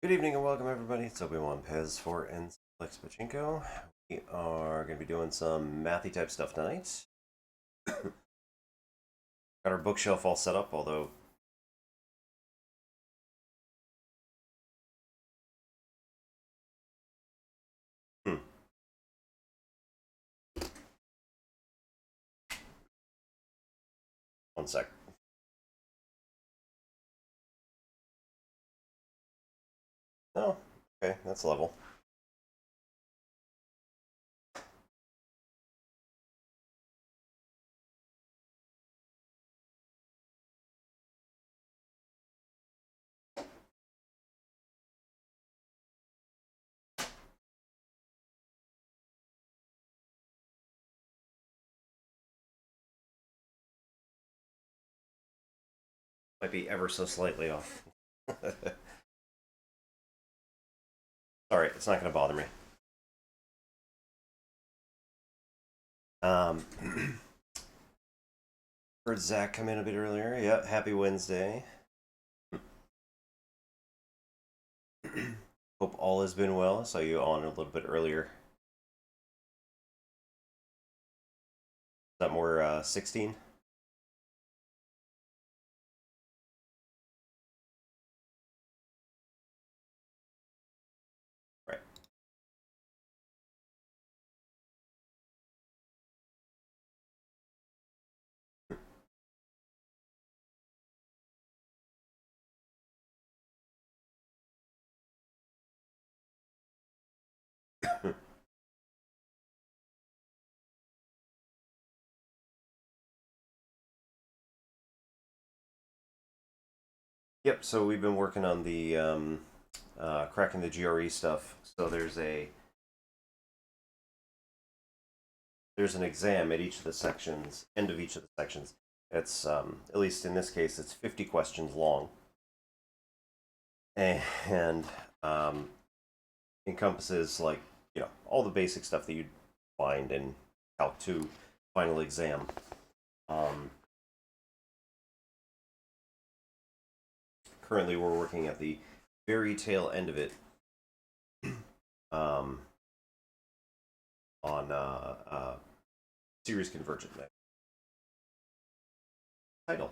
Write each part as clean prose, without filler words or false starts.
Good evening and welcome everybody. It's Obi-Wan Pez for Flex Pachinko. We are going to be doing some mathy type stuff tonight. Got our bookshelf all set up, although hmm. One sec. Oh, okay, that's level. Might be ever so slightly off. Sorry, it's not going to bother me. Heard Zach come in a bit earlier. Yeah, happy Wednesday. Hope all has been well. I saw you on a little bit earlier. Is that more 16? Right. Yep, so we've been working on the cracking the GRE stuff. So there's an exam at each of the sections, end of each of the sections. It's at least in this case, it's 50 questions long, and encompasses like all the basic stuff that you'd find in Calc 2 final exam. Currently, we're working at the very tail end of it. On series convergent title.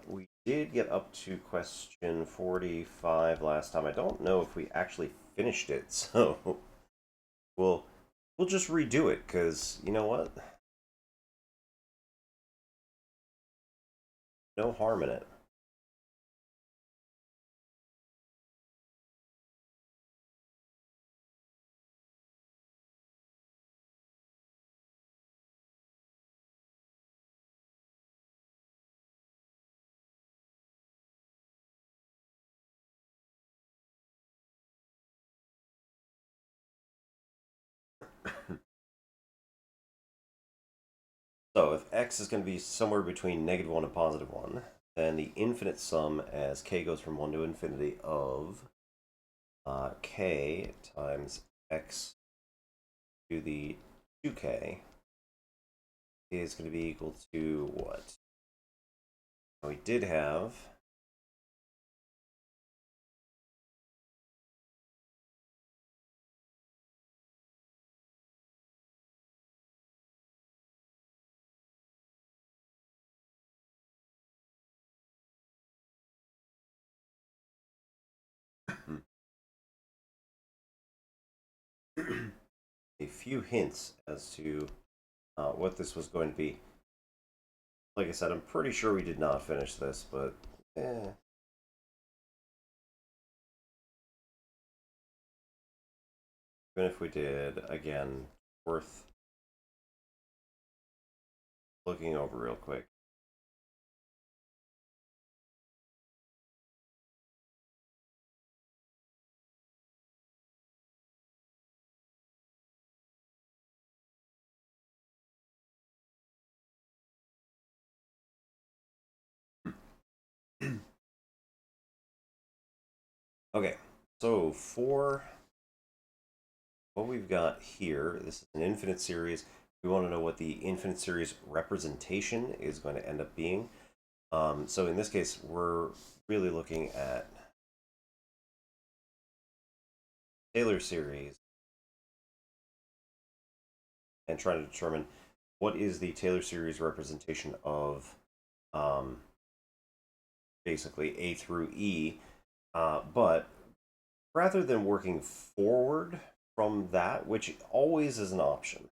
We did get up to question 45 last time. I don't know if we actually finished it, so we'll just redo it because you know what? No harm in it. So if x is going to be somewhere between -1 and +1, then the infinite sum as k goes from 1 to infinity of k times x to the 2k is going to be equal to what? We did have a few hints as to what this was going to be. Like I said, I'm pretty sure we did not finish this, but even if we did, again, worth looking over real quick. Okay, so for what we've got here, this is an infinite series. We want to know what the infinite series representation is going to end up being. So in this case, we're really looking at Taylor series and trying to determine what is the Taylor series representation of basically A through E. But rather than working forward from that, which always is an option,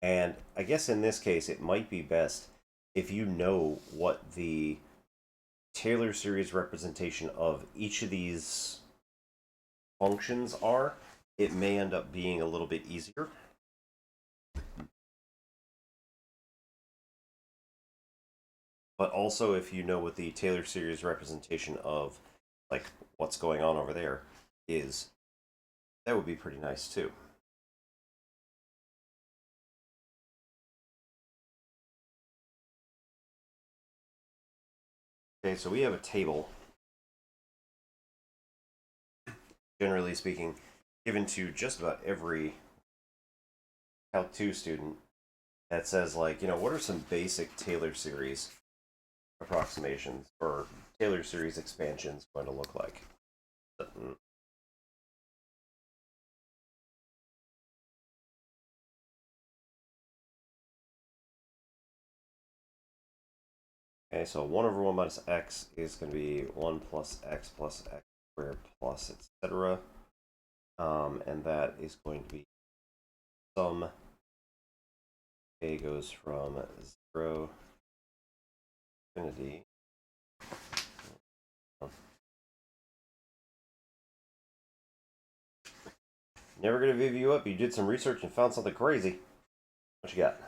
and I guess in this case it might be best if you know what the Taylor series representation of each of these functions are, it may end up being a little bit easier. But also, if you know what the Taylor series representation of, like, what's going on over there is, that would be pretty nice too. Okay, so we have a table, generally speaking, given to just about every Calc 2 student that says, like, what are some basic Taylor series approximations or Taylor series expansions going to look like? Okay, so 1 over 1 minus x is going to be 1 plus x squared plus etc. And that is going to be sum a goes from 0 to infinity. Never going to viv you up. You did some research and found something crazy. What you got?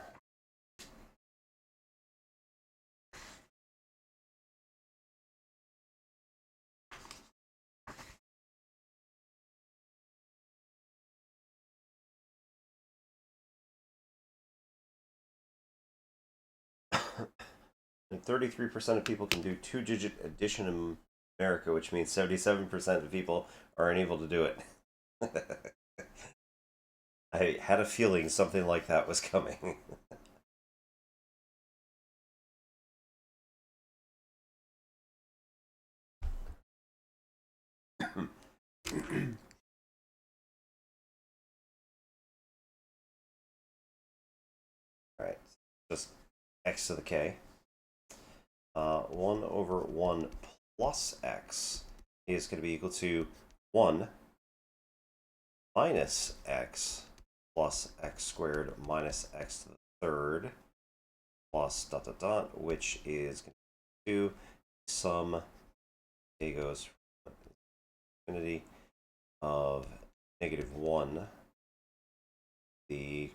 And 33% of people can do two-digit addition in America, which means 77% of people are unable to do it. I had a feeling something like that was coming. Alright, just x to the k. 1 over 1 plus x is going to be equal to 1 minus x plus x squared minus x to the third plus dot dot dot, which is going to sum a goes from infinity of -1 the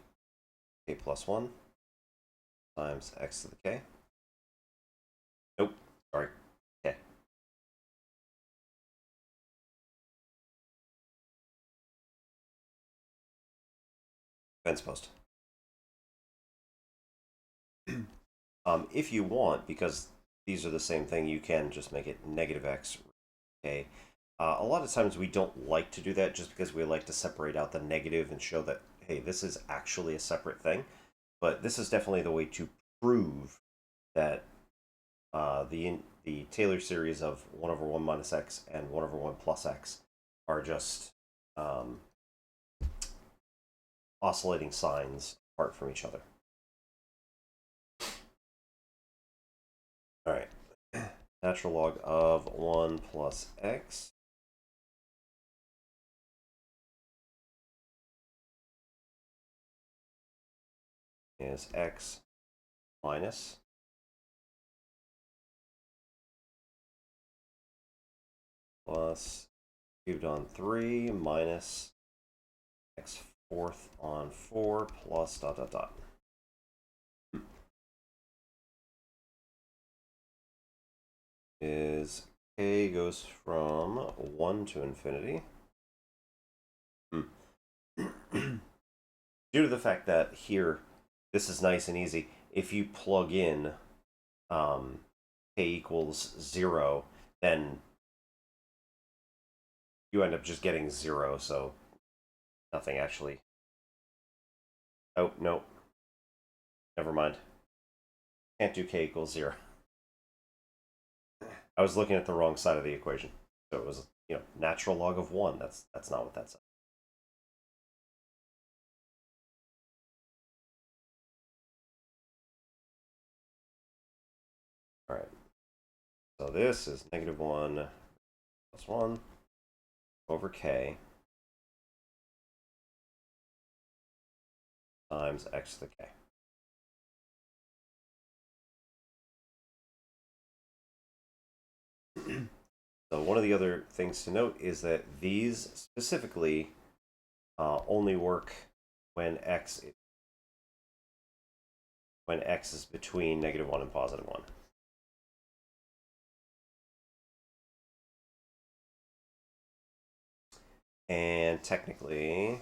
k plus 1 times x to the k. Nope, sorry, k. Fence post. If you want, because these are the same thing, you can just make it -x k. A lot of times we don't like to do that just because we like to separate out the negative and show that, hey, this is actually a separate thing. But this is definitely the way to prove that the Taylor series of 1 over 1 minus x and 1 over 1 plus x are just oscillating signs apart from each other. All right. Natural log of 1 plus x is x minus plus cubed on 3 minus x fourth on 4 plus dot dot dot. Is k goes from 1 to infinity. Due to the fact that here, this is nice and easy, if you plug in k equals 0, then you end up just getting 0, so nothing actually. Oh, no. Never mind. Can't do k equals 0. I was looking at the wrong side of the equation. So it was, natural log of 1. That's not what that said. All right. So this is -1 plus 1 over k times x to the k. So one of the other things to note is that these specifically only work when x is between -1 and +1. And technically,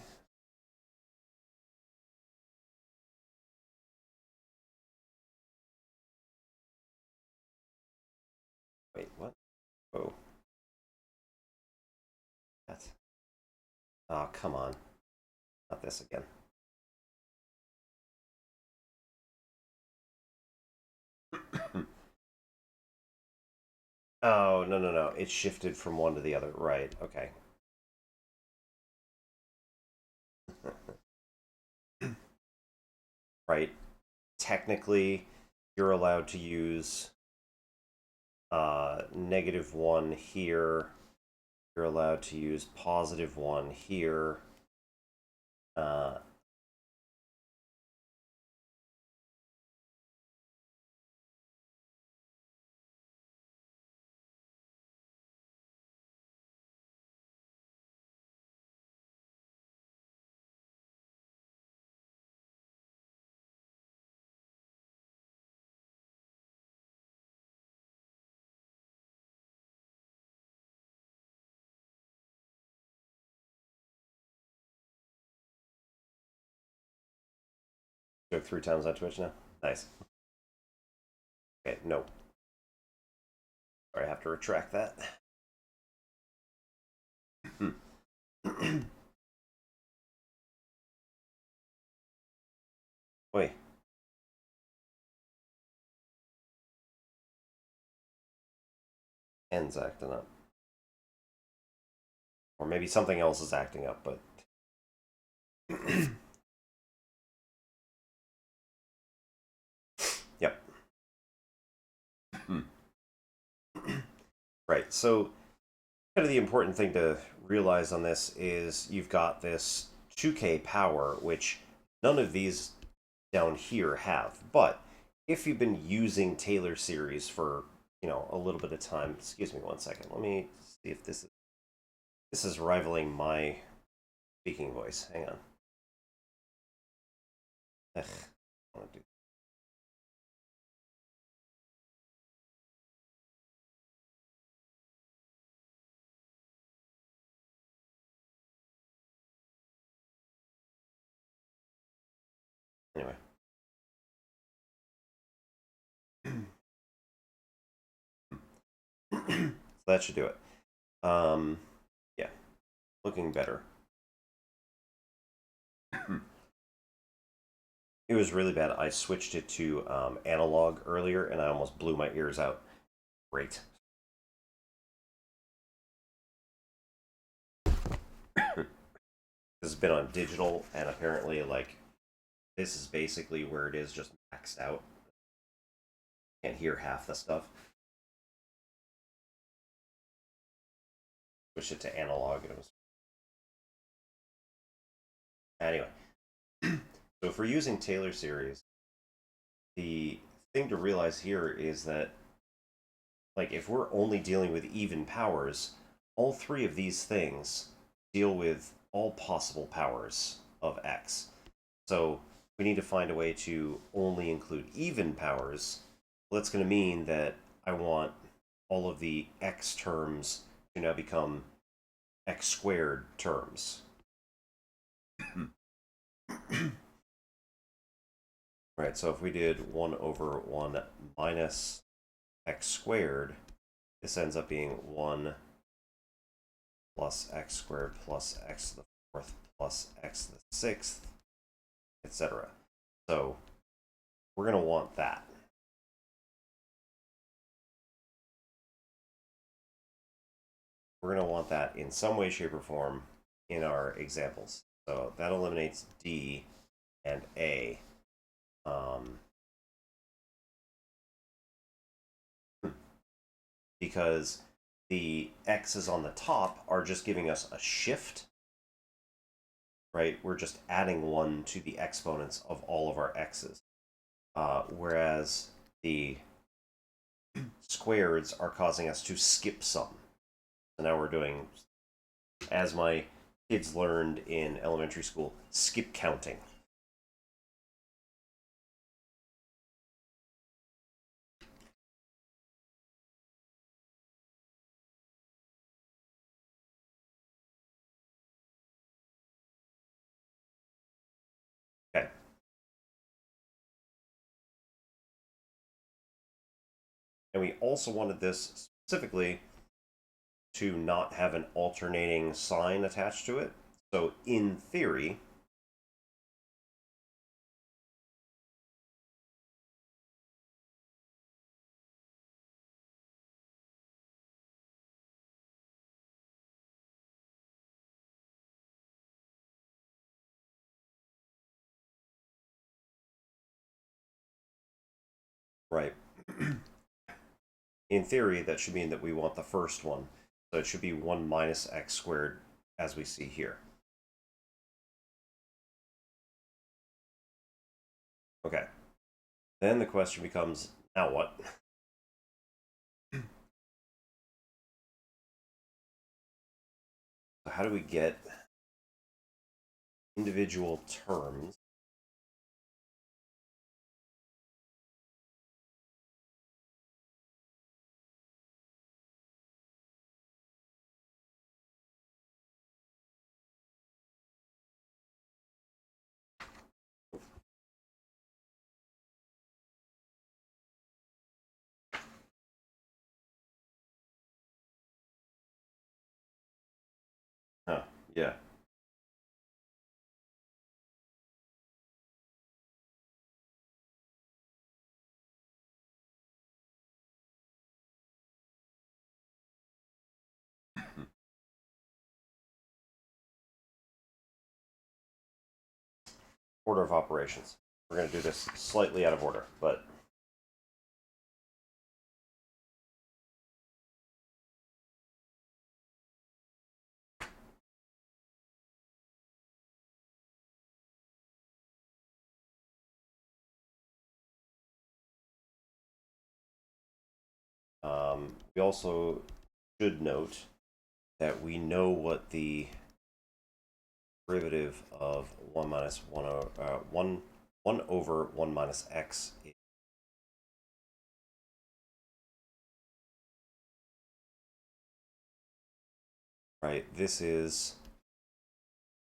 wait, what? Oh, that's, oh, come on, not this again. Oh, no, it shifted from one to the other. Right, okay. Right, technically you're allowed to use -1 here. You're allowed to use +1 here. Joke 3 times on Twitch now. Nice. Okay, no. Sorry, I have to retract that. Wait. N's acting up. Or maybe something else is acting up, but... Yep. Right, so kind of the important thing to realize on this is you've got this 2k power, which none of these down here have. But if you've been using Taylor series for, a little bit of time, excuse me 1 second. Let me see if this is rivaling my speaking voice. Hang on. Ugh, I want to do. Anyway. So that should do it. Yeah, looking better. It was really bad. I switched it to analog earlier, and I almost blew my ears out. Great. This has been on digital, and apparently, this is basically where it is, just maxed out. Can't hear half the stuff. Switched it to analog, and it was... Anyway. So if we're using Taylor series, the thing to realize here is that, if we're only dealing with even powers, all three of these things deal with all possible powers of x. So we need to find a way to only include even powers. Well, that's going to mean that I want all of the x terms to now become x squared terms. Right, so if we did 1 over 1 minus x squared, this ends up being 1 plus x squared plus x to the 4th plus x to the 6th, etc. So we're going to want that. we're going to want that in some way, shape, or form in our examples. So that eliminates D and A. Because the x's on the top are just giving us a shift, right? We're just adding 1 to the exponents of all of our x's. Whereas the squareds are causing us to skip some. So now we're doing, as my kids learned in elementary school, skip counting. Okay. And we also wanted this specifically to not have an alternating sign attached to it. So in theory, right? In theory, that should mean that we want the first one. So it should be 1 minus x squared, as we see here. Okay. Then the question becomes, now what? So how do we get individual terms? Huh, yeah. Order of operations. We're going to do this slightly out of order, but we also should note that we know what the derivative of 1 minus 1 over 1 minus x is. Right, this is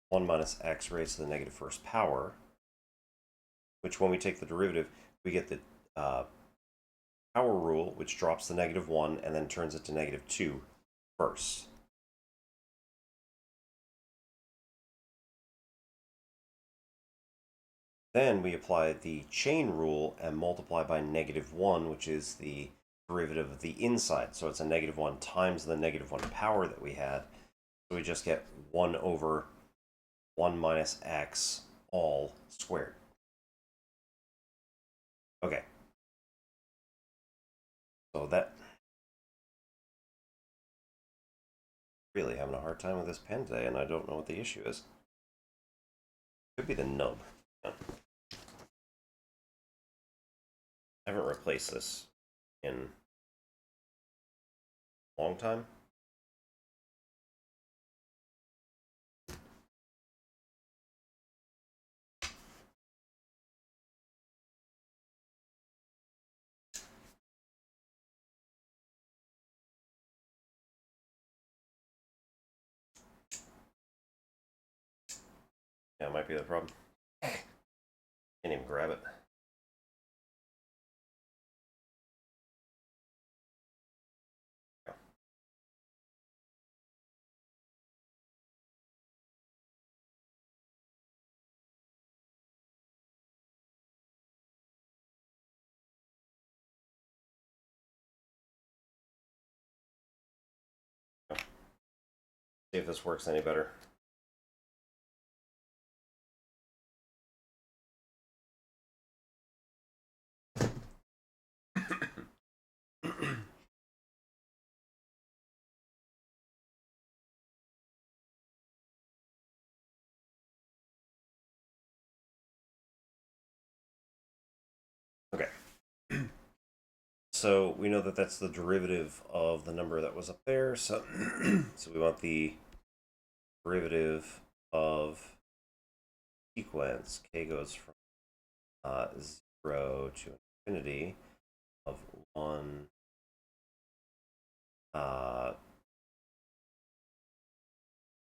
1 minus x raised to the negative first power, which when we take the derivative, we get the power rule, which drops the negative 1 and then turns it to negative 2 first. Then we apply the chain rule and multiply by negative 1, which is the derivative of the inside. So it's a negative 1 times the negative 1 power that we had. So we just get 1 over 1 minus x all squared. Okay. So that... really having a hard time with this pen today, and I don't know what the issue is. Could be the nub. Yeah. I haven't replaced this in a long time. Yeah, it might be the problem. Can't even grab it. See if this works any better. Okay. So we know that that's the derivative of the number that was up there. So, so we want the derivative of sequence. K goes from 0 to infinity of 1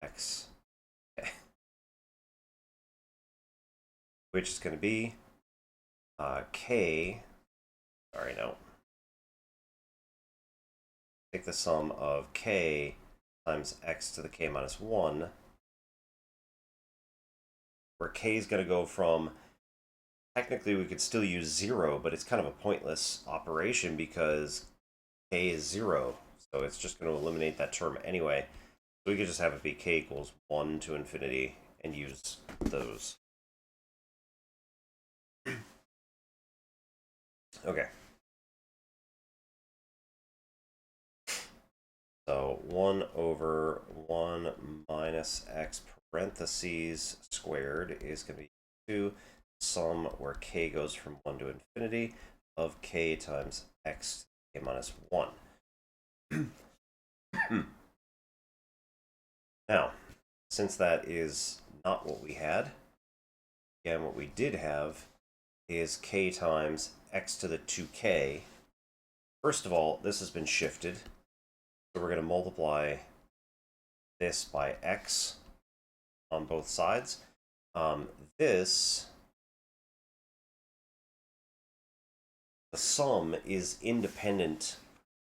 x, okay. Which is going to be k, sorry, no. Take the sum of k times x to the k minus 1, where k is going to go from, technically we could still use 0, but it's kind of a pointless operation because k is 0, so it's just going to eliminate that term anyway. So we could just have it be k equals 1 to infinity and use those. Okay. So 1 over 1 minus x parentheses squared is going to be 2, sum where k goes from 1 to infinity of k times x to k minus 1. Now, since that is not what we had, again, what we did have is k times x to the 2k. First of all, this has been shifted. So we're going to multiply this by x on both sides. The sum is independent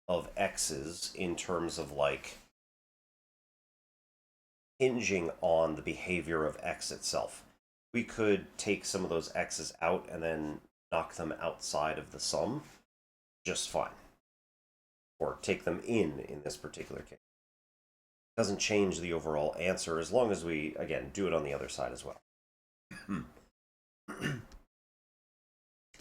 of x's in terms of like hinging on the behavior of x itself. We could take some of those x's out and then knock them outside of the sum just fine. Or take them in this particular case. It doesn't change the overall answer as long as we, again, do it on the other side as well.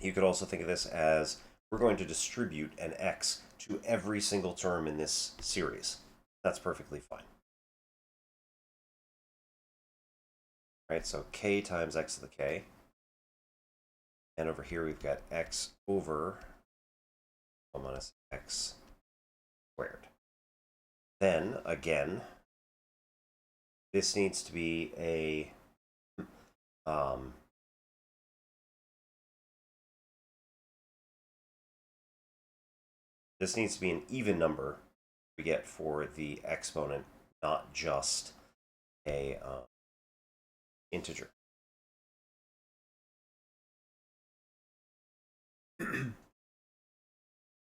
You could also think of this as we're going to distribute an x to every single term in this series. That's perfectly fine. Right, so k times x to the k. And over here we've got x over 1 minus x squared. Then, again, this needs to be a this needs to be an even number we get for the exponent, not just a integer.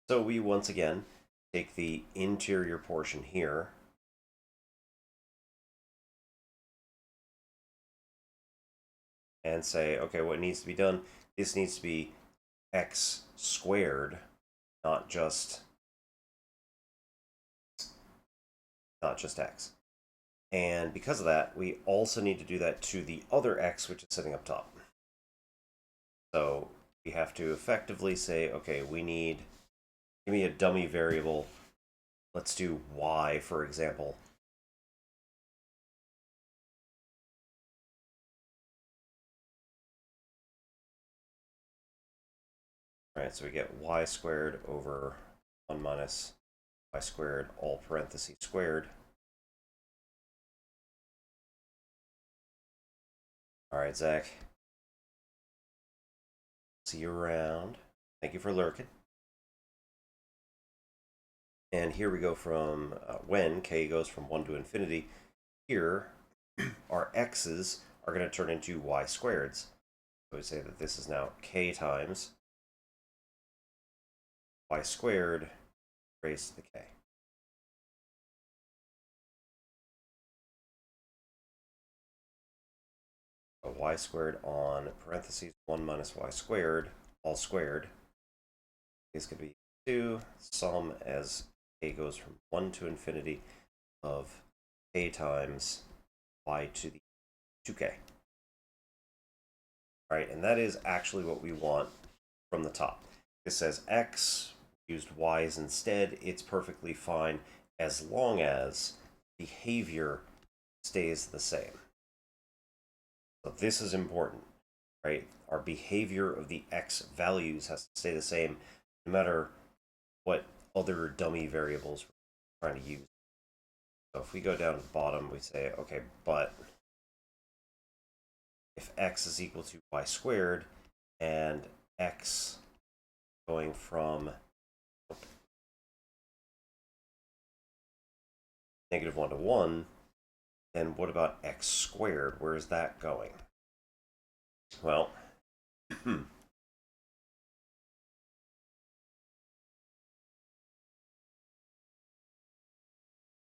So we once again take the interior portion here and say, okay, what needs to be done? This needs to be x squared, not just x. And because of that, we also need to do that to the other x, which is sitting up top. So we have to effectively say, okay, we need, give me a dummy variable. Let's do y, for example. All right, so we get y squared over 1 minus y squared, all parentheses squared. All right, Zach. See you around. Thank you for lurking. And here we go from when k goes from 1 to infinity. Here, our x's are going to turn into y squareds. So we say that this is now k times y squared raised to the k. So y squared on parentheses 1 minus y squared, all squared, is going to be 2, sum as k goes from 1 to infinity of k times y to the 2k. All right, and that is actually what we want from the top. It says x, used y's instead. It's perfectly fine as long as behavior stays the same. So this is important, right? Our behavior of the x values has to stay the same no matter what other dummy variables we're trying to use. So if we go down to the bottom, we say, okay, but if x is equal to y squared and x going from -1 to 1, then what about x squared? Where is that going? Well,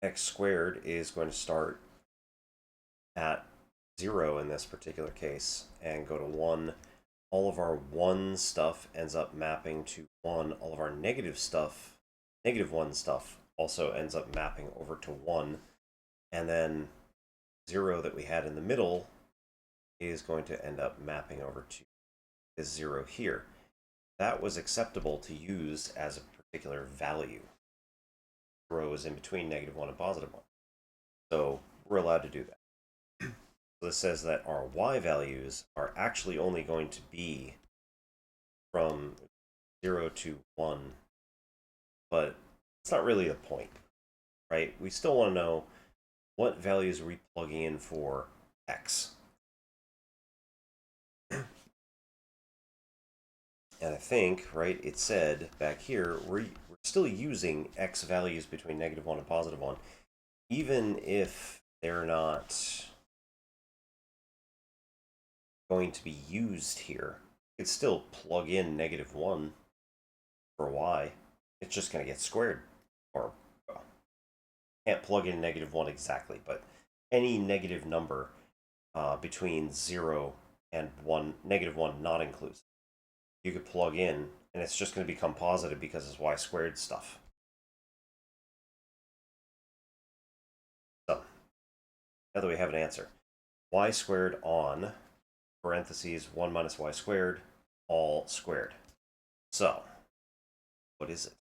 x squared is going to start at 0 in this particular case and go to 1. All of our 1 stuff ends up mapping to 1. All of our negative stuff, -1 stuff, also ends up mapping over to 1. And then 0 that we had in the middle is going to end up mapping over to this 0 here. That was acceptable to use as a particular value. 0 is in between -1 and +1. So we're allowed to do that. So this says that our y values are actually only going to be from 0 to 1, but it's not really the point, right? We still want to know what values are we plugging in for x. And I think, right, it said back here, we're still using x values between -1 and +1, even if they're not going to be used here. You could still plug in -1 for y. It's just going to get squared. Or, well, can't plug in -1 exactly, but any negative number between 0 and 1, -1 not inclusive, you could plug in, and it's just going to become positive because it's y squared stuff. So, now that we have an answer, y squared on parentheses 1 minus y squared, all squared. So, what is it?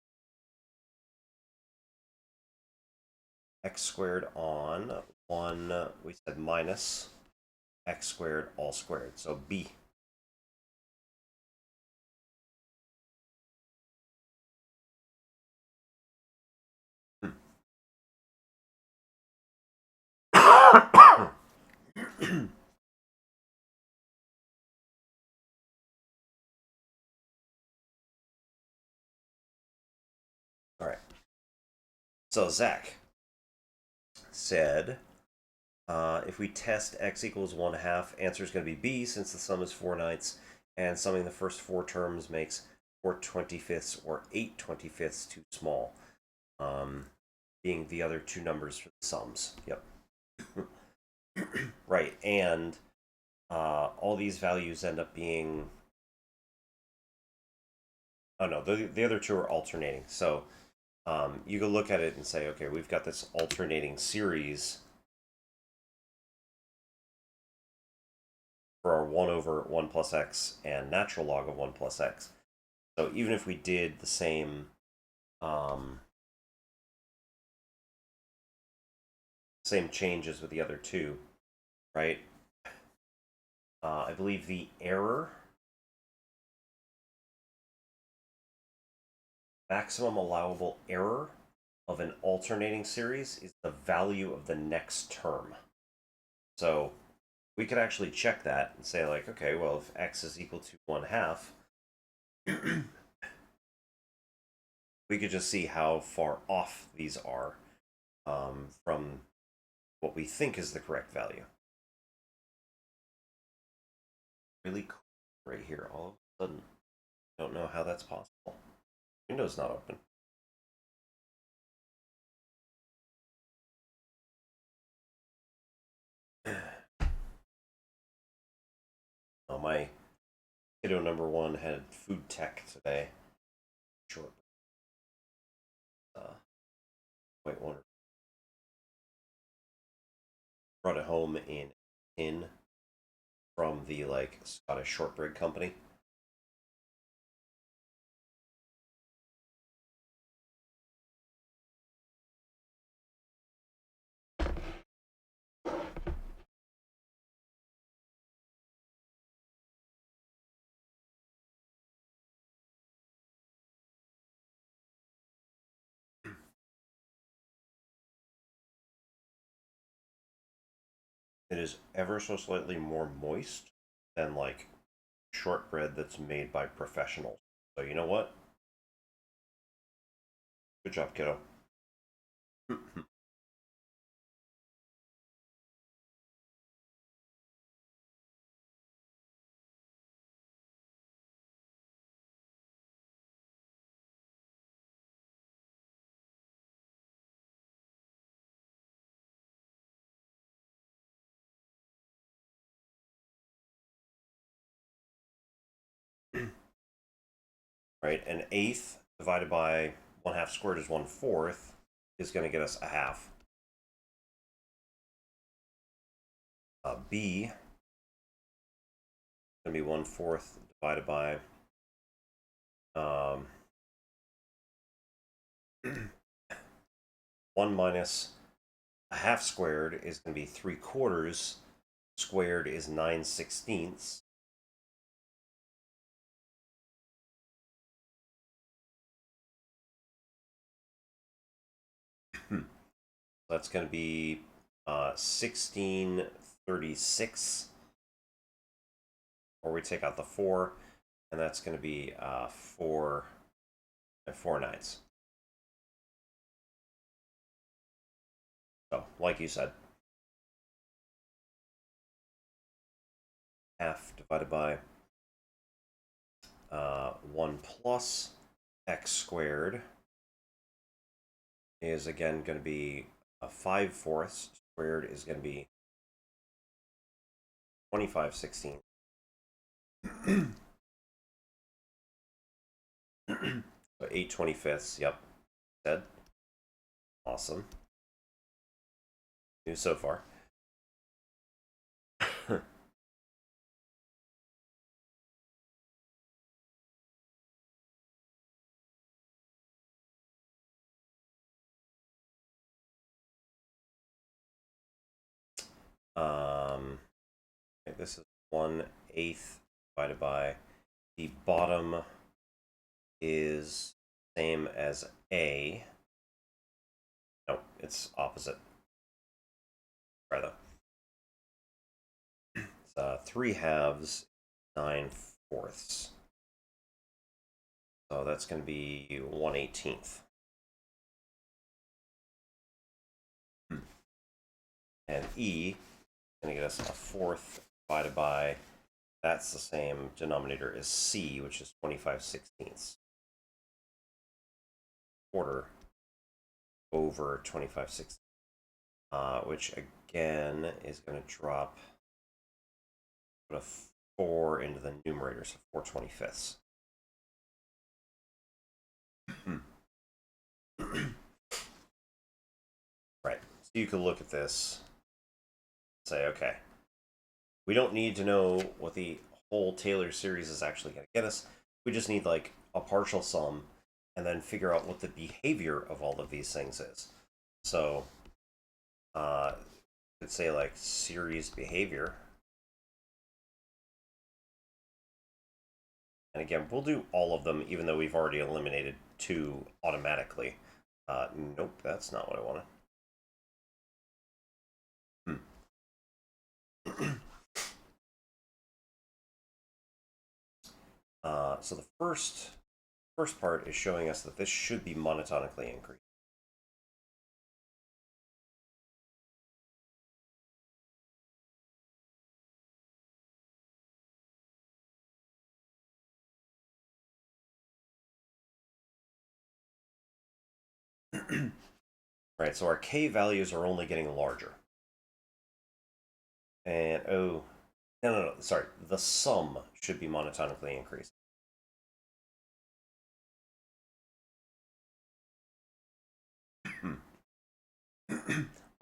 X squared on 1, we said minus x squared all squared. So B. All right. So Zach said, if we test x equals 1/2, answer is going to be B, since the sum is 4/9, and summing the first 4 terms makes 4/25 or 8/25 too small, being the other 2 numbers for the sums. Yep. Right, and all these values end up being... Oh no, the other 2 are alternating. So you can look at it and say, okay, we've got this alternating series for our 1 over 1 plus x and natural log of 1 plus x. So even if we did the same same changes with the other 2, right? I believe the error, maximum allowable error of an alternating series is the value of the next term. So we could actually check that and say, like, okay, well, if x is equal to 1/2, we could just see how far off these are from what we think is the correct value. Really cool right here. All of a sudden, I don't know how that's possible. Window's not open. Oh, my kiddo number 1 had food tech today. Short. Quite wonderful. brought it home in tin from the like Scottish shortbread company. It is ever so slightly more moist than like shortbread that's made by professionals. So you know what? Good job, kiddo. Right, an eighth divided by 1/2 squared is 1/4 is going to get us a half. B is going to be 1/4 divided by 1 minus a half squared is going to be 3/4 squared is 9/16. That's going to be 1636, or we take out the 4, and that's going to be 4 9s. So, like you said, half divided by 1 plus x squared is again going to be 5/4 squared is going to be 25/16. So 8/25. Yep. Said. Awesome. News so far. This is 1/8 divided by the bottom is same as A. No, it's opposite. Try that. It's 3/2, 9/4. So that's going to be 1/18. And E is going to get us a 4th divided by, that's the same denominator as C, which is 25/16. Quarter over 25/16. Which again is going to drop, put a 4 into the numerator, so 4/25. Right, so you could look at this, say, okay, we don't need to know what the whole Taylor series is actually going to get us. We just need like a partial sum and then figure out what the behavior of all of these things is. So could say like series behavior. And again, we'll do all of them even though we've already eliminated 2 automatically. Nope, that's not what I wanted. So the first part is showing us that this should be monotonically increased. Right, so our k values are only getting larger. And no, sorry, the sum should be monotonically increased.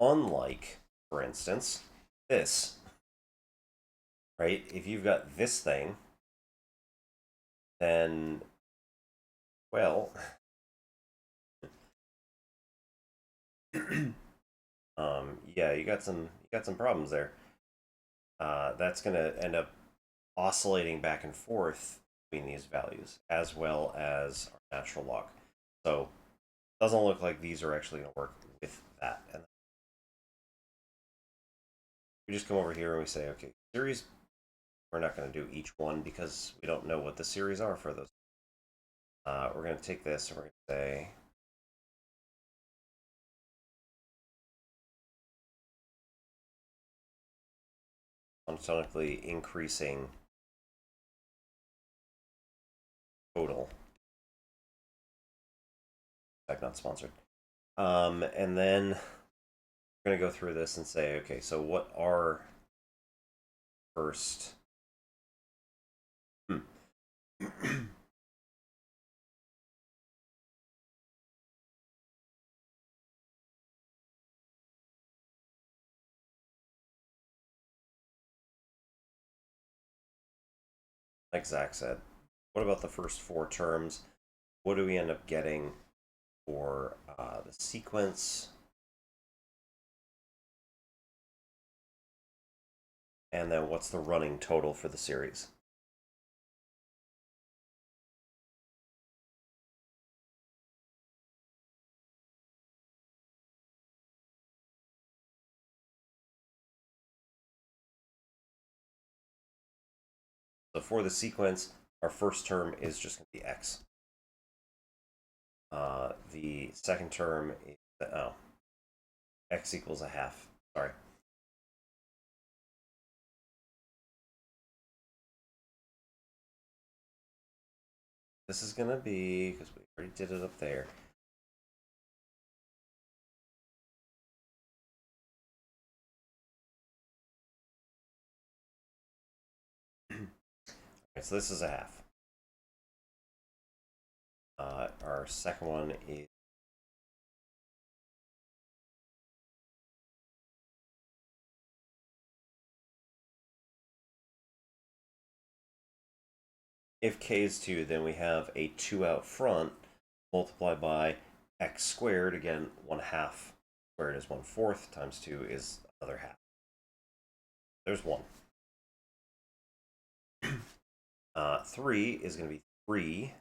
Unlike, for instance, this, right? If you've got this thing, then, well, yeah, you got some problems there. That's going to end up oscillating back and forth between these values, as well as our natural log. So it doesn't look like these are actually going to work with that. And we just come over here and we say, okay, series, we're not going to do each one because we don't know what the series are for those. We're going to take this and we're going to say, monotonically increasing total. In fact, not sponsored. And then we're going to go through this and say, okay, so what are first? Like Zach said, what about the first four terms? What do we end up getting for the sequence? And then what's the running total for the series? So for the sequence, our first term is just going to be x. The second term is, x equals a half. Sorry. This is going to be, because we already did it up there. Okay, so this is a half. Our second one is if k is 2, then we have a 2 out front multiplied by x squared. Again, 1/2 squared is 1/4 times 2 is another half. There's 1. 3 is going to be 3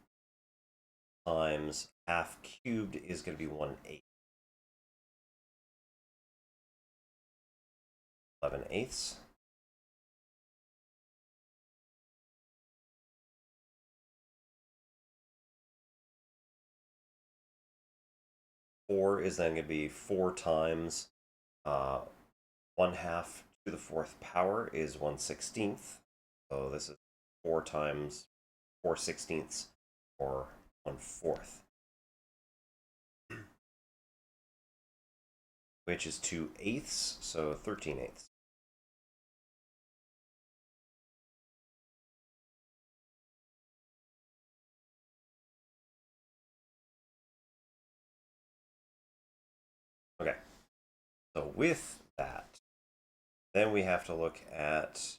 times half cubed is going to be 1/8. 11/8. 4 is then going to be 4 times 1/2 to the 4th power is 1/16. So this is 4 times 4/16 or 1/4. Which is 2/8, so 13/8. Okay, so with that, then we have to look at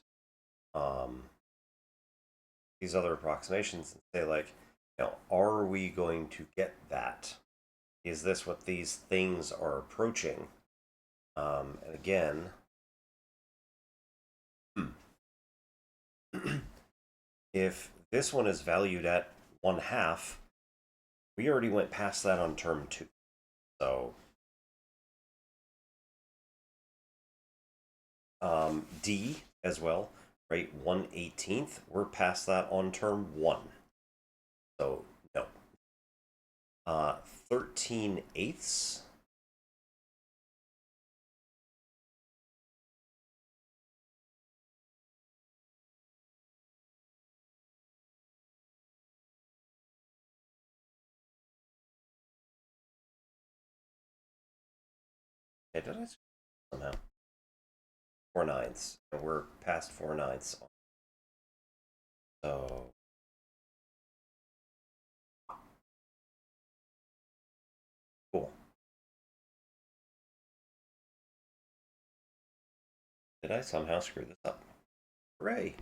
these other approximations and say, like, are we going to get that? Is this what these things are approaching? And again, if this one is valued at 1/2, we already went past that on term 2. So D as well, right? 1/18, we're past that on term 1. So no. 13/8. Yeah, did I somehow? 4/9, and we're past 4/9. So cool. Did I somehow screw this up? Hooray!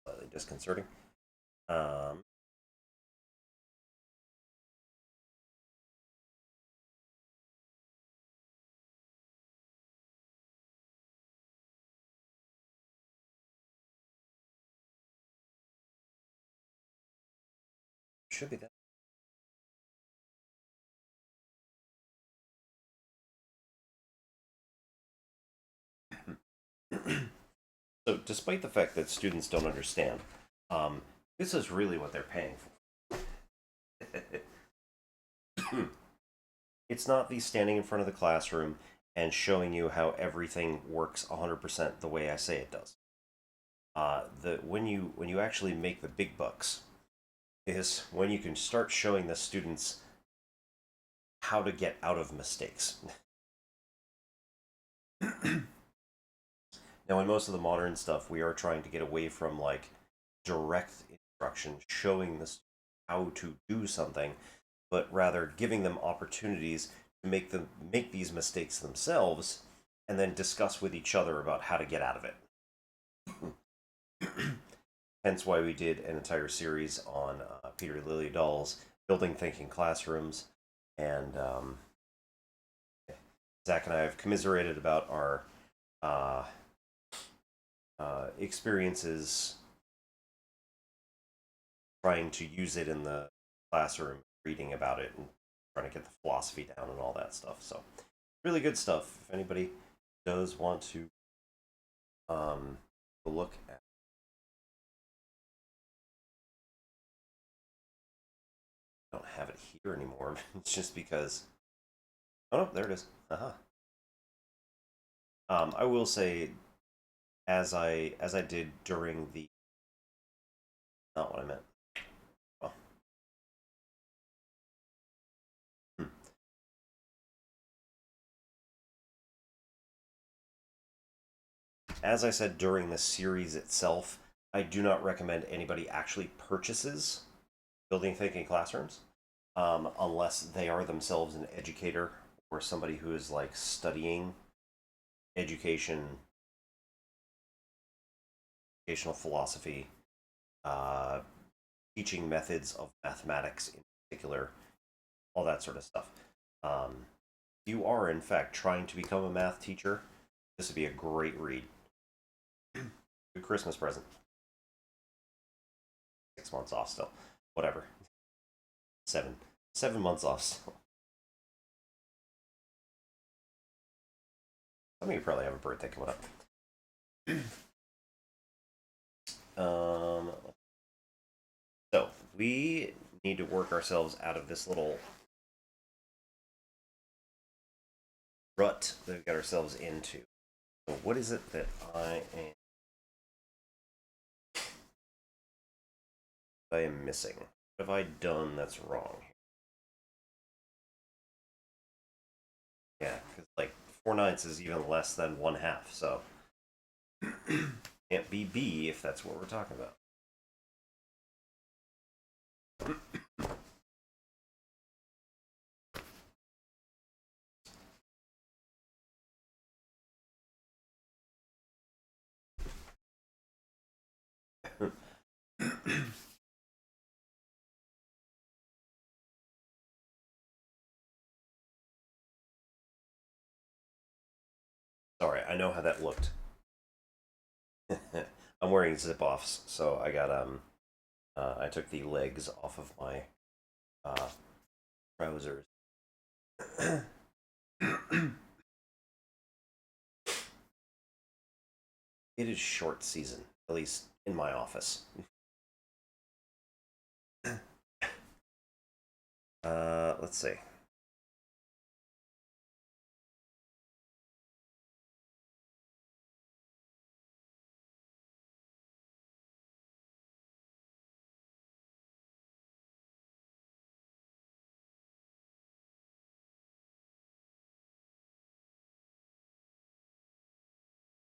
Slightly disconcerting. Should be that. So, despite the fact that students don't understand, this is really what they're paying for. It's not the standing in front of the classroom and showing you how everything works 100% the way I say it does. When you actually make the big bucks is when you can start showing the students how to get out of mistakes. Now, in most of the modern stuff, we are trying to get away from like direct instruction, showing the how to do something, but rather giving them opportunities to make these mistakes themselves, and then discuss with each other about how to get out of it. Hence why we did an entire series on Peter Liljedahl's Building Thinking Classrooms, and Zach and I have commiserated about our experiences trying to use it in the classroom, reading about it, and trying to get the philosophy down and all that stuff. So, really good stuff. If anybody does want to look at, I don't have it here anymore. It's just because. Oh no, there it is. I will say, as I did during the, not what I meant. Oh. As I said during the series itself, I do not recommend anybody actually purchases Building Thinking Classrooms unless they are themselves an educator or somebody who is like studying education, educational philosophy, teaching methods of mathematics in particular, all that sort of stuff. You are, in fact, trying to become a math teacher, this would be a great read. Good Christmas present. 6 months off still. Whatever. 7 months off still. Some of you probably have a birthday coming up. So we need to work ourselves out of this little rut that we got ourselves into. So what is it that I am missing? What have I done that's wrong? Yeah, because like 4/9 is even less than 1/2, so can't be B if that's what we're talking about. Sorry, I know how that looked. I'm wearing zip-offs, so I got I took the legs off of my trousers. It is short season, at least in my office. Let's see.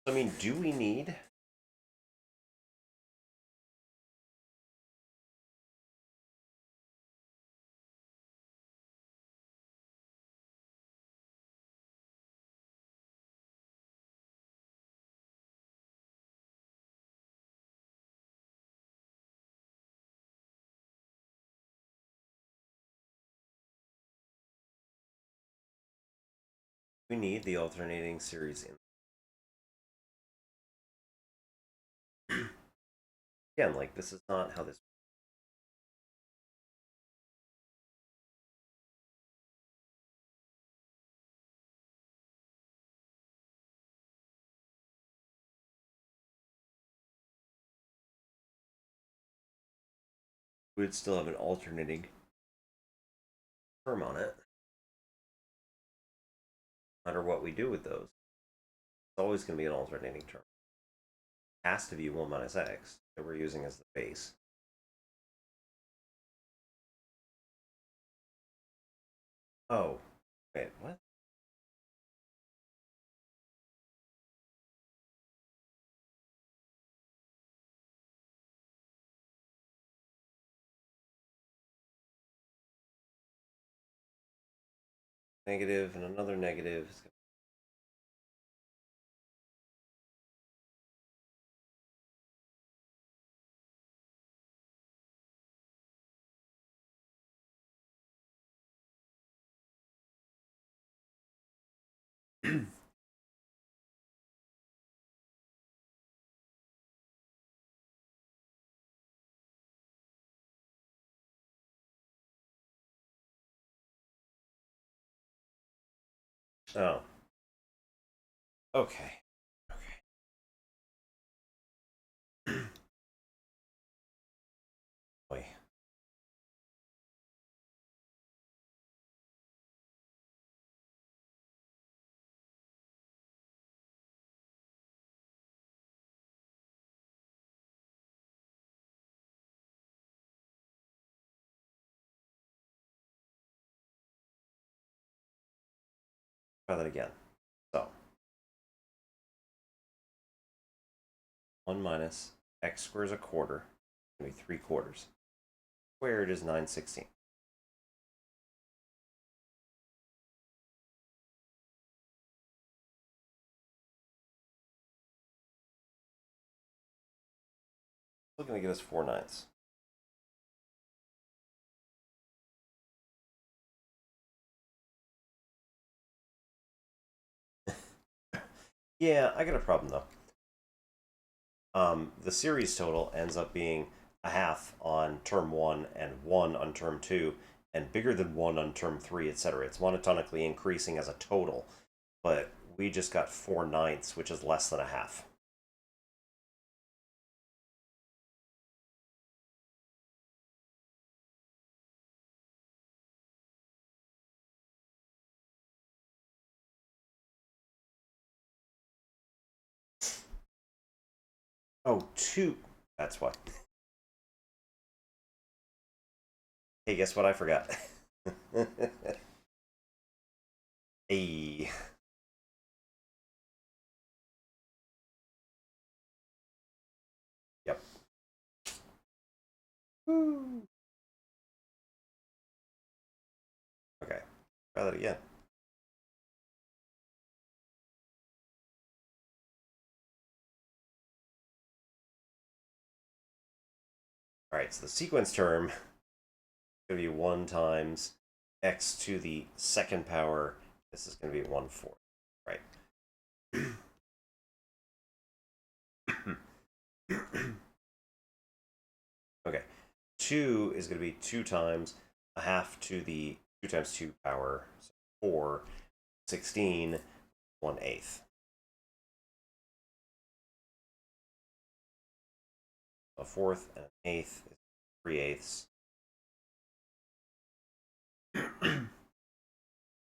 I mean, do we need? We need the alternating series in. Again, like, this is not how this. We'd still have an alternating term on it. No matter what we do with those, it's always going to be an alternating term. It has to be 1 minus x that we're using as the base. Oh, wait, what? Negative and another negative. Oh. Okay. Okay. Boy. Try that again. So, 1 minus x squared is a quarter. It's going to be 3/4. Squared is 9/16. Still going to give us 4/9. Yeah, I got a problem though. The series total ends up being a half on term 1 and 1 on term 2 and bigger than 1 on term 3, etc. It's monotonically increasing as a total, but we just got 4/9, which is less than a half. Oh, 2. That's why. Hey, guess what I forgot? Hey. Yep. Woo. Okay. Try that again. All right, so the sequence term is going to be 1 times x to the second power. This is going to be 1/4, right? Okay. 2 is going to be 2 times a half to the 2 times 2 power, so 4, 16, 1/8. A fourth and an eighth is 3/8.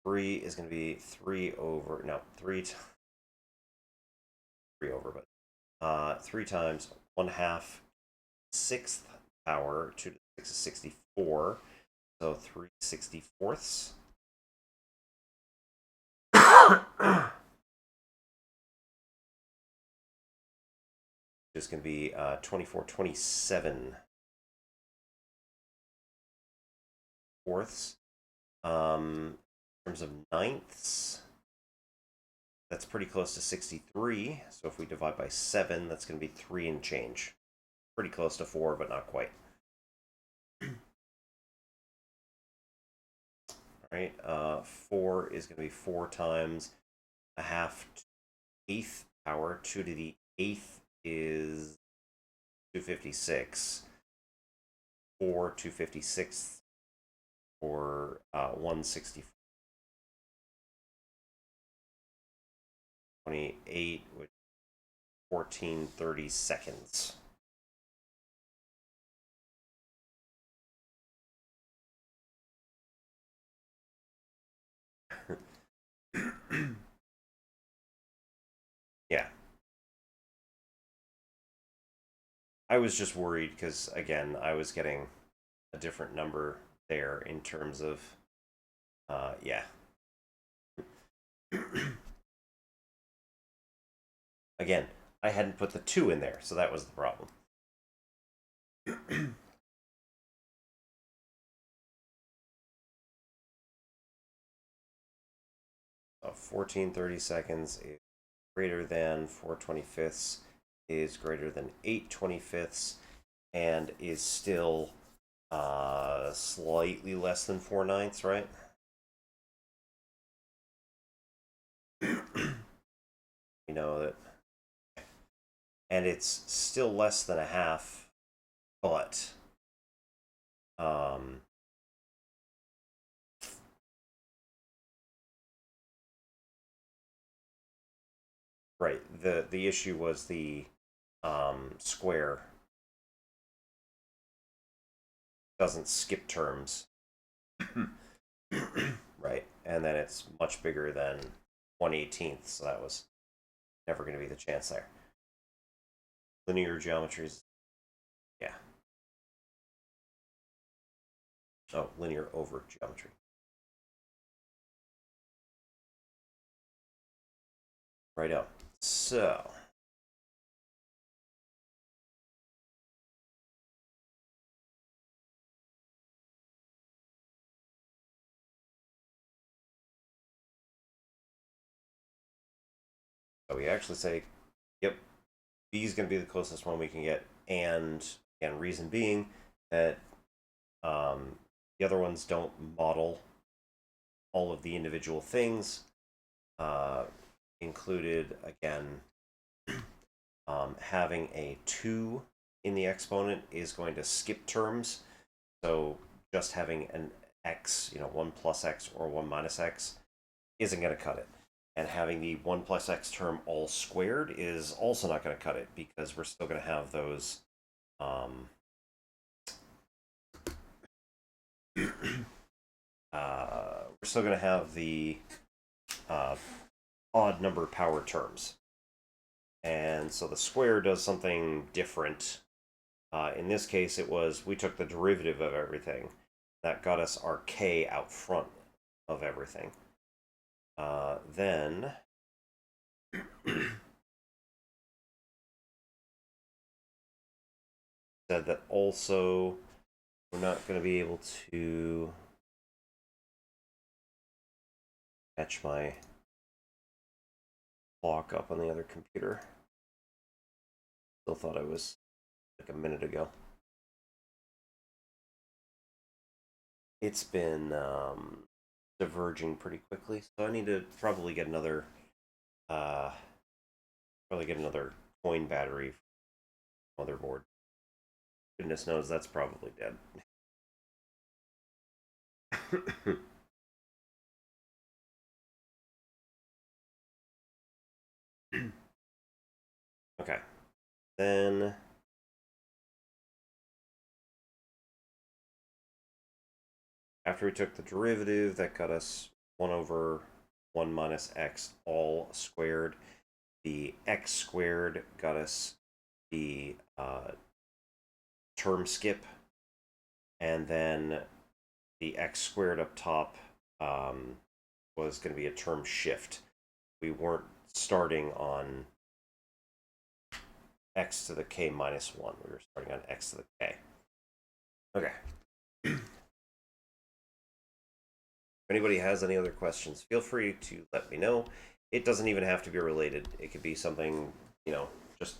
3 is going to be 3 over, no, 3 over, but 3 times 1/2 sixth power, 2 to the 6 is 64, so 3/64. It's going to be 24/27 fourths. In terms of ninths, that's pretty close to 63. So if we divide by 7, that's going to be 3 and change. Pretty close to 4, but not quite. All right, 4 is going to be 4 times 1/2 eighth power. 2 to the 8th is 256. 4 256 or 164. 28, which 1430 seconds. Yeah. I was just worried because, again, I was getting a different number there in terms of, yeah. Again, I hadn't put the 2 in there, so that was the problem. 1430 seconds is greater than 4/25 is greater than 8/25 and is still slightly less than 4/9, right? We know that. And it's still less than 1/2, but right, the issue was the square doesn't skip terms. Right, and then it's much bigger than 1/18th, so that was never going to be the chance there. Linear geometries, yeah. Oh, linear over geometry. Right up. So we actually say, yep, B is going to be the closest one we can get, and again, reason being that the other ones don't model all of the individual things. Included, again, having a 2 in the exponent is going to skip terms. So just having an x, 1 plus x or 1 minus x, isn't going to cut it. And having the 1 plus x term all squared is also not going to cut it, because we're still going to have those we're still going to have the odd number power terms. And so the square does something different. In this case, it was we took the derivative of everything. That got us our k out front of everything. Then said that also we're not going to be able to catch my clock up on the other computer. Still thought I was like a minute ago. It's been diverging pretty quickly, so I need to probably get another coin battery motherboard. Goodness knows that's probably dead. Okay, then After we took the derivative, that got us 1 over 1 minus x all squared. The x squared got us the term skip, and then the x squared up top was going to be a term shift. We weren't starting on x to the k minus 1. We were starting on x to the k. Okay. If anybody has any other questions, feel free to let me know. It doesn't even have to be related. It could be something, just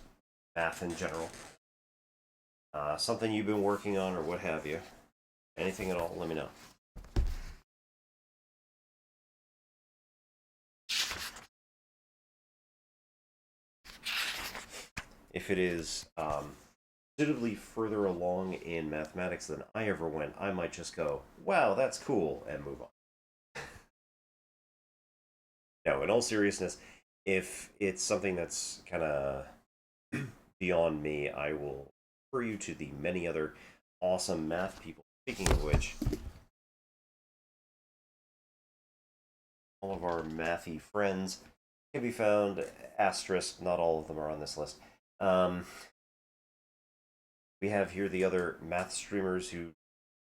math in general. Something you've been working on or what have you. Anything at all, let me know. If it is considerably further along in mathematics than I ever went, I might just go, wow, that's cool, and move on. No, in all seriousness, if it's something that's kind of beyond me, I will refer you to the many other awesome math people. Speaking of which, all of our mathy friends can be found, asterisk, not all of them are on this list. We have here the other math streamers who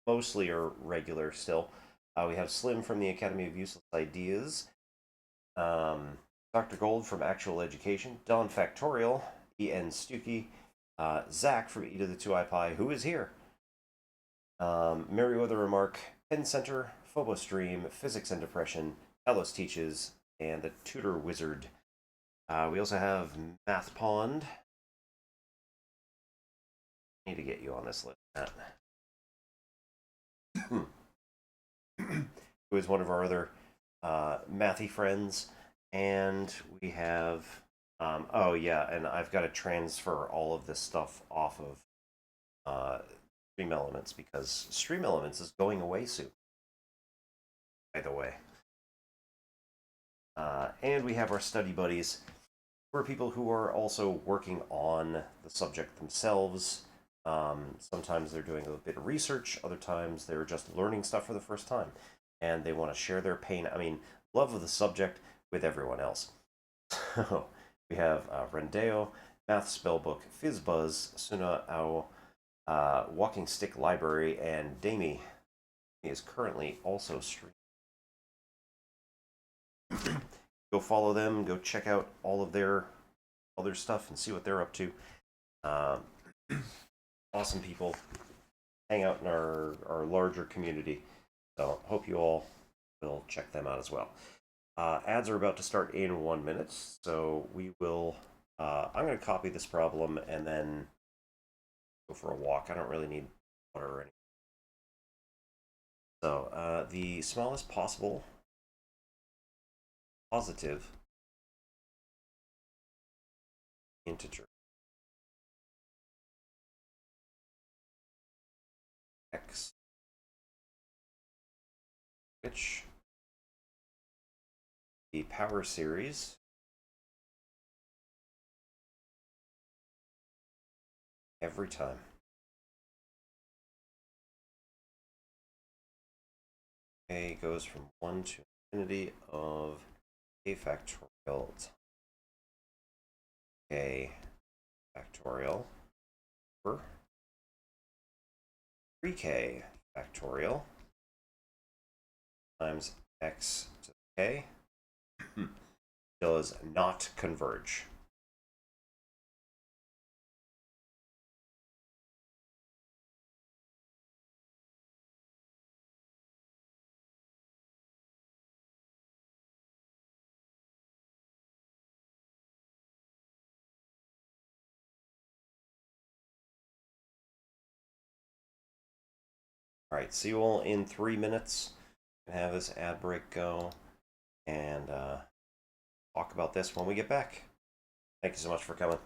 mostly are regular still. We have Slim from the Academy of Useless Ideas, Dr. Gold from Actual Education, Don Factorial, E.N. Stuckey, Zach from E to the 2i Pi, who is here, Meriwether Remark, Penn Center, Phobos Dream, Physics and Depression, Talos Teaches, and the Tutor Wizard. We also have Math Pond. I need to get you on this list, Matt. Who is one of our other mathy friends. And we have, oh yeah, and I've got to transfer all of this stuff off of Stream Elements because Stream Elements is going away soon, by the way. And we have our study buddies, who are people who are also working on the subject themselves. Sometimes they're doing a bit of research, other times they're just learning stuff for the first time, and they want to share their pain, love of the subject with everyone else. So we have Rendeo, Math Spellbook, Fizzbuzz, Suna Ao, Walking Stick Library, and Damie is currently also streaming. Go follow them, go check out all of their other stuff and see what they're up to. Awesome people. Hang out in our larger community. So hope you all will check them out as well. Ads are about to start in 1 minute, so we will. I'm going to copy this problem and then go for a walk. I don't really need water or anything. So the smallest possible positive integer x, which the power series every time. A goes from 1 to infinity of a factorial a factorial over 3k factorial times x to k does not converge. All right, see you all in 3 minutes. Have this ad break go and talk about this when we get back. Thank you so much for coming.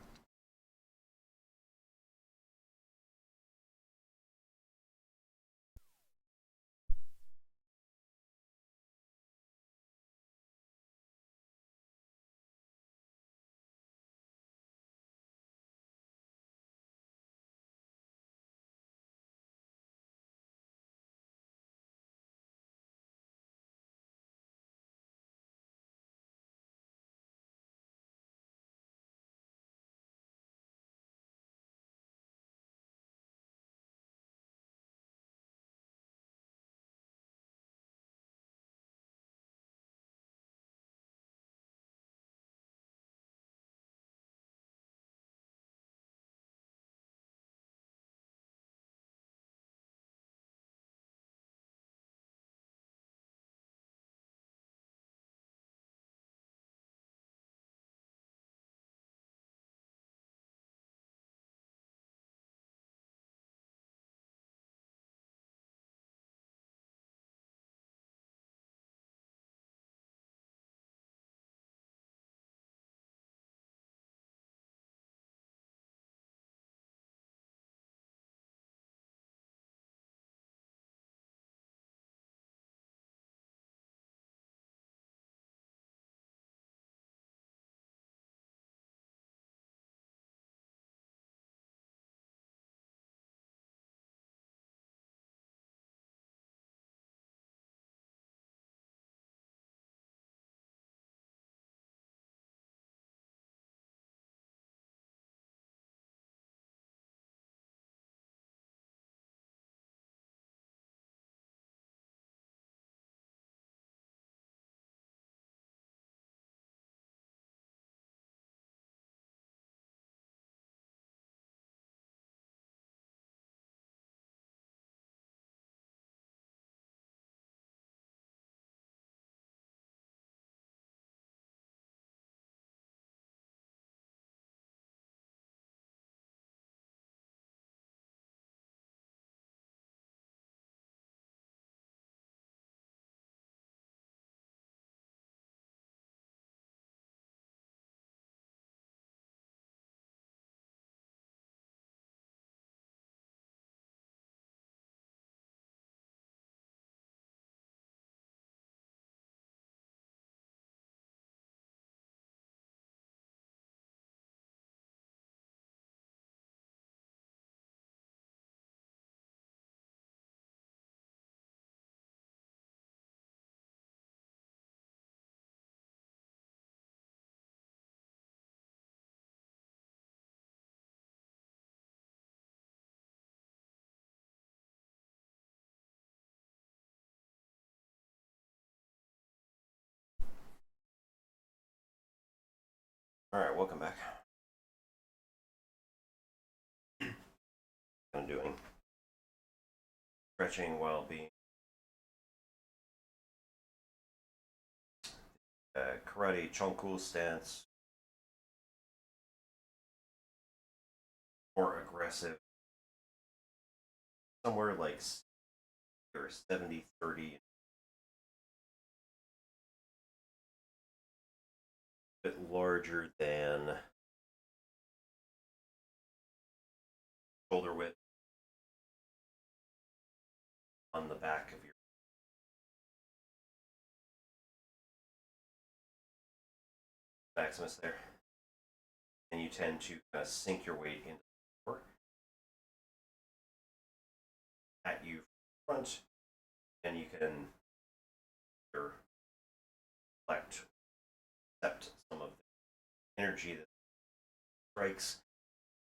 Alright, welcome back. I'm doing stretching while being karate chonku stance, more aggressive, somewhere like 70-30, a bit larger than shoulder width on the back of your maximus there, and you tend to kind of sink your weight into the floor at you front, and you can reflect, accept some of the energy that strikes,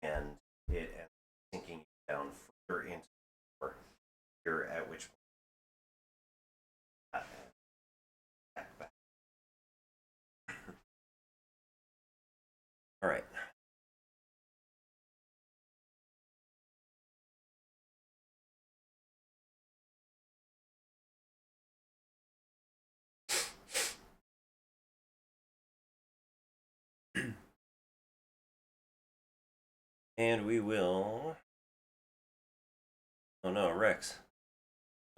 and it ends up sinking you down further into the floor here, at which point back. All right. And we will. Oh no, Rex.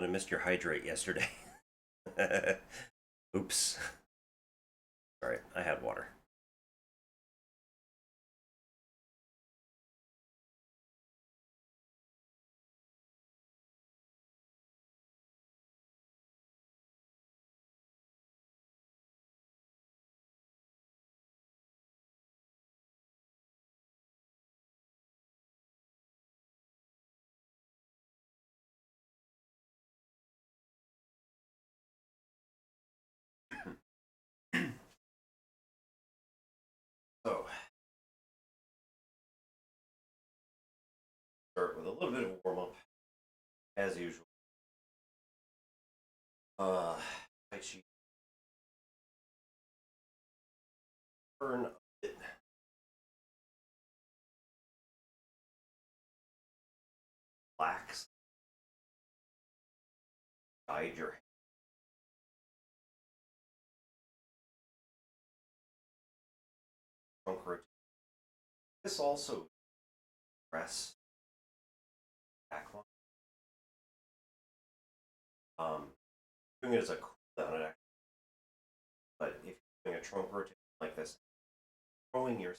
I missed your hydrate yesterday. Oops. Alright, I had water. So, start with a little bit of warm up, as usual. Tai Chi. Turn a bit. Relax. Guide your trunk rotation. This also press back line. Doing it as a cool down, but if you're doing a trunk rotation like this, throwing your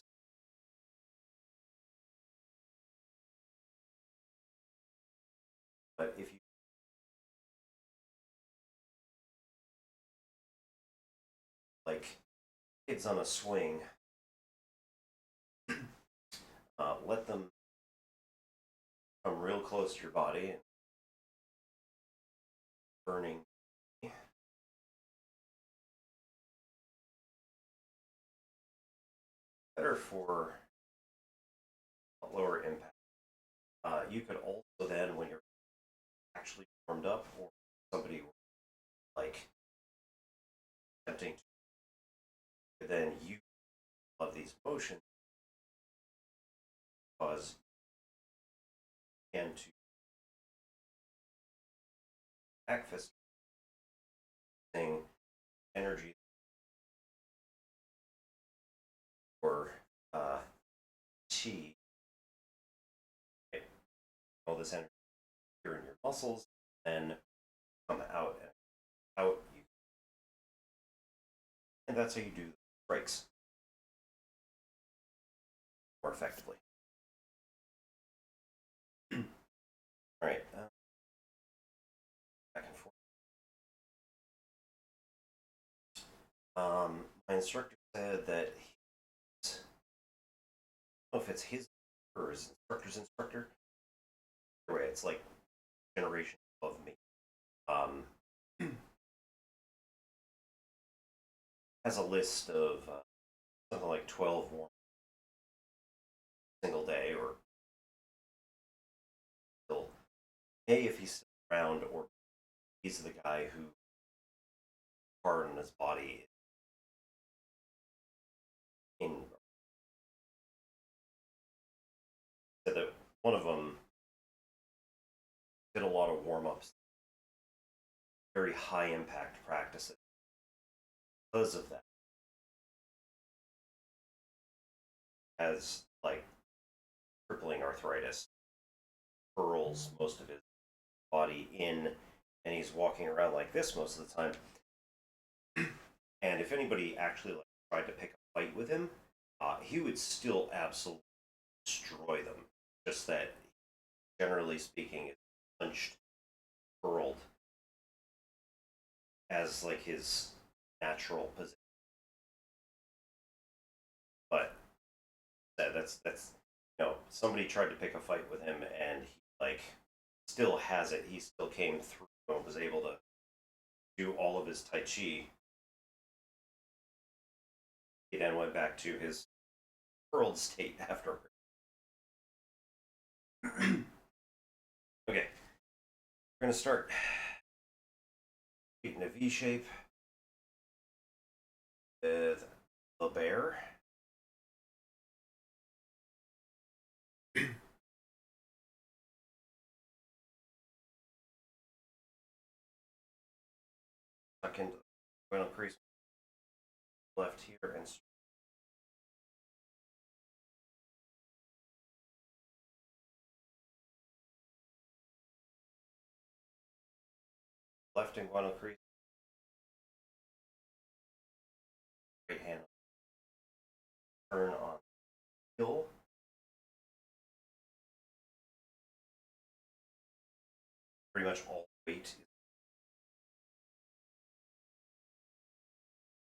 but if you like kids on a swing, let them come real close to your body and burning. Better for a lower impact. You could also then, when you're actually warmed up, or somebody like attempting to, then you love these motions because you can to back fist energy or chi, right? All this energy here in your muscles, then come out and out. And that's how you do breaks more effectively. All right, back and forth. My instructor said that I don't know if it's his or his instructor's instructor. Either way, it's like generation above me. Has a list of something like 12 warm single day, or still A, if he's around, or he's the guy who hard on his body in said that one of them did a lot of warm-ups, very high impact practices. Because of that, has like crippling arthritis, hurls most of his body in, and he's walking around like this most of the time. And if anybody actually like tried to pick a fight with him, he would still absolutely destroy them. Just that, generally speaking, it's punched, hurled as like his natural position. But that's somebody tried to pick a fight with him, and he like still has it. He still came through and was able to do all of his Tai Chi. He then went back to his hurled state afterward. Okay, we're going to start in a V shape with the bear. Tuck into the final crease left here and left inguinal crease, right hand turn on heel, pretty much all weight,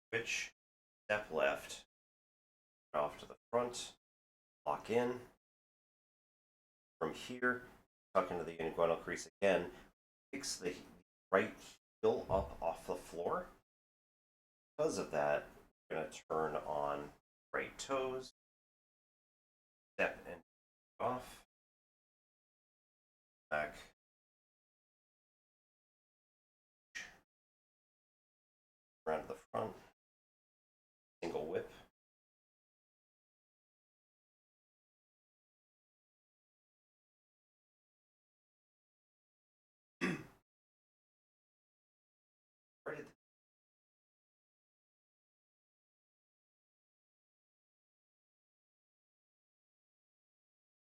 switch, step left, off to the front, lock in. From here, tuck into the inguinal crease again, fix the right heel up off the floor. Because of that, we're going to turn on right toes, step and off, back, around to the front, single whip, right at the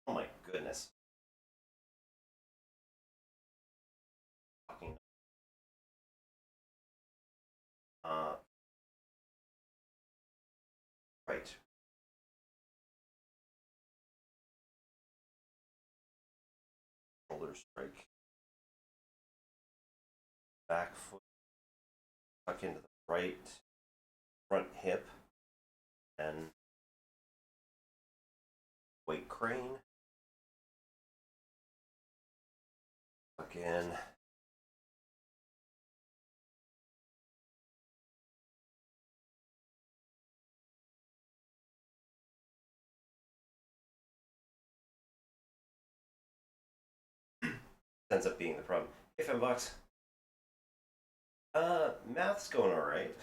oh my goodness. Right. Shoulder strike. Back foot. Tuck into the right front hip. And weight crane. Tuck in. Ends up being the problem. Hey, Fembox. Math's going alright.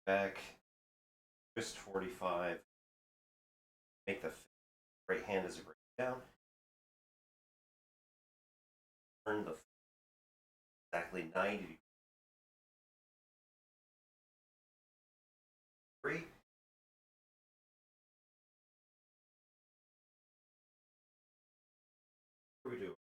Back. Twist 45. Make the right hand as a break down. Turn the exactly 90 degrees. What do we do?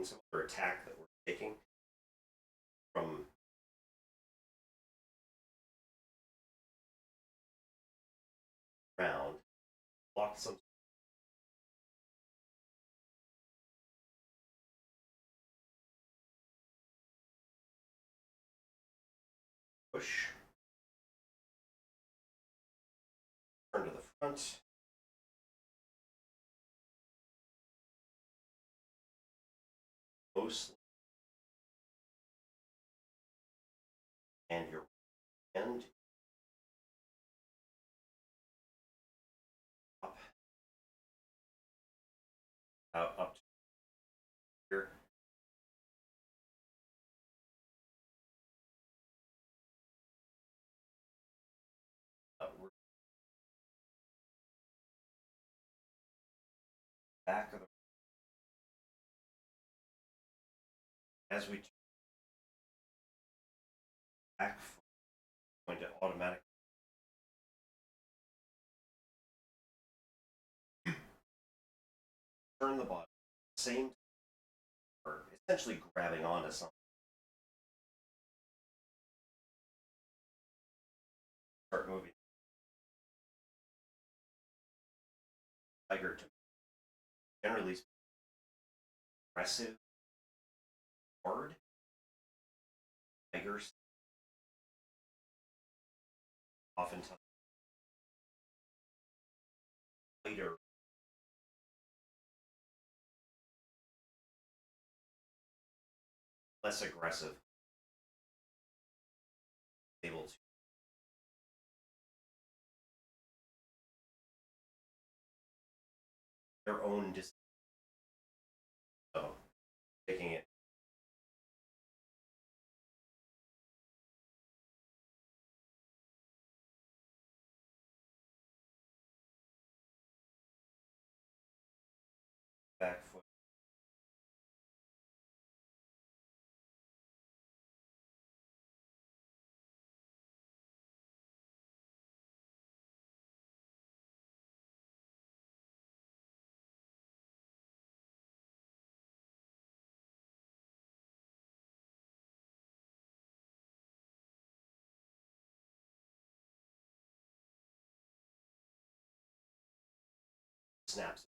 Some other attack that we're taking from round, block some push, turn to the front, mostly, and your end up, out, up to back of the as we back foot going to automatically turn the body same or essentially grabbing onto something. Start moving. Tiger to generally aggressive, hard. Tigers oftentimes later less aggressive, able to their own distance. So taking it back foot. Snaps.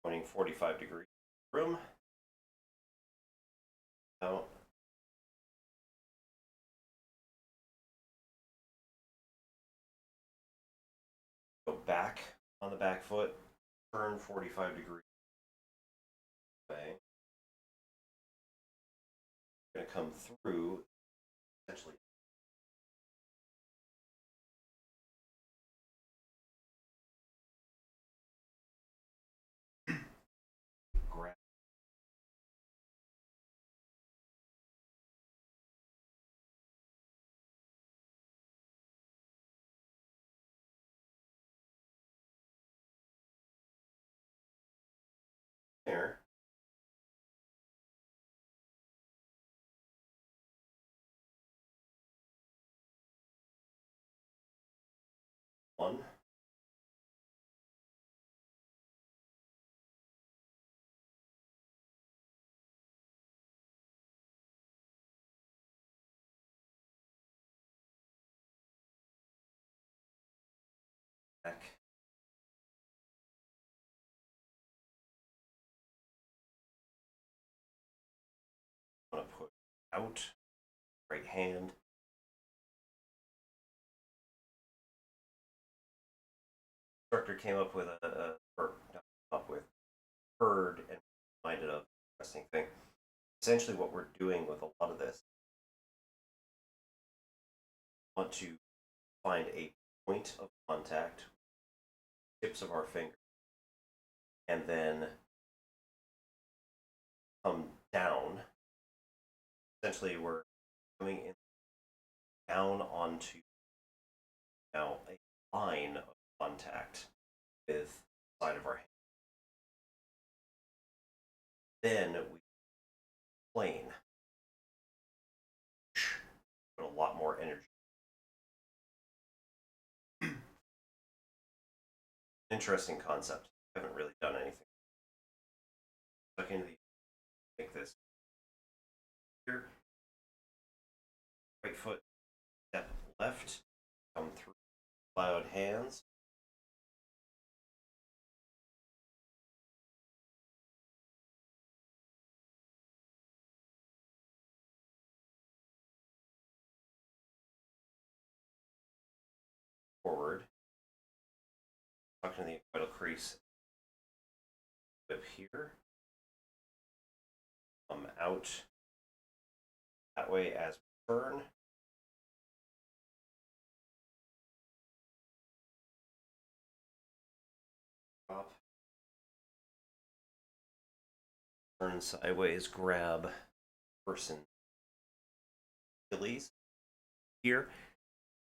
Pointing 45 degrees room. Now go back on the back foot, turn 45 degrees away. Going to come through essentially grab there. One. Back. I'm going to put out, right hand. Instructor came up with or not up with, heard and reminded of an interesting thing. Essentially what we're doing with a lot of this, we want to find a point of contact, tips of our fingers, and then come down. Essentially we're coming in down onto now a line of contact with the side of our hand. Then we plane. Put a lot more energy. Interesting concept. I haven't really done anything. Look into the make this here. Right foot, step left, come through cloud hands. Forward. Tuck in the equital crease. Whip here. Come out that way as we turn. Drop. Turn sideways, grab person Achilles here,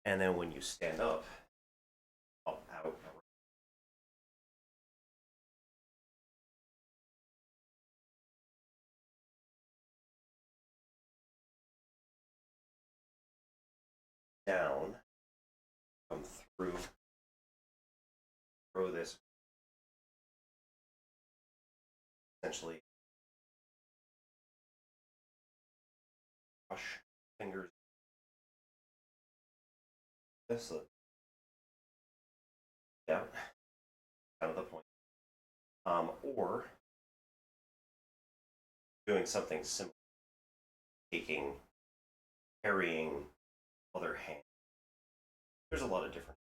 and then when you stand up, out, down, come through, throw this essentially brush fingers. This down, kind of the point. Or doing something similar, carrying other hand. There's a lot of different.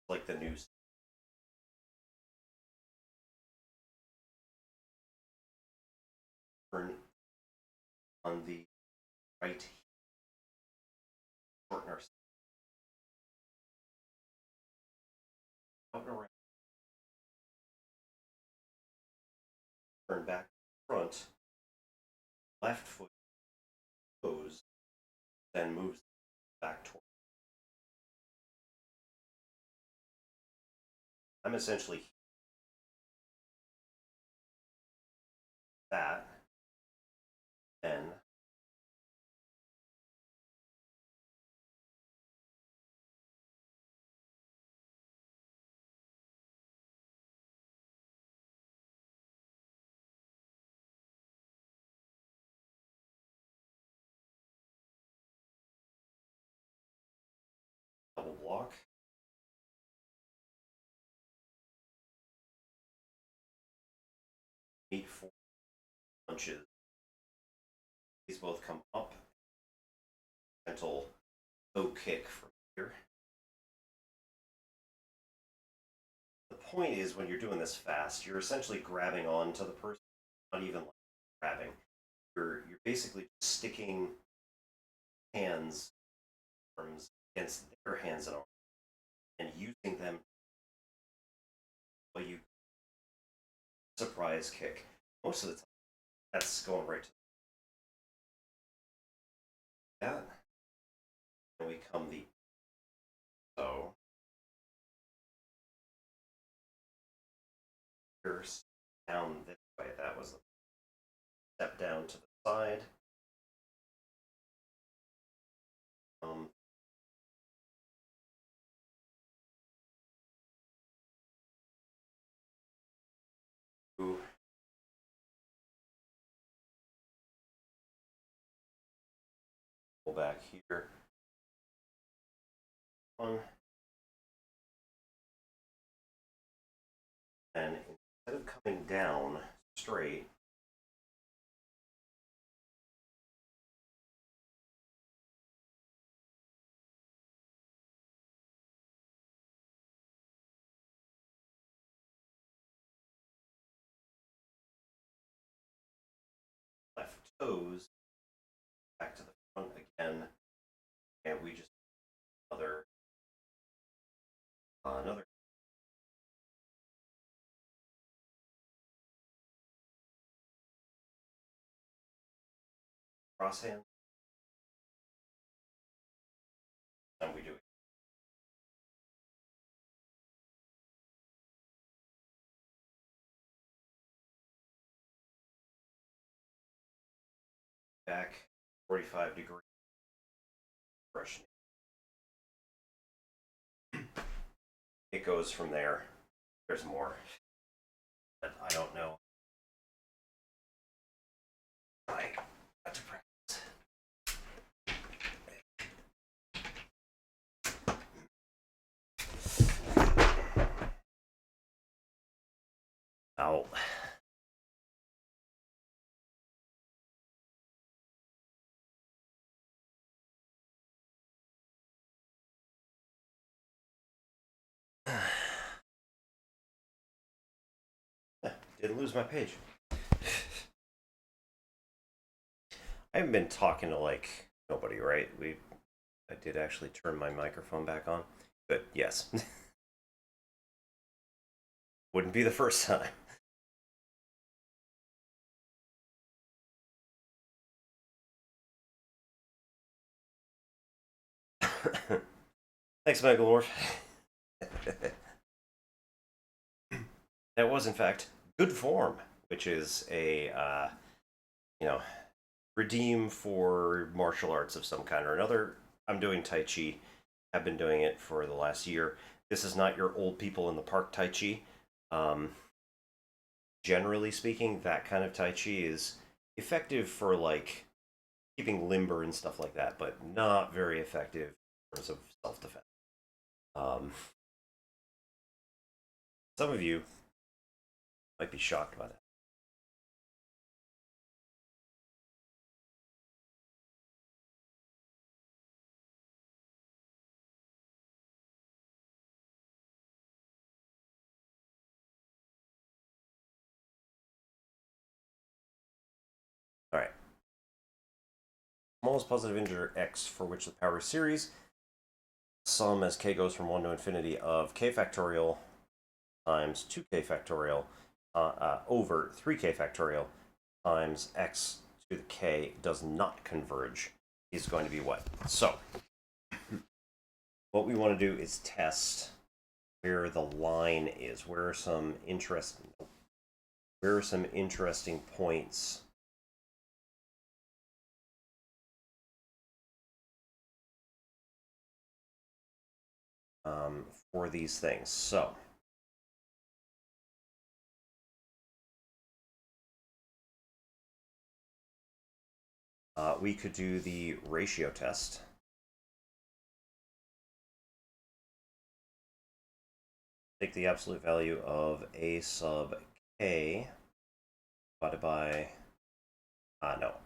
Like the news. Turn on the right, shorten our out and around. Turn back front, left foot goes, then moves back toward. I'm essentially that, then double block. Meet 4 punches. These both come up. Gentle toe kick from here. The point is, when you're doing this fast, you're essentially grabbing onto the person, not even like grabbing. You're basically sticking hands, arms against their hands and arms, and using them while you surprise kick. Most of the time, that's going right to that. And we come the so here's down this way. That was a step down to the side. Ooh. Pull back here. One. And instead of coming down straight, left toes back to the front again, and we just another cross hand, and we do it back 45-degree brush. It goes from there. There's more, but I don't know. I got to practice. Ow. Didn't lose my page. I haven't been talking to like nobody, right? I did actually turn my microphone back on, but yes. Wouldn't be the first time. Thanks, Megalord. That was, in fact, good form, which is a, you know, redeem for martial arts of some kind or another. I'm doing Tai Chi. I've been doing it for the last year. This is not your old people in the park Tai Chi. Generally speaking, that kind of Tai Chi is effective for like keeping limber and stuff like that, but not very effective in terms of self-defense. Some of you might be shocked by that. All right. Smallest positive integer x for which the power series sum as k goes from 1 to infinity of k factorial times 2k factorial over 3k factorial times x to the k does not converge is going to be what? So, what we want to do is test where the line is. Where are some interesting points for these things? So, we could do the ratio test. Take the absolute value of a sub k divided by,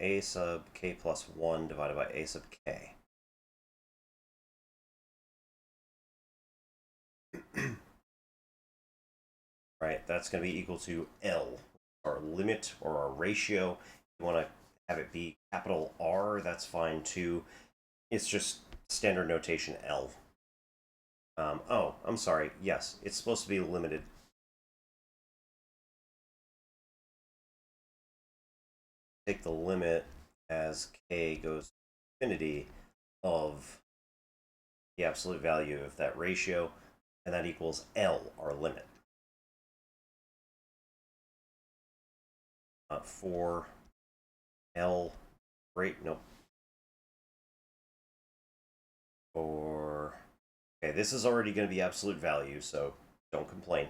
a sub k plus 1 divided by a sub k. Right, that's going to be equal to L, our limit or our ratio. You want to have it be capital R, that's fine too. It's just standard notation L. Oh, I'm sorry. Yes, it's supposed to be limited. Take the limit as k goes to infinity of the absolute value of that ratio, and that equals L, our limit. For L, right? Nope. For, okay, this is already going to be absolute value, so don't complain.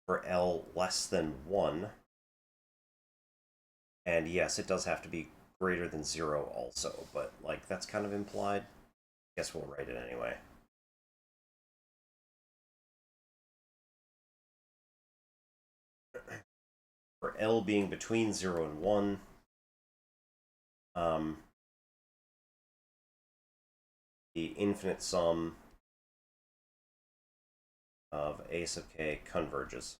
For L less than 1, and yes, it does have to be greater than 0 also, but like that's kind of implied. Guess we'll write it anyway. For L being between 0 and 1, the infinite sum of a sub k converges.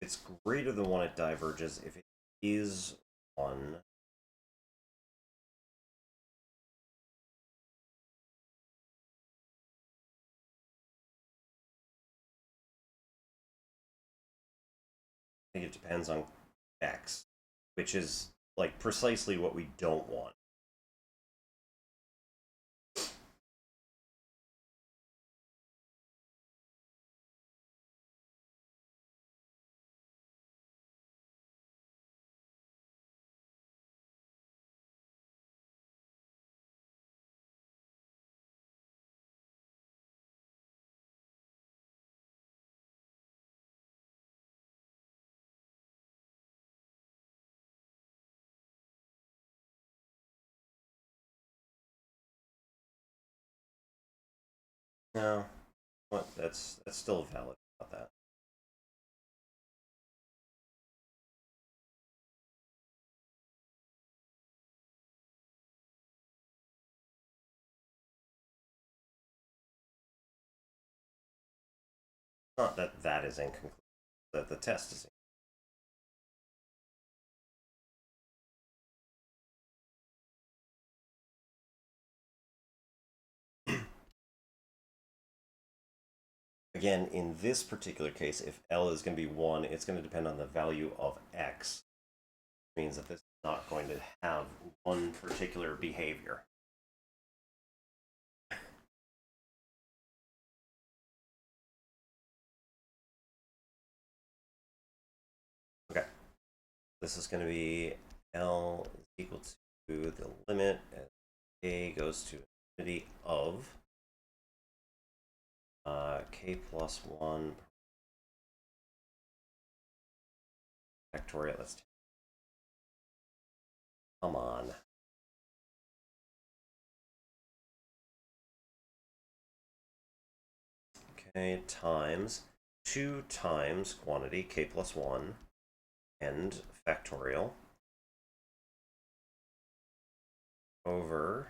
It's greater than 1, it diverges. If it is 1, I think it depends on x, which is like precisely what we don't want. No, what? That's still valid about that. not that that is inconclusive, that the test is Again, in this particular case, if L is going to be 1, it's going to depend on the value of X. Which means that this is not going to have one particular behavior. Okay. This is going to be L is equal to the limit as K goes to infinity of K plus 1 factorial. Let's come on. Okay, times 2 times quantity K plus 1 and factorial over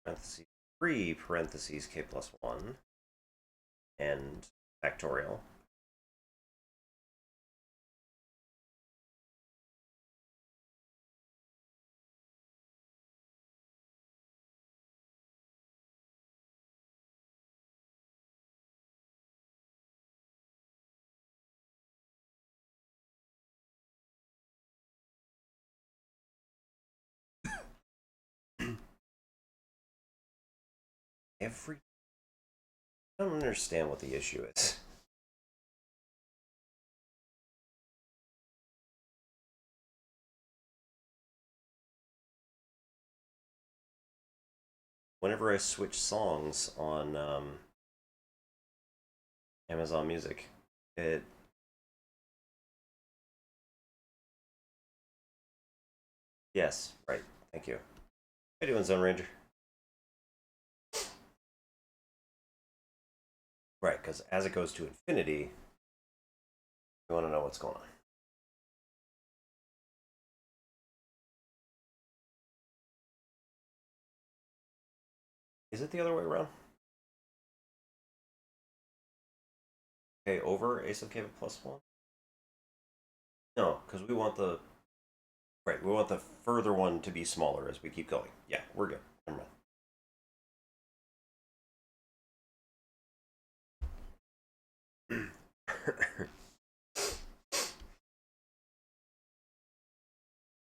parentheses 3 parentheses K plus 1 and factorial every. I don't understand what the issue is. Whenever I switch songs on Amazon Music, it yes, right. Thank you. How you doing, Zone Ranger? Right, because as it goes to infinity, you want to know what's going on. Is it the other way around? K over a sub k plus 1? No, because we want the right. We want the further one to be smaller as we keep going. Yeah, we're good. Never mind.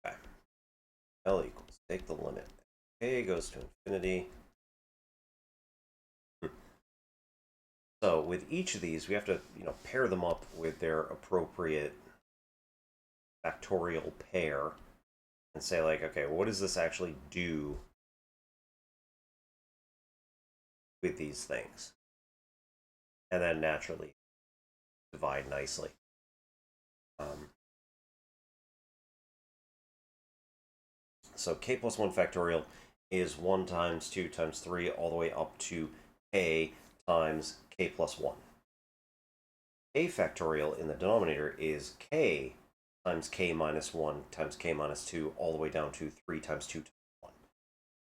Okay. L equals, take the limit. K goes to infinity. So with each of these, we have to, pair them up with their appropriate factorial pair and say like, okay, what does this actually do with these things? And then naturally divide nicely. So k plus 1 factorial is 1 times 2 times 3 all the way up to k times k plus 1. K factorial in the denominator is k times k minus 1 times k minus 2 all the way down to 3 times 2 times 1.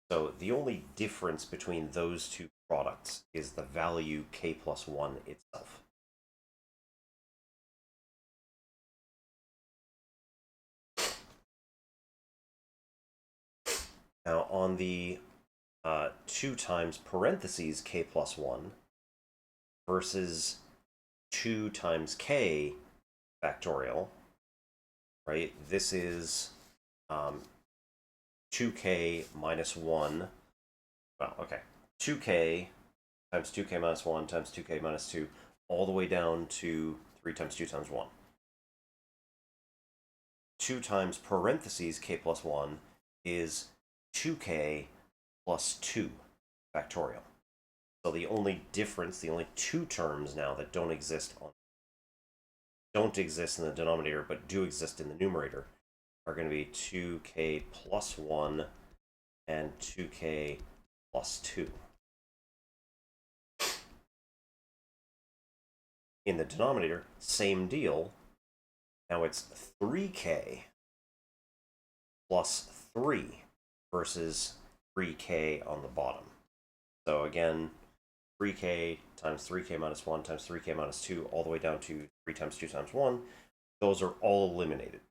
So the only difference between those two products is the value k plus 1 itself. Now on the 2 times parentheses k plus 1 versus 2 times k factorial, right? This is 2k minus 1. Well, okay. 2k times 2k minus 1 times 2k minus 2 all the way down to 3 times 2 times 1. 2 times parentheses k plus 1 is 2k plus 2 factorial. So the only difference, the only two terms now that don't exist in the denominator but do exist in the numerator are going to be 2k plus 1 and 2k plus 2. In the denominator, same deal. Now it's 3k plus 3 versus 3k on the bottom. So again, 3k times 3k minus 1 times 3k minus 2 all the way down to 3 times 2 times 1, those are all eliminated.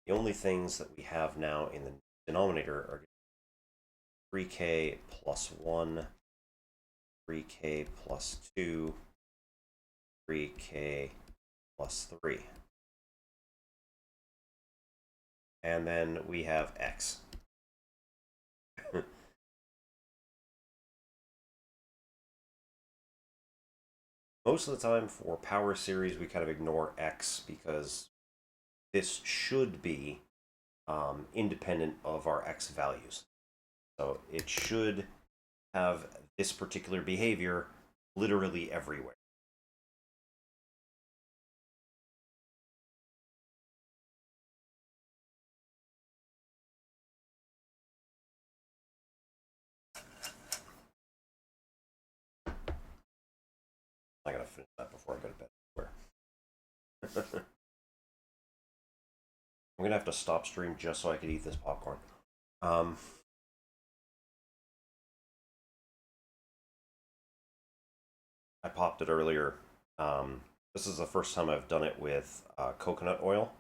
The only things that we have now in the denominator are 3k plus 1, 3k plus 2, 3k plus 3. And then we have x. Most of the time for power series, we kind of ignore x because this should be independent of our x values. So it should have this particular behavior literally everywhere. I gotta finish that before I go to bed. I'm gonna have to stop stream just so I could eat this popcorn. I popped it earlier. This is the first time I've done it with coconut oil.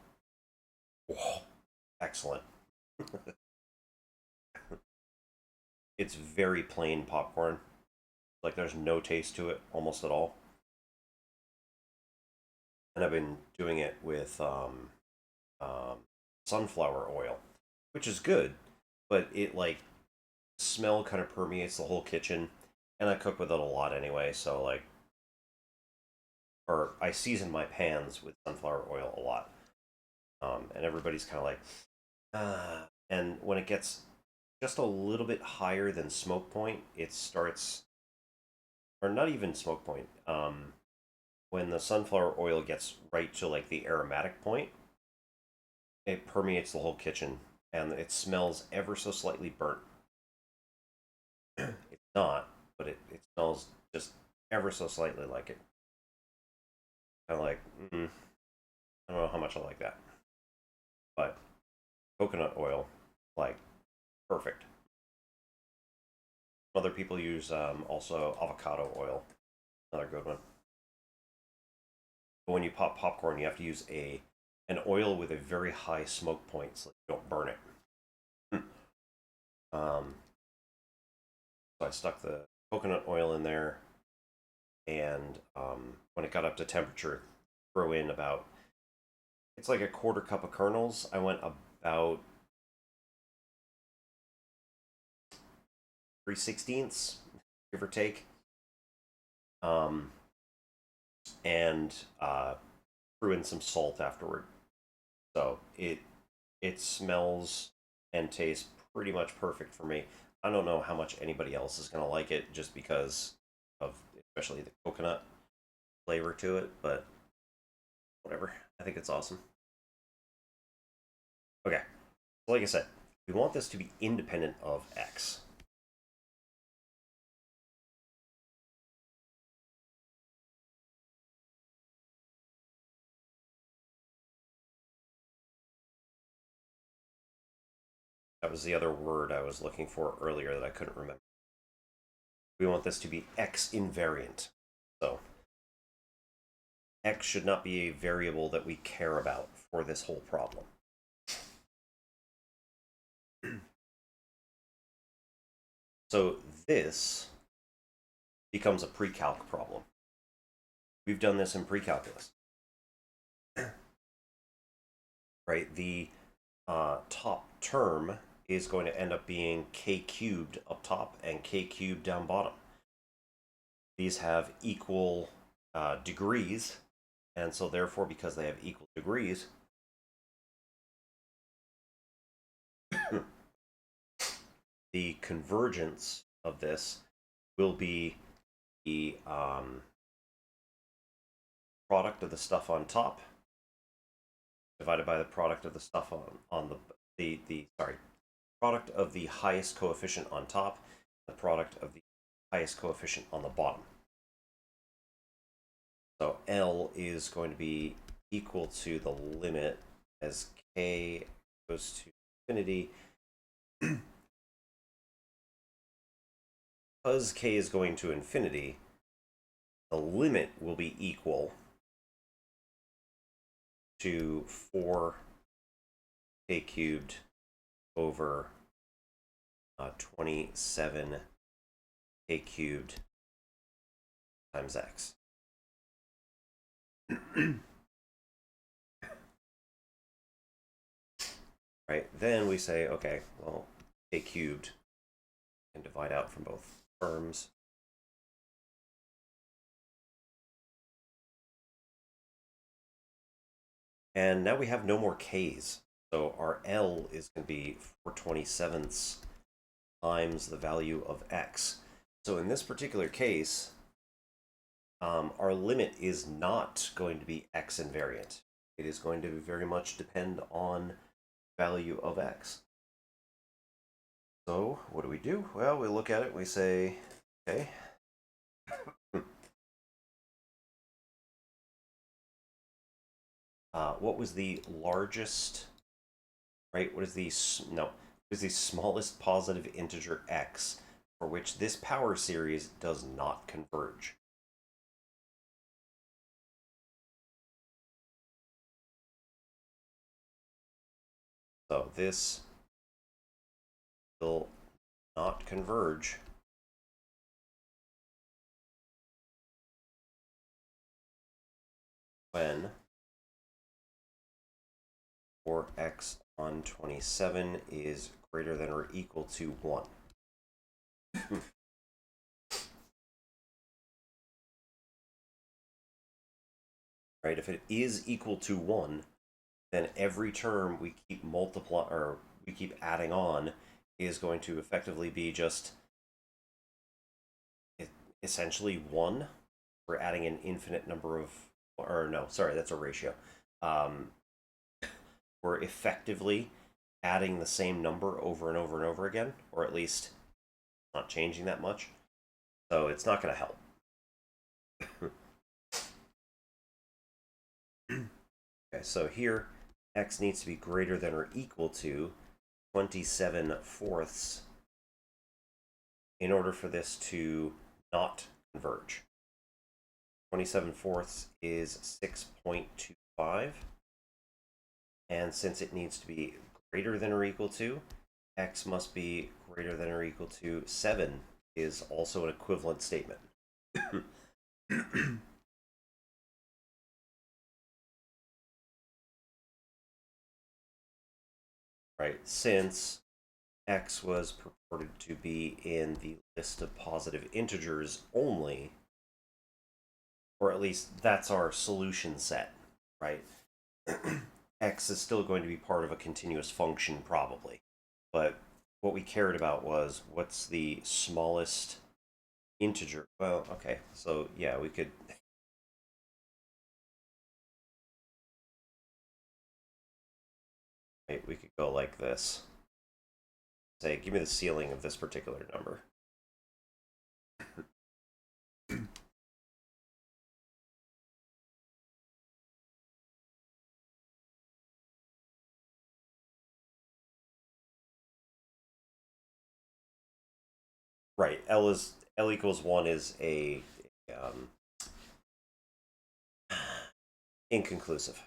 Whoa, excellent. It's very plain popcorn. Like there's no taste to it almost at all. And I've been doing it with sunflower oil, which is good, but it like smell kind of permeates the whole kitchen, and I cook with it a lot anyway, so like, or I season my pans with sunflower oil a lot, and everybody's kind of like, and when it gets just a little bit higher than smoke point, it starts, or not even smoke point, when the sunflower oil gets right to like the aromatic point, it permeates the whole kitchen, and it smells ever so slightly burnt. It's not, but it smells just ever so slightly like it. Kind of like, I don't know how much I like that. But coconut oil, like, perfect. Other people use also avocado oil, another good one. But when you pop popcorn, you have to use an oil with a very high smoke point so you don't burn it. So I stuck the coconut oil in there, and when it got up to temperature, throw in about, it's like a quarter cup of kernels. I went about 3/16, give or take, and threw in some salt afterward. So it smells and tastes pretty much perfect for me. I don't know how much anybody else is gonna like it, just because of especially the coconut flavor to it, but whatever. I think it's awesome. Okay, so like I said, we want this to be independent of x. That was the other word I was looking for earlier that I couldn't remember. We want this to be x invariant. So x should not be a variable that we care about for this whole problem. So this becomes a pre-calc problem. We've done this in pre-calculus. Right? The top term is going to end up being k cubed up top and k cubed down bottom. These have equal degrees, and so therefore, because they have equal degrees, the convergence of this will be the product of the stuff on top divided by the product of the stuff on the product of the highest coefficient on top, the product of the highest coefficient on the bottom. So L is going to be equal to the limit as k goes to infinity. Because k is going to infinity, the limit will be equal to 4k cubed over 27k cubed times x. Right, then we say, okay, well, k cubed can divide out from both terms. And now we have no more k's. So our L is going to be 4/27 times the value of x. So in this particular case, our limit is not going to be x invariant. It is going to very much depend on value of x. So what do? Well, we look at it, we say, okay. What was the largest, right? What is the smallest positive integer x for which this power series does not converge? So this will not converge when 4x on 27 is greater than or equal to 1. Right, if it is equal to 1, then every term we keep adding on is going to effectively be just essentially 1. We're adding an infinite number of, or no, sorry, that's a ratio. We're effectively adding the same number over and over and over again, or at least not changing that much. So it's not going to help. Okay, so here x needs to be greater than or equal to 27/4 in order for this to not converge. 27/4 is 6.25. And since it needs to be greater than or equal to, x must be greater than or equal to 7 is also an equivalent statement. Right, since x was purported to be in the list of positive integers only, or at least that's our solution set, right? X is still going to be part of a continuous function probably, but what we cared about was what's the smallest integer. Well, okay, so yeah, we could we could go like this. Say, give me the ceiling of this particular number. Right, L equals 1 is a inconclusive.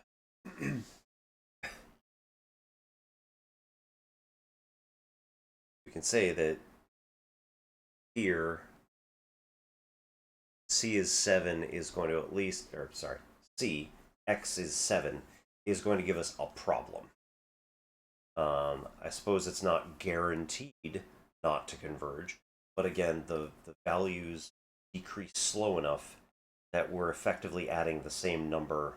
We can say that here C is 7 is going to at least, or sorry, C, X is 7 is going to give us a problem. I suppose it's not guaranteed not to converge, but again, the values decrease slow enough that we're effectively adding the same number,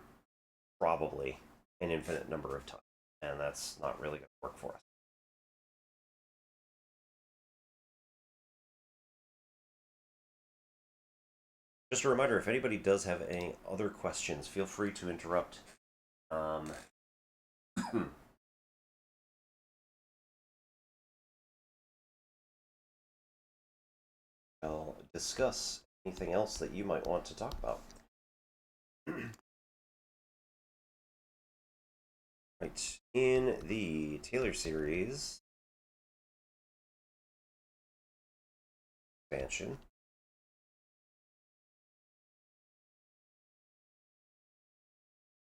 probably, an infinite number of times. And that's not really going to work for us. Just a reminder, if anybody does have any other questions, feel free to interrupt. I'll discuss anything else that you might want to talk about. Right, in the Taylor series expansion,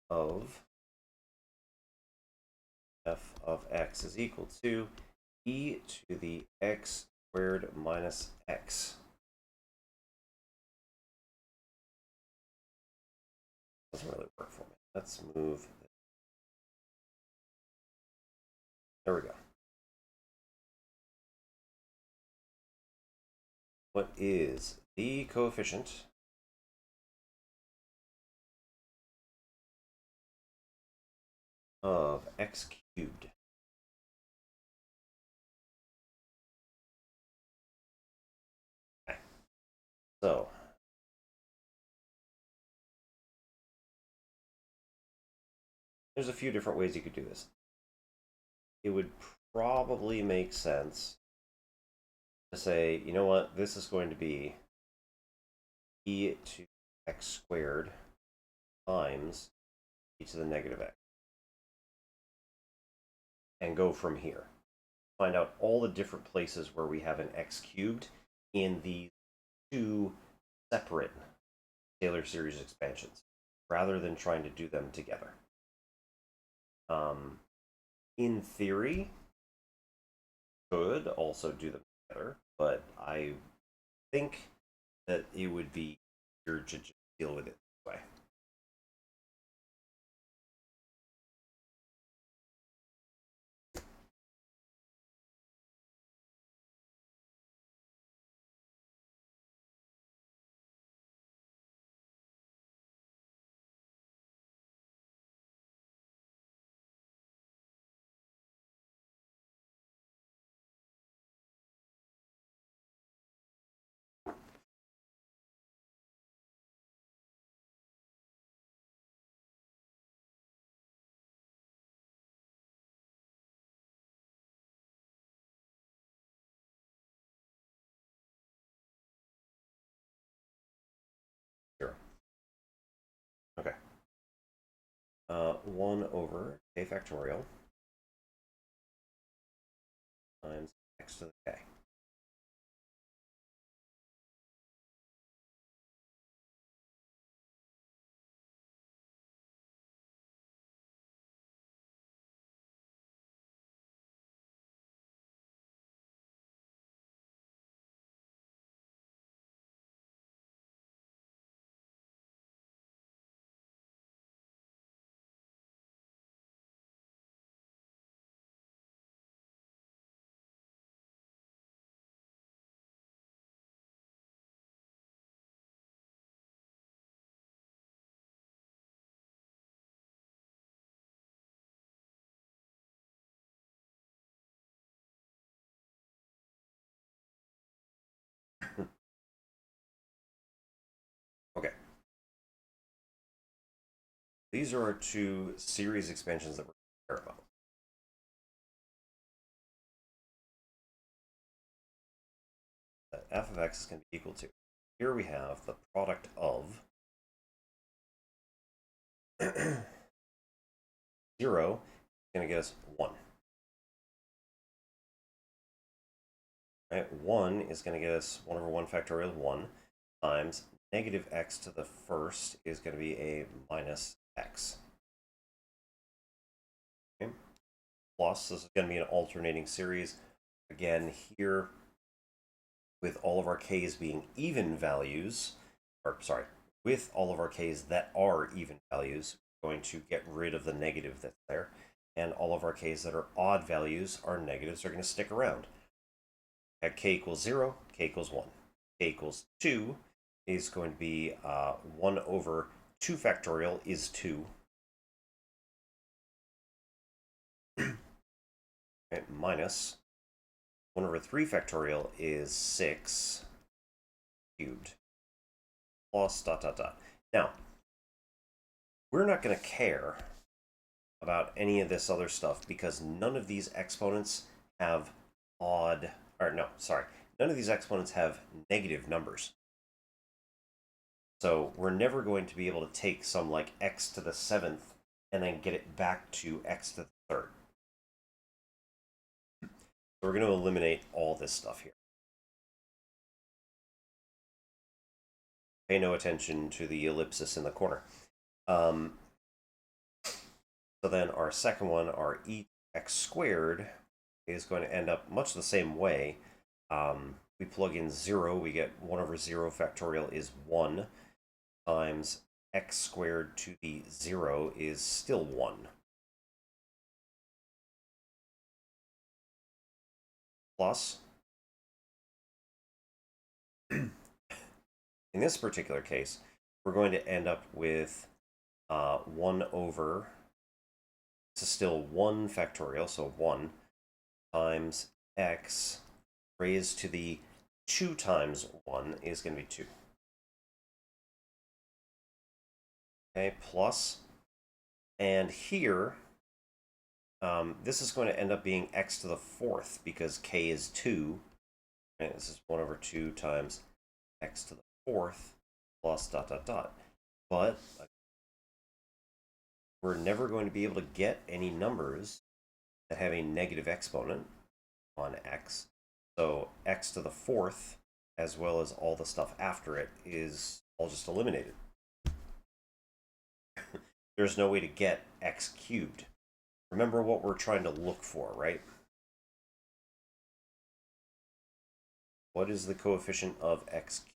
of f of x is equal to e to the x squared minus x. Doesn't really work for me. Let's move. There we go. What is the coefficient of x cubed? Okay. So there's a few different ways you could do this. It would probably make sense to say, you know what, this is going to be e to x squared times e to the negative x. And go from here. Find out all the different places where we have an x cubed in these two separate Taylor series expansions, rather than trying to do them together. In theory, could also do them together, but I think that it would be easier to just deal with it this way. Zero. Okay. 1 over k factorial times x to the k. Okay. These are our two series expansions that we're going to care about. That f of x is going to be equal to. Here we have the product of 0 is going to get us 1. Right? 1 is going to get us 1 over 1 factorial 1 times negative x to the first is going to be a minus x. Okay? Plus, this is going to be an alternating series. Again, here, with all of our k's being even values, or sorry, with all of our k's that are even values, we're going to get rid of the negative that's there. And all of our k's that are odd values, our negatives, are going to stick around. At k equals 0, k equals 1. K equals 2 is going to be 1 over 2 factorial is 2. Okay, minus 1 over 3 factorial is 6 cubed. Plus dot dot dot. Now, we're not going to care about any of this other stuff because none of these exponents have odd, or no, sorry, none of these exponents have negative numbers. So we're never going to be able to take some like x to the 7th and then get it back to x to the 3rd. So we're going to eliminate all this stuff here. Pay no attention to the ellipsis in the corner. So then our second one, our e x squared, is going to end up much the same way. We plug in 0, we get 1 over 0 factorial is 1, times x squared to the 0 is still 1. Plus, in this particular case, we're going to end up with 1 over, this is still 1 factorial, so 1 times x raised to the 2 times 1 is going to be 2. Okay, plus, and here, this is going to end up being x to the 4th because k is 2. Right? This is 1 over 2 times x to the 4th plus dot dot dot. But we're never going to be able to get any numbers that have a negative exponent on x. So x to the 4th, as well as all the stuff after it, is all just eliminated. There's no way to get x cubed. Remember what we're trying to look for, right? What is the coefficient of x cubed?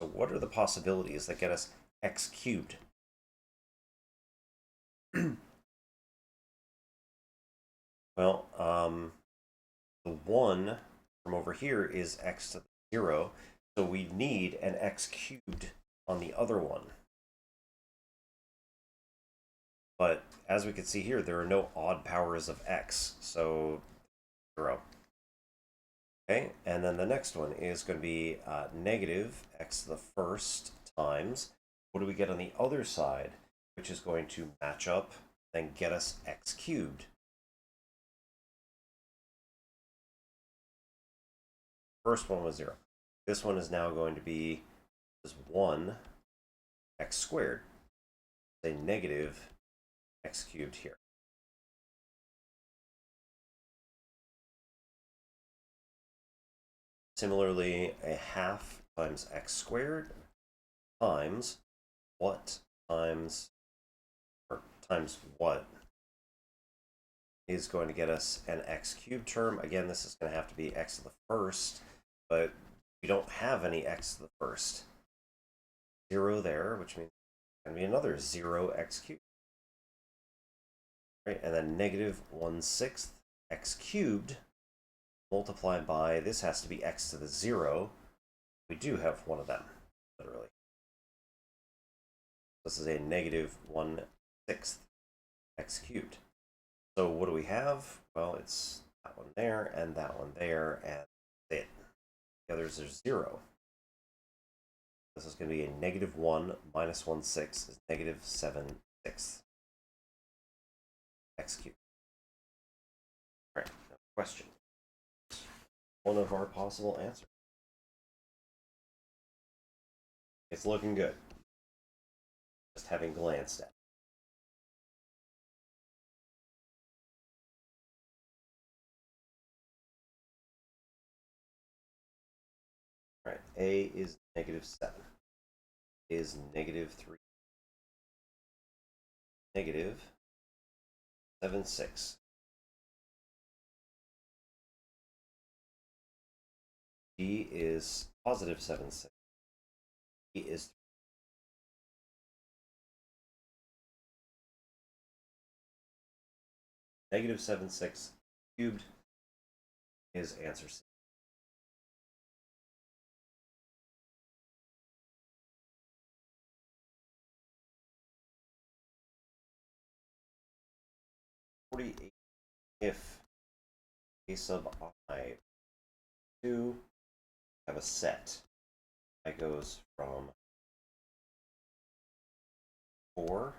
So what are the possibilities that get us x cubed? Well, the 1 from over here is x to the 0, so we need an x cubed on the other one. But as we can see here, there are no odd powers of x, so 0. Okay, and then the next one is going to be negative x to the 1st times, what do we get on the other side, which is going to match up and get us x cubed. First one was 0. This one is now going to be 1 x squared, say negative x cubed here. Similarly, a half times x squared times what times, or times what, is going to get us an x cubed term. Again, this is going to have to be x to the 1st, but we don't have any x to the 1st. 0 there, which means it's going to be another 0 x cubed. Right, and then negative 1/6 x cubed multiplied by, this has to be x to the 0. We do have one of them, literally. This is a negative 1/6 x cubed. So what do we have? Well, it's that one there and that one there, and it. The others are 0. This is going to be a negative 1 minus 1/6 is negative 7/6 x cubed. All right, now question. One of our possible answers. It's looking good. Just having glanced at it. All right, A is negative 7. Is negative 3. Negative 7/6. B is positive 7/6. B is negative 7/6 cubed is answer C. If a sub I 2 have a set that goes from 4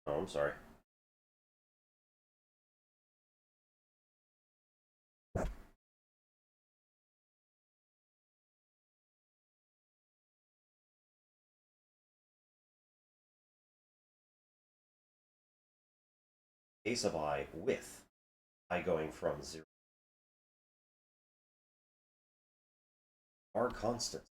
oh, I'm sorry. A sub I with I going from 0 are constant.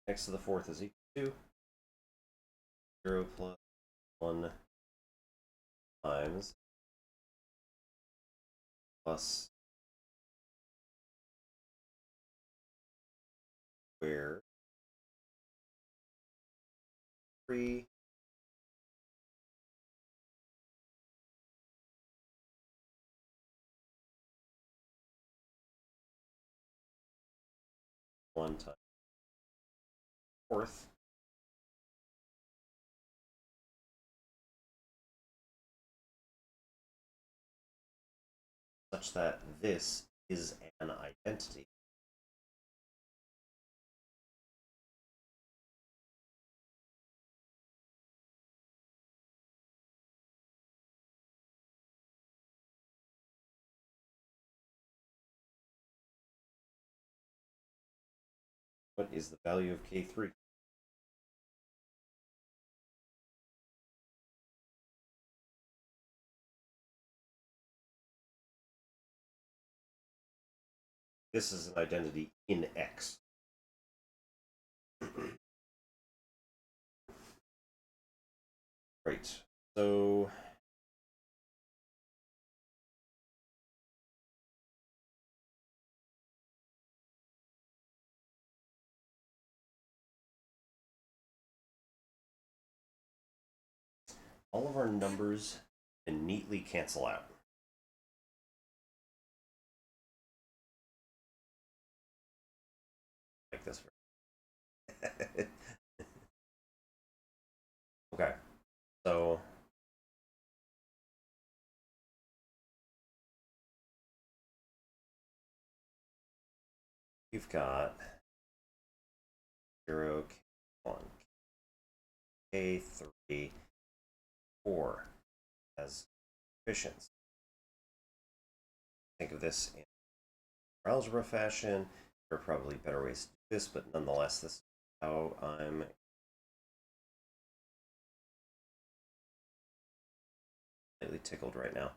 X to the fourth is equal to 0 plus 1 times plus squared 3 1 times fourth such that this is an identity. What is the value of K3? This is an identity in X. Great. So all of our numbers can neatly cancel out. Like this. Okay. So you've got 0, K1, K3, 4 as coefficients. Think of this in algebra fashion. There are probably better ways to do this, but nonetheless, this is how I'm slightly tickled right now.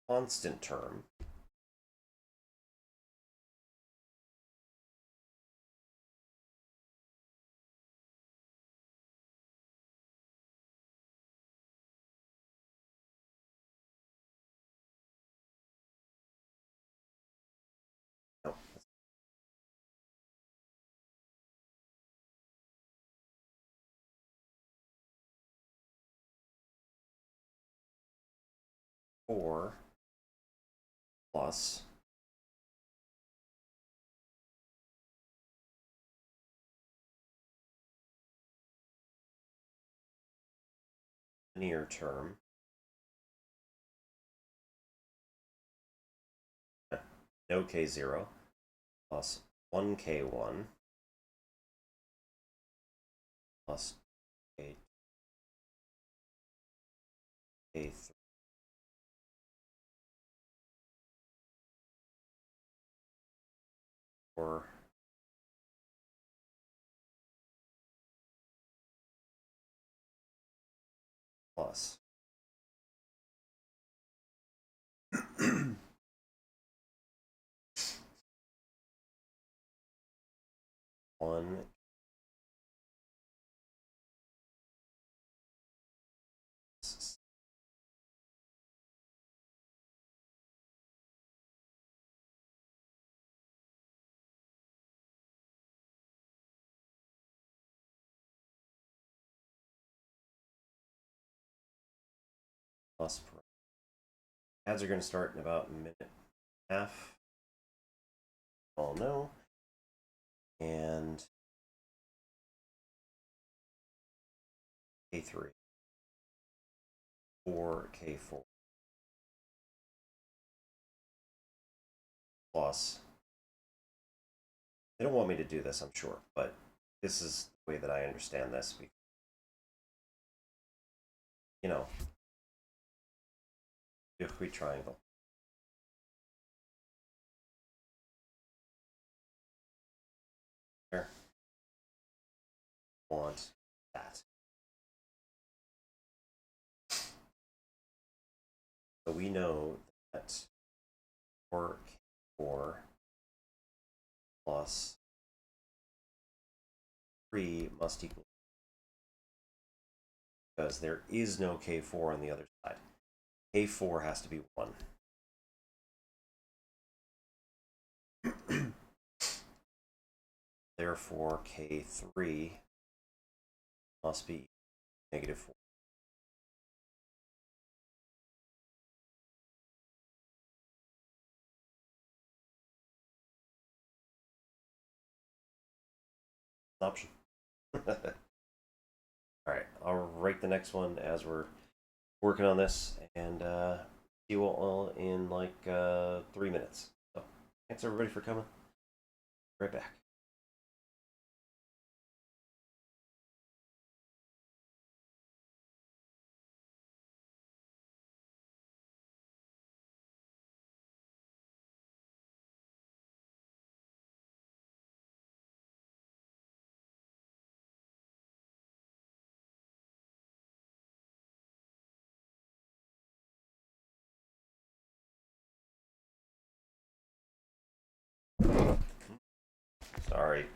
Constant term no. Four plus linear term no K0 plus 1 K1 plus K3 or plus 1 plus. Ads are going to start in about a minute and a half. All know. And K3 or K4 plus. They don't want me to do this, I'm sure, but this is the way that I understand this. Because, you know, discrete triangle. There. Want that. So we know that 4k4 plus 3 must equal, because there is no k4 on the other side. K4 has to be 1. Therefore, k3 must be -4. Option. All right, I'll write the next one as we're working on this, and see you all in like 3 minutes. So, thanks everybody for coming. Right back. Sorry.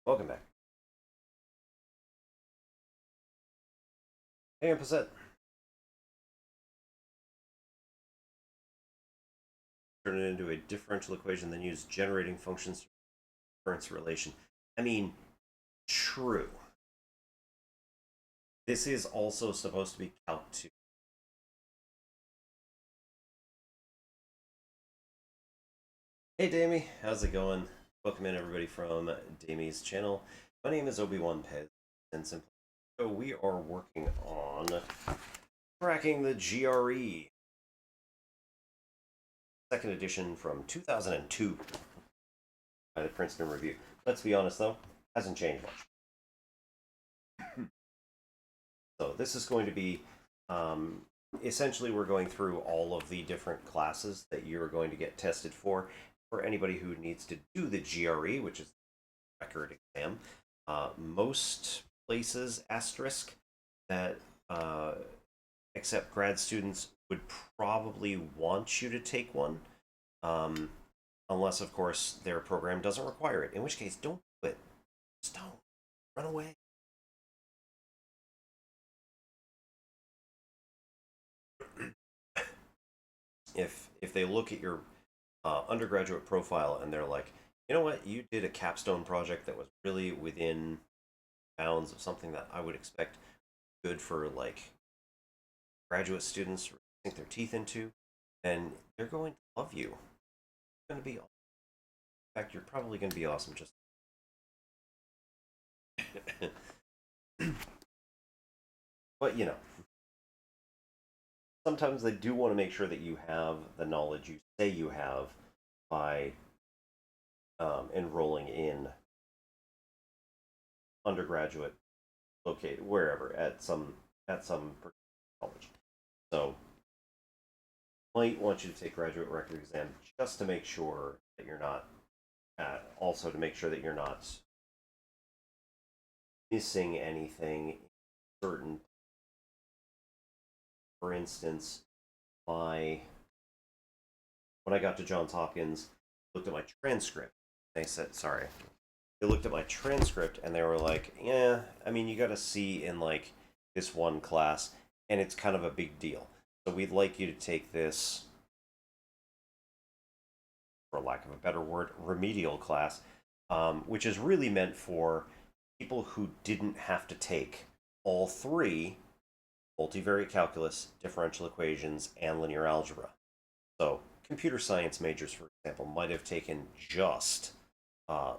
Welcome back. Hey, Passett. Turn it into a differential equation, then use generating functions for difference relation. I mean, true. This is also supposed to be Calc 2. Hey, Damie. How's it going? Welcome in, everybody, from Damie's channel. My name is Obi-Wan Pez, and simply, so we are working on cracking the GRE. Second edition from 2002 by the Princeton Review. Let's be honest, though, hasn't changed much. So this is going to be, essentially we're going through all of the different classes that you're going to get tested for anybody who needs to do the GRE, which is the record exam. Most places, asterisk, that accept grad students would probably want you to take one, unless, of course, their program doesn't require it, in which case, don't do it. Just don't. Run away. If they look at your undergraduate profile and they're like, you know what, you did a capstone project that was really within bounds of something that I would expect good for like graduate students to sink their teeth into, then they're going to love you. You're going to be awesome. In fact, you're probably going to be awesome just but you know, sometimes they do want to make sure that you have the knowledge you say you have by enrolling in undergraduate located wherever at some college. So might want you to take graduate record exam just to make sure that you're not also to make sure that you're not missing anything certain. For instance, when I got to Johns Hopkins, looked at my transcript. They said, sorry. They looked at my transcript and they were like, yeah, I mean, you got a C in like this one class, and it's kind of a big deal. So we'd like you to take this, for lack of a better word, remedial class, which is really meant for people who didn't have to take all three: multivariate calculus, differential equations, and linear algebra. So computer science majors, for example, might have taken just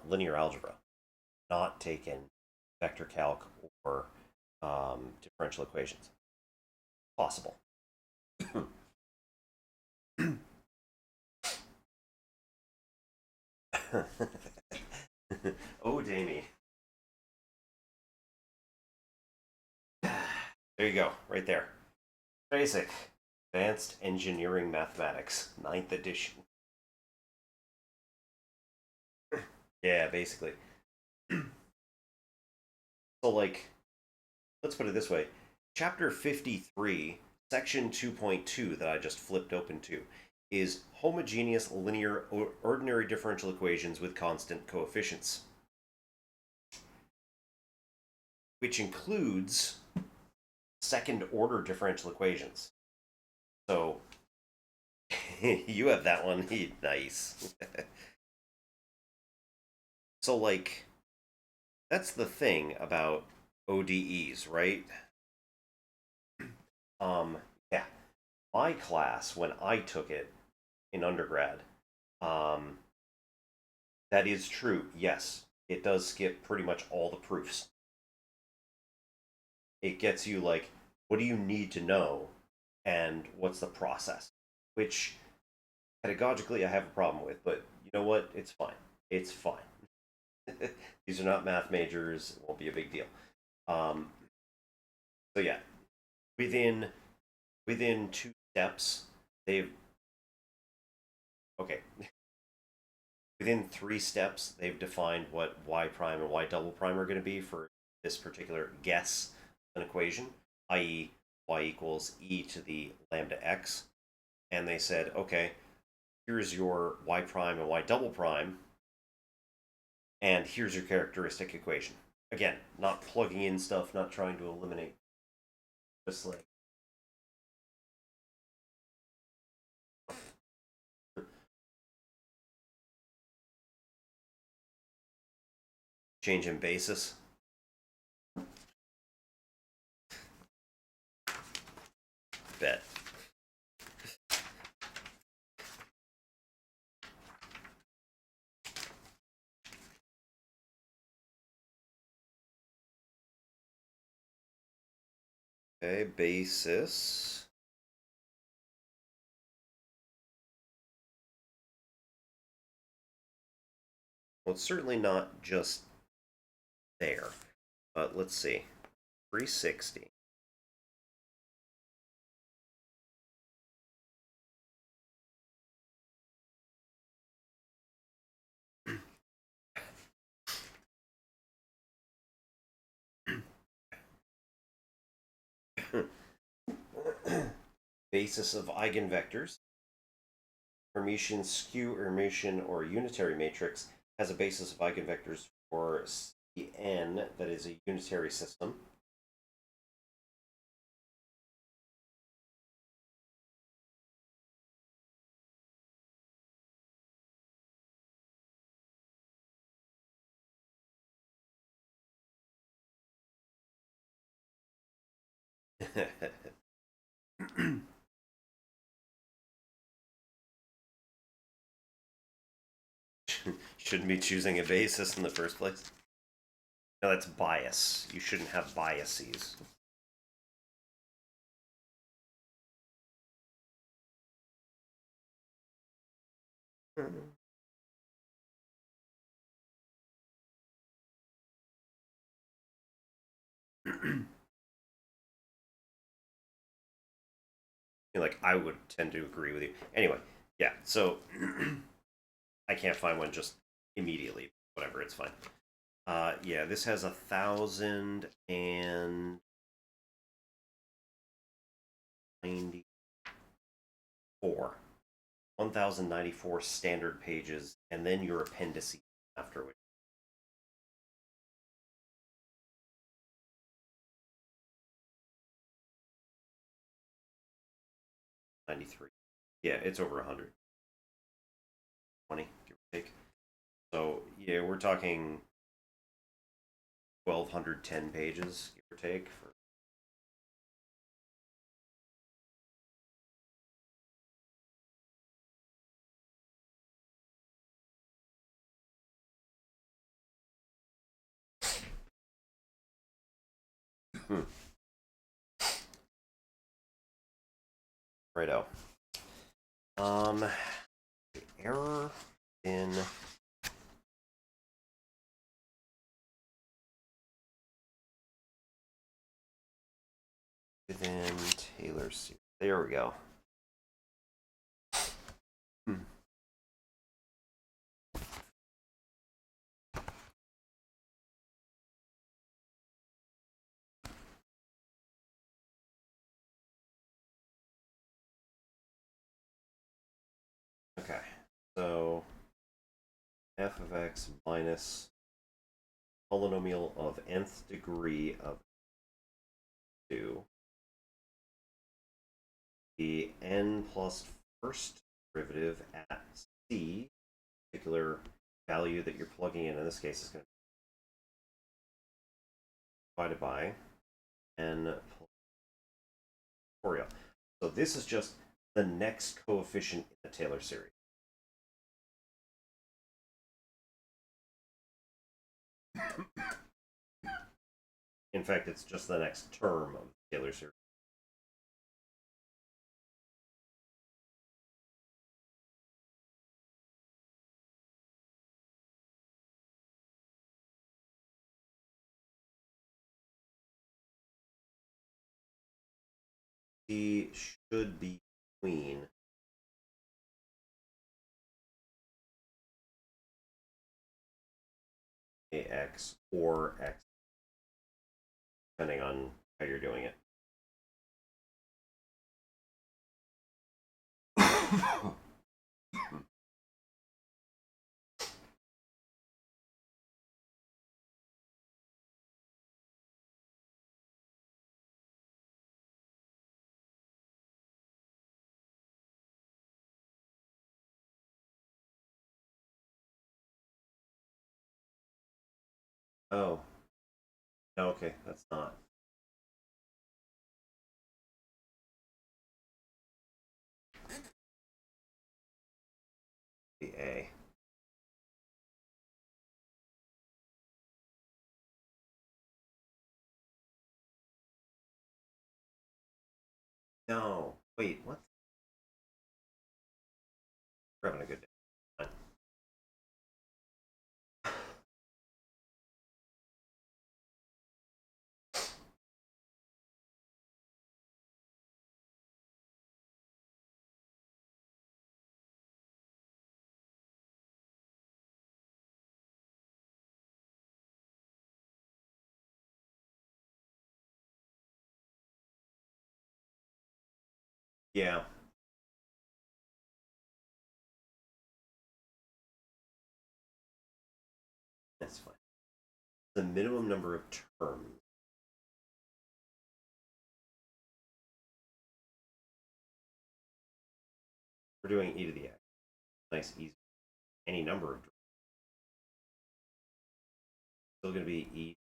linear algebra, not taken vector calc or differential equations. Possible. Oh, Damie. There you go, right there. Basic. Advanced Engineering Mathematics, 9th edition. Yeah, basically. So, like, let's put it this way. Chapter 53, section 2.2 that I just flipped open to is homogeneous linear ordinary differential equations with constant coefficients, which includes second order differential equations. So you have that one. Nice. So, like, that's the thing about ODEs, right? Yeah. My class, when I took it in undergrad, that is true. Yes, it does skip pretty much all the proofs. It gets you like, what do you need to know, and what's the process? Which pedagogically I have a problem with, but you know what? It's fine. It's fine. These are not math majors. It won't be a big deal. So yeah, within 2 steps, they've okay. Within 3 steps, they've defined what y prime and y double prime are going to be for this particular guess an equation, i.e. y equals e to the lambda x. And they said, okay, here's your y prime and y double prime. And here's your characteristic equation. Again, not plugging in stuff, not trying to eliminate. Just like change in basis. Bet. Okay, basis. Well, it's certainly not just there. But let's see. 360. Basis of eigenvectors. Hermitian skew, Hermitian, or unitary matrix has a basis of eigenvectors for Cn that is a unitary system. Shouldn't be choosing a basis in the first place. No, that's bias. You shouldn't have biases. Like, I would tend to agree with you. Anyway, yeah, so I can't find one just immediately. Whatever, it's fine. Yeah, this has 1,094 standard pages, and then your appendices after which. '93. Yeah, it's over 100. 20, give or take. So yeah, we're talking 1,210 pages, give or take. Righto. The error in within Taylor series. There we go. Okay, so f of x minus polynomial of nth degree of 2, the n plus first derivative at c, particular value that you're plugging in this case is going to be divided by n plus factorial. So this is just the next coefficient in the Taylor series. In fact, it's just the next term of the Taylor series. C should be between ax or x, depending on how you're doing it. Oh, no, okay, that's not. The A. No, wait, what? We're having a good day. Yeah, that's fine. The minimum number of terms. We're doing e to the x. Nice, easy. Any number of. Still going to be e.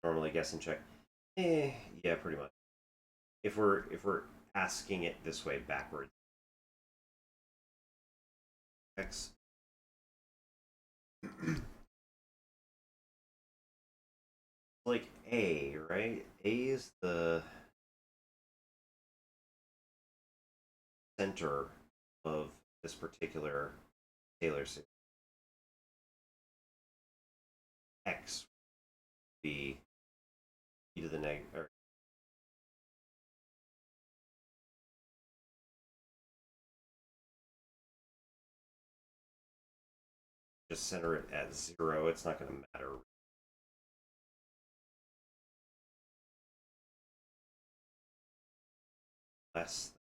Normally guess and check. Yeah, pretty much. If we're asking it this way backwards. X. Like A, right? A is the center of this particular Taylor series. X would be e to the negative, or just center it at 0. It's not going to matter. Less.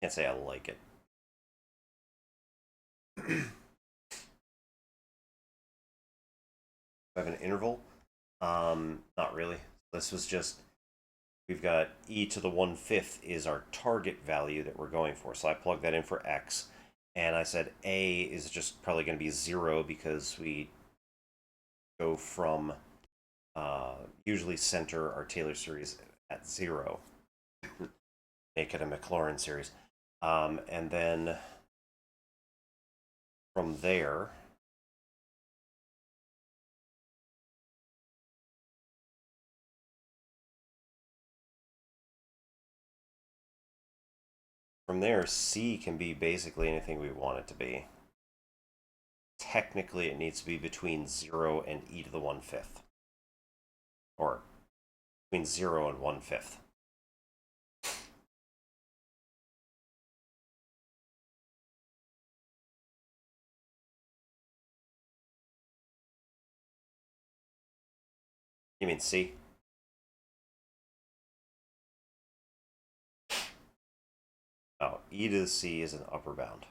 Can't say I like it. I have an interval. Not really. This was just, we've got e to the 1/5 is our target value that we're going for. So I plugged that in for x, and I said a is just probably going to be 0 because we go from usually center our Taylor series at 0, make it a Maclaurin series, and then from there. From there, C can be basically anything we want it to be. Technically, it needs to be between 0 and e to the 1/5. Or between 0 and 1/5. You mean C? Oh, e to the C is an upper bound.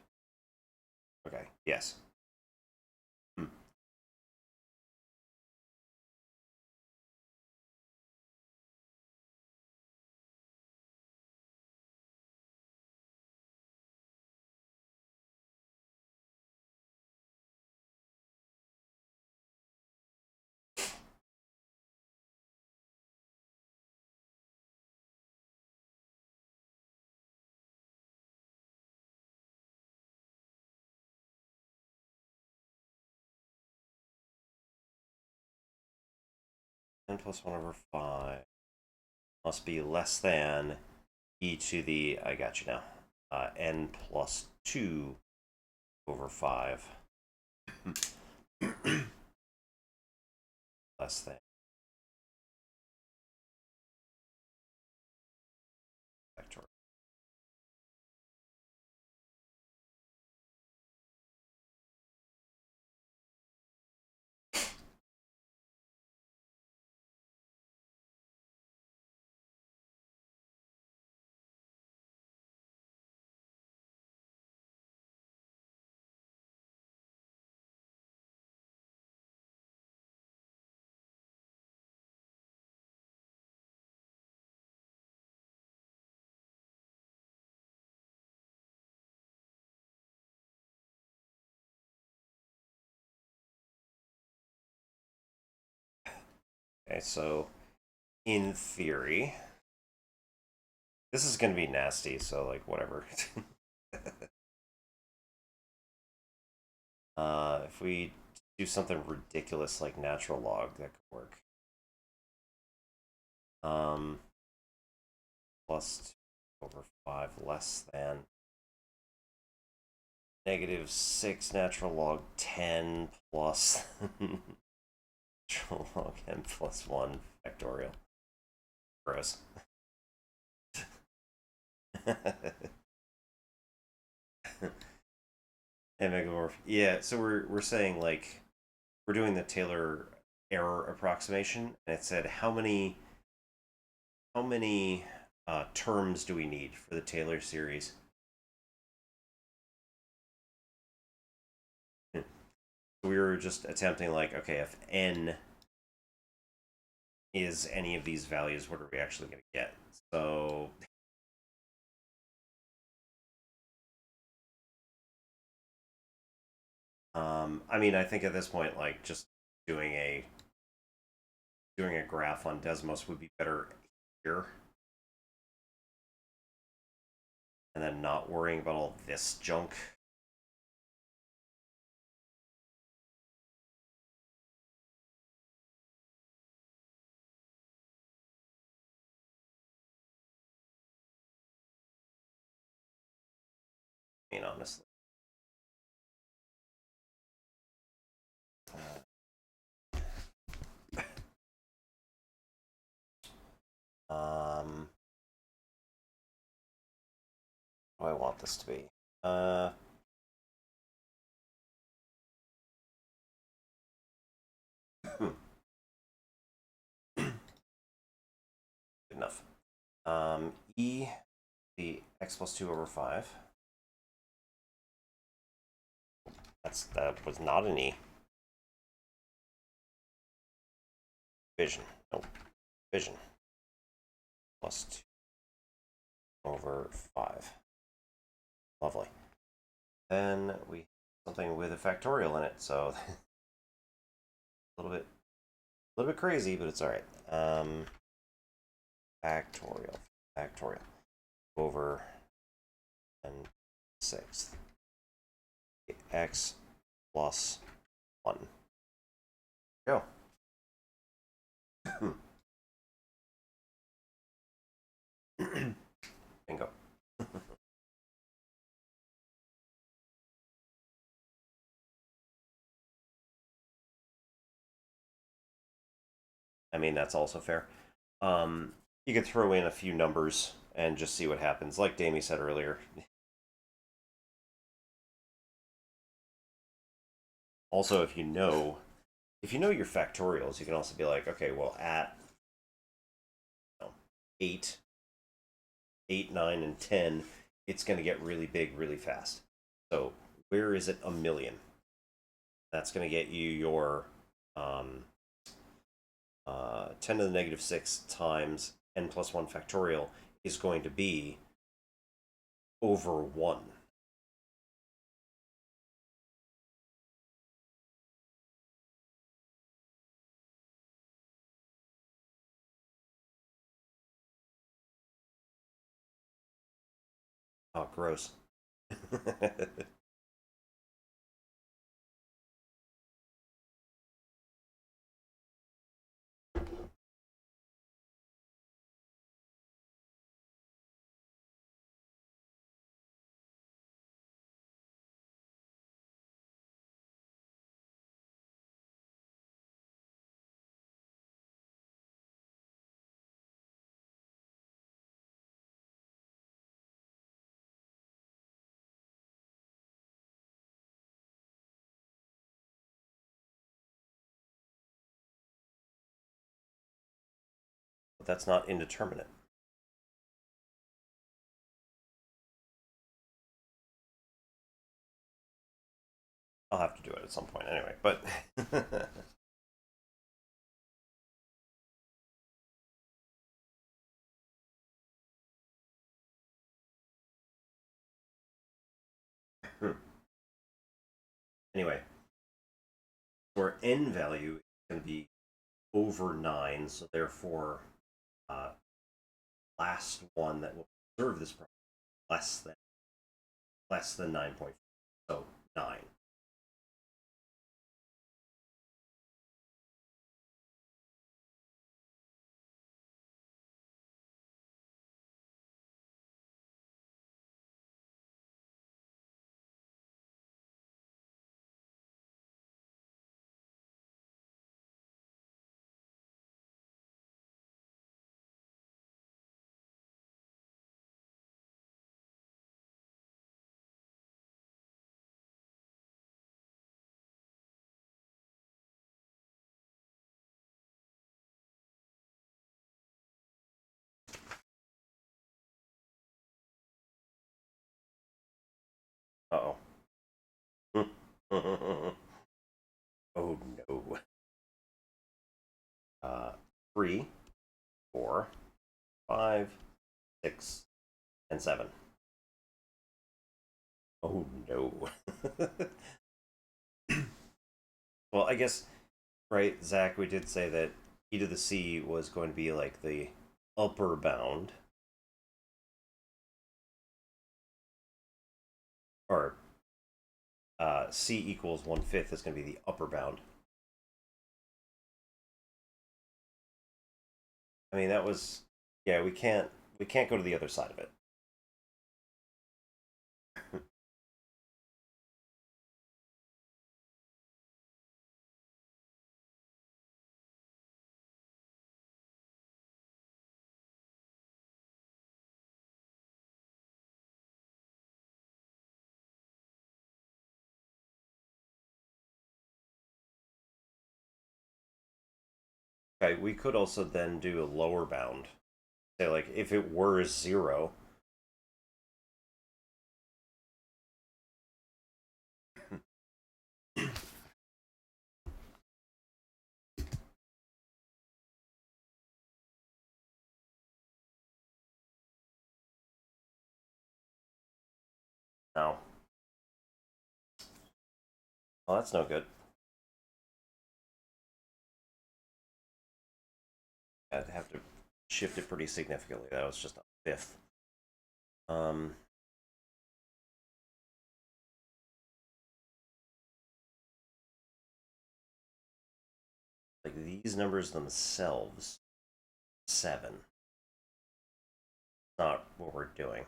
Okay, yes. Hmm. n plus 1 over 5 must be less than e to the, I got you now, n plus 2 over 5. Less than factorial. Okay, so in theory, this is going to be nasty, so like whatever. If we do something ridiculous like natural log, that could work. Plus 2 over 5 less than -6 natural log 10 plus natural log n plus 1 factorial. Gross. And megamorph. Yeah, so we're saying like we're doing the Taylor error approximation, and it said how many terms do we need for the Taylor series? We were just attempting like, okay, if n is any of these values, what are we actually going to get? So I mean, I think at this point, like just doing a graph on Desmos would be better here, and then not worrying about all this junk. I mean, honestly. What do I want this to be? Good enough. E, the x plus 2 over 5. That was not an E. Division. Nope. Division. Plus 2 over 5. Lovely. Then we have something with a factorial in it, so a little bit crazy, but it's all right. Factorial over n sixth. X plus 1. Go. Bingo. I mean, that's also fair. You could throw in a few numbers and just see what happens, like Damie said earlier. Also, if you know your factorials, you can also be like, okay, well, at 8, 9, and 10, it's going to get really big really fast. So where is it a million? That's going to get you your 10 to the negative 6 times n plus 1 factorial is going to be over 1. Oh, gross. that's not indeterminate. I'll have to do it at some point anyway, but anyway, our n value is going to be over 9, so therefore last one that will observe this problem less than 9.4, so 9. Uh-oh. Oh no. 3, 4, 5, 6, and 7. Oh no. Well, I guess, right, Zach, we did say that e to the c was going to be like the upper bound. Or c equals 1/5 is going to be the upper bound. I mean, that was, yeah, we can't go to the other side of it. Okay, we could also then do a lower bound. Say, like, if it were 0, no. Well, that's no good. I'd have to shift it pretty significantly. That was just a 5th. Like these numbers themselves, 7. Not what we're doing.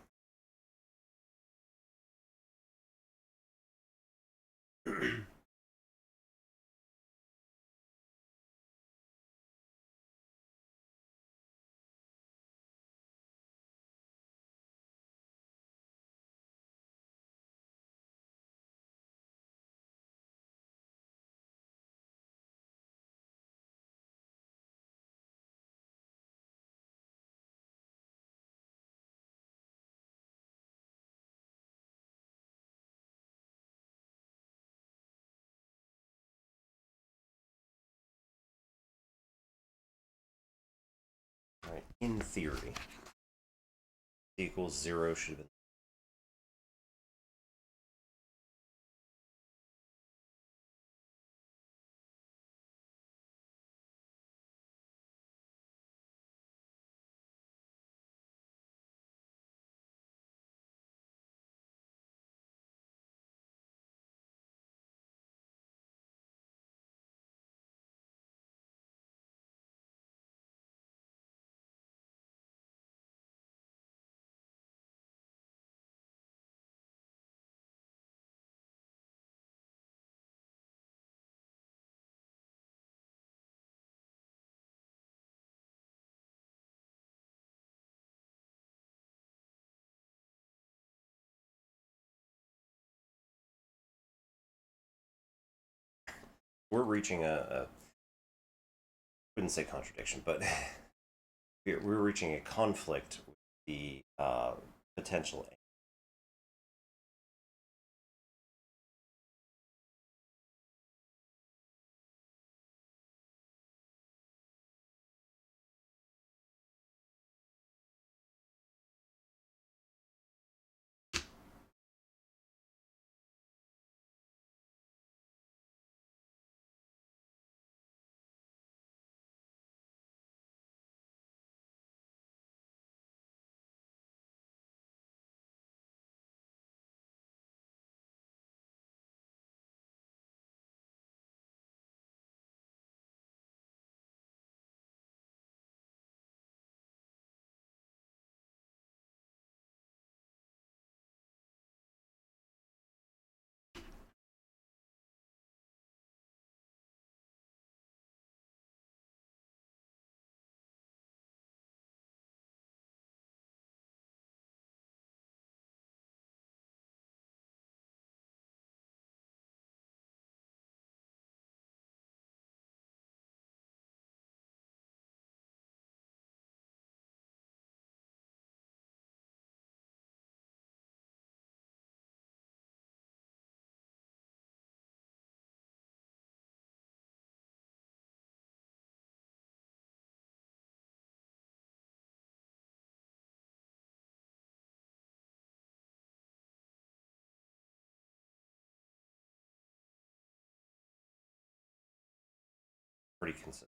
Right, in theory, equals 0 should have been. We're reaching a I wouldn't say contradiction, but we're reaching a conflict with the potential. Pretty consistent.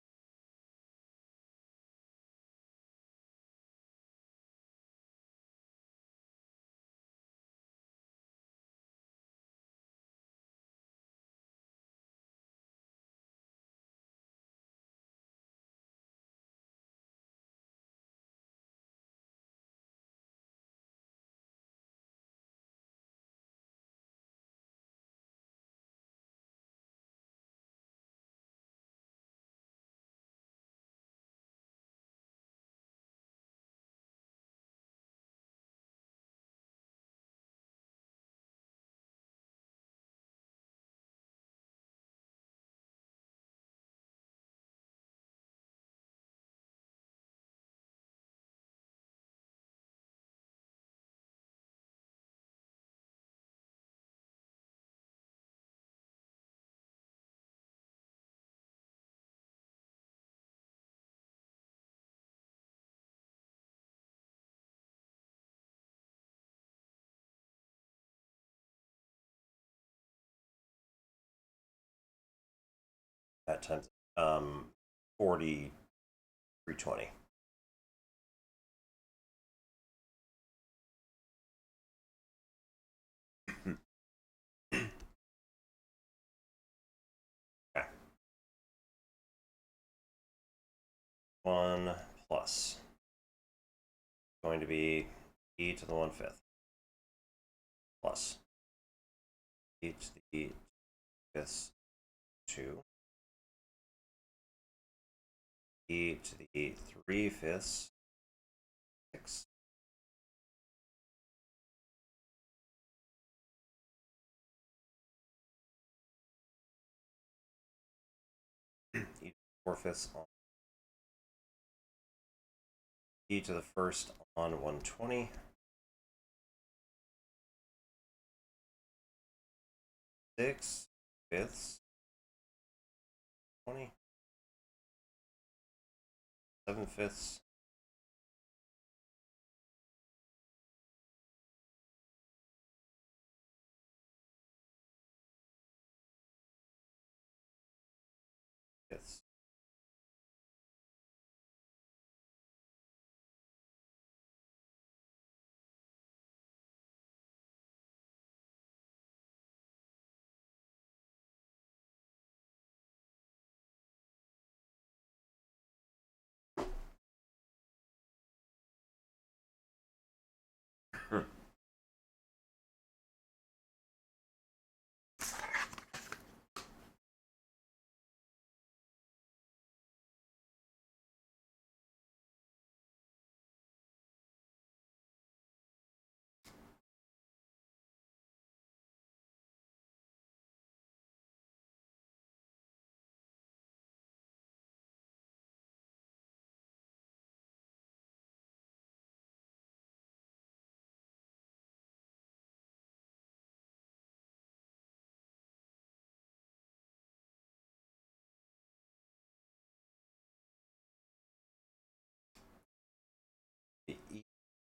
At times 40 320. Okay. 1 plus going to be e to the 1/5 plus e to the 5th 2 e to the 3/5 6 e to the 4/5 on e to the 1st on 120 6/5 20 7/5 5/5.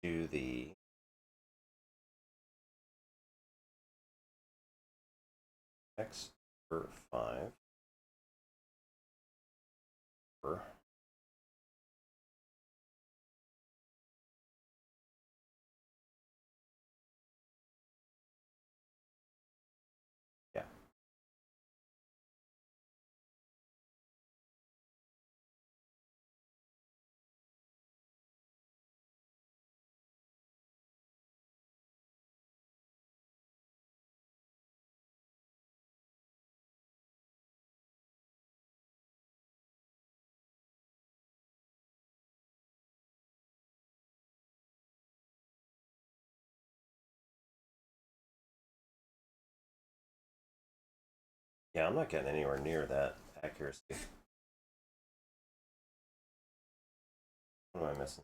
do the x over 5 over yeah. Yeah, I'm not getting anywhere near that accuracy. What am I missing?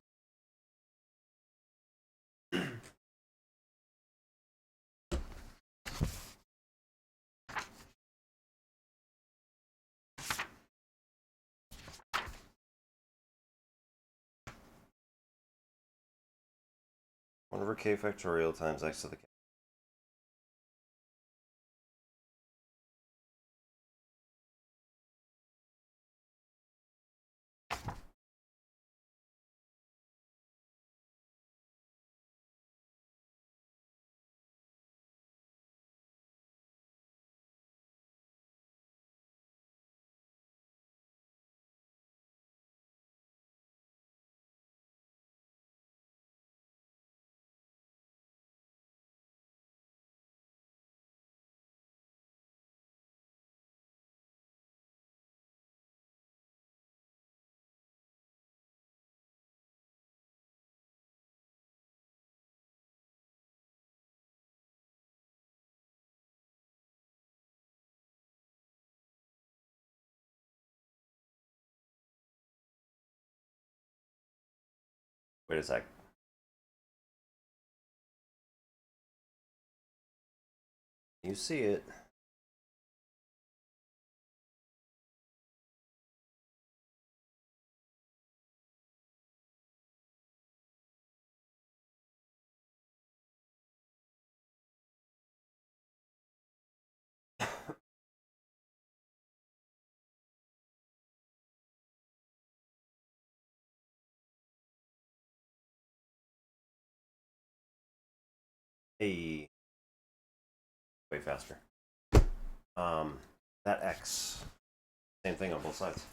One over k factorial times x to the k. Wait a sec. You see it. Hey, way faster. That x, same thing on both sides.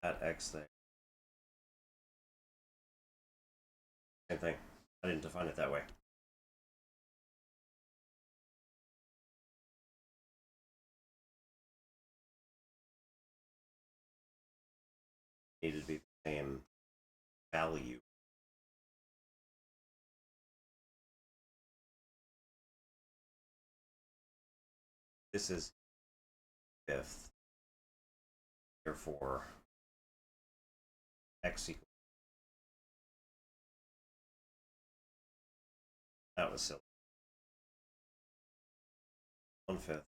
That x thing, same thing. I didn't define it that way. Needed to be the same value. This is fifth. Therefore, x equals. That was silly. 1/5.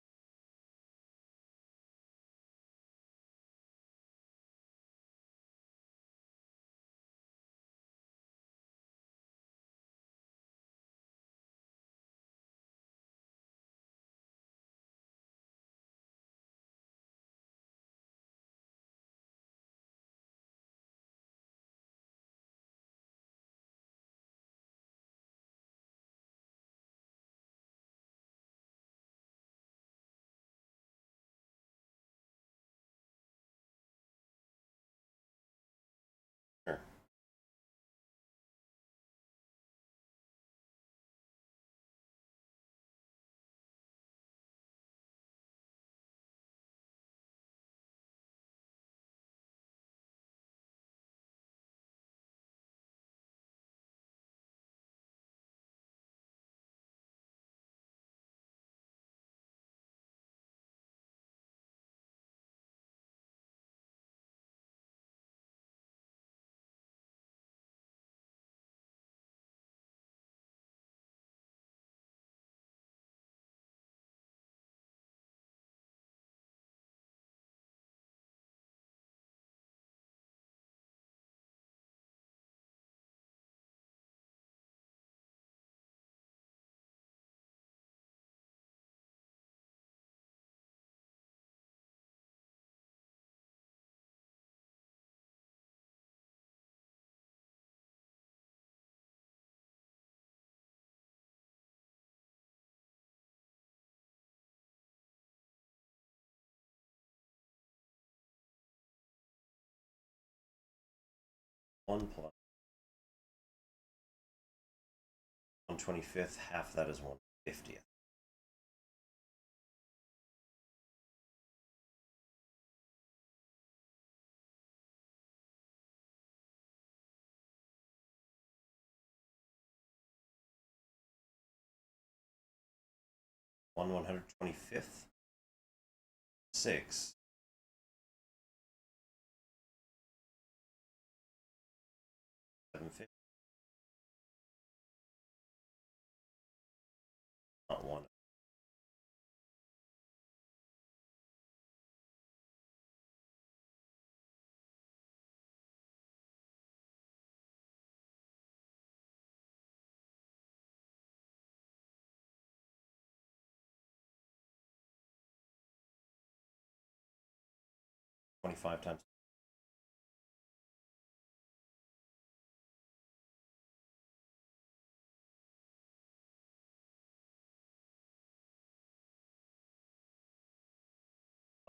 1 plus 1/25th, half that is 1/50th. One 125th, 6. 750. Not 1. $25 times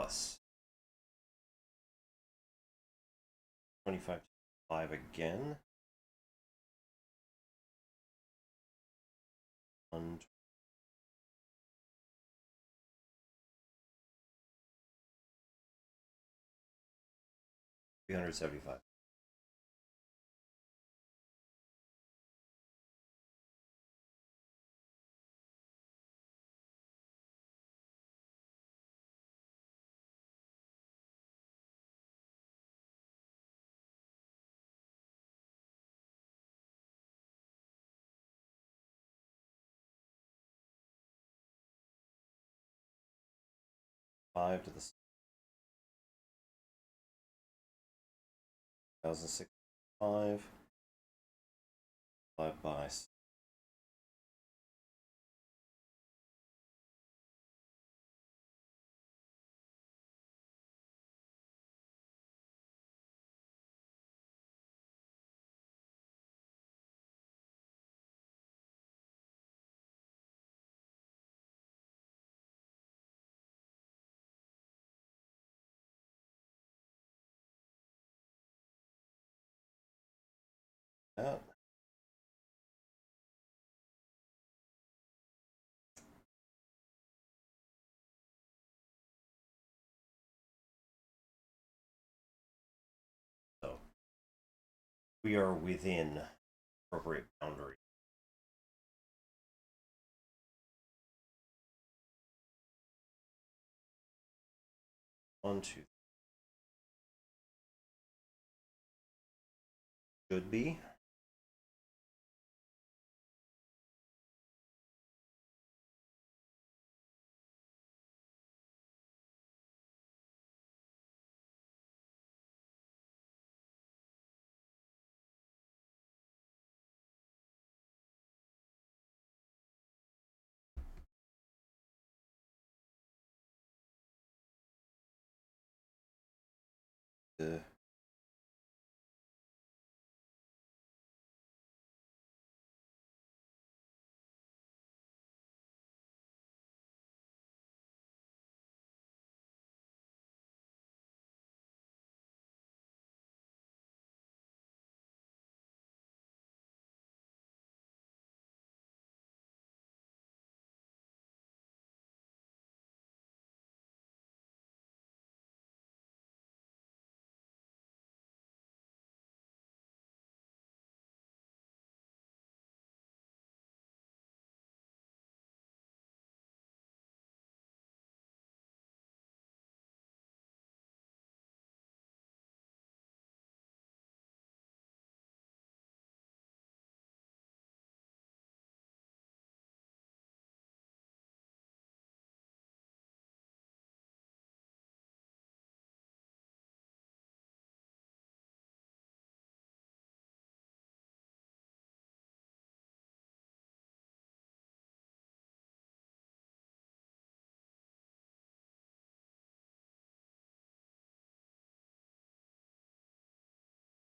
plus 25 times 5 again. 1 375. Five to the 1065. 5 by 6. So we are within appropriate boundary. One, two. Should be.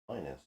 Minus.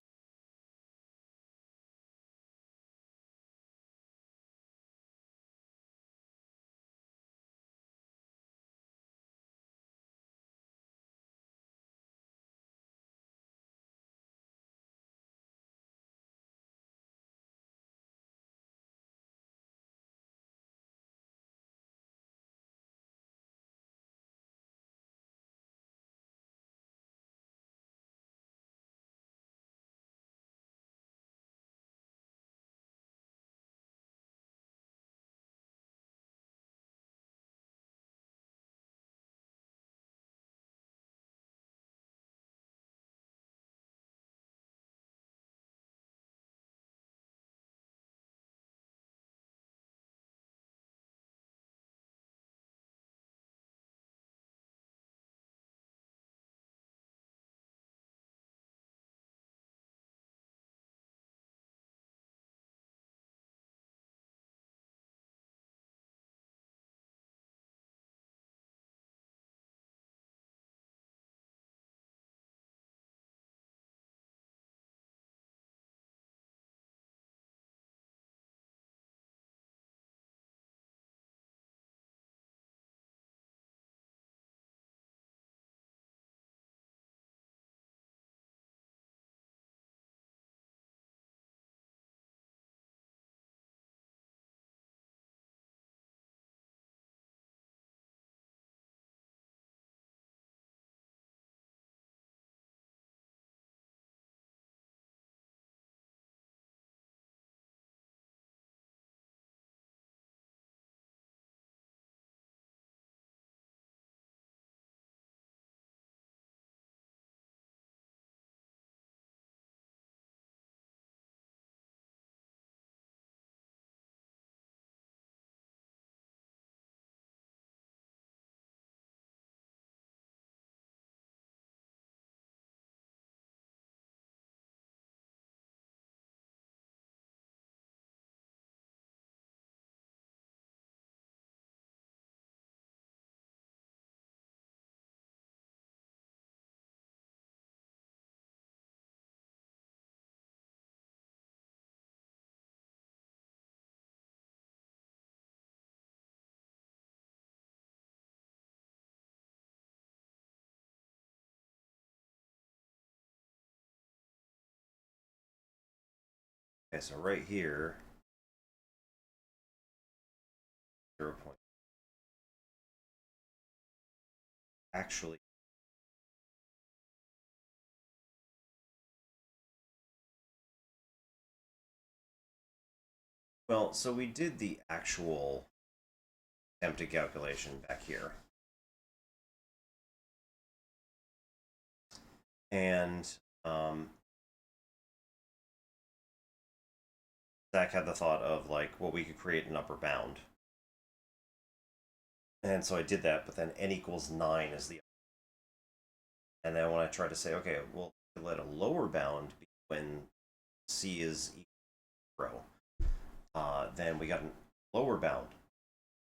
Okay, so right here, 0. Actually, well, so we did the actual empty calculation back here. And Zach had the thought of like, well, we could create an upper bound. And so I did that, but then n equals 9 is the. And then when I tried to say, okay, well, let a lower bound be when c is equal to 0, then we got a lower bound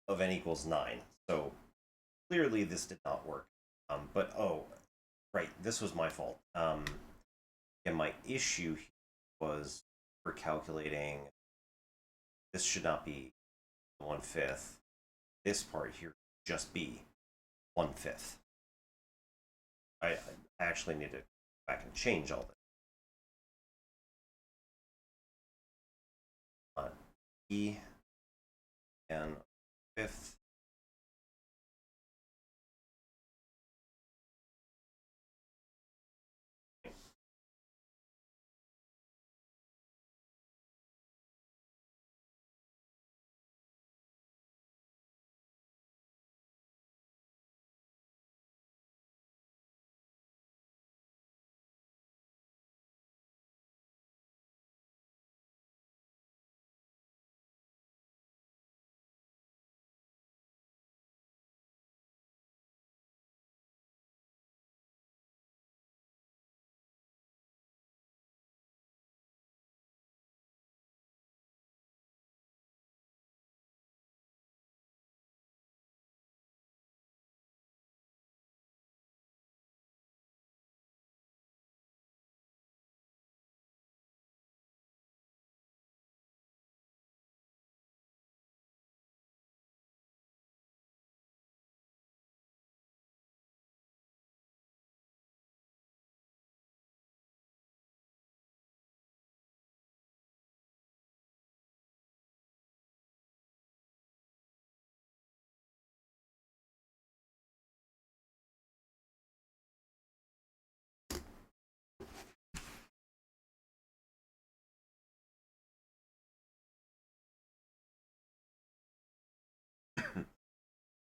of n equals 9. So clearly this did not work. But oh, right, this was my fault. And my issue was for calculating. This should not be 1/5. This part here just be 1/5. I actually need to go back and change all this. E and 5th.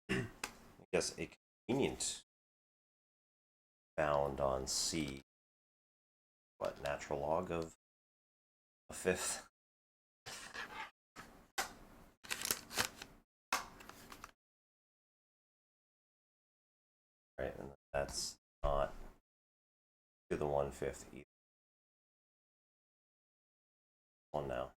I guess a convenient bound on C, what, natural log of a 5th? Right, and that's not to the 1/5 either. One now.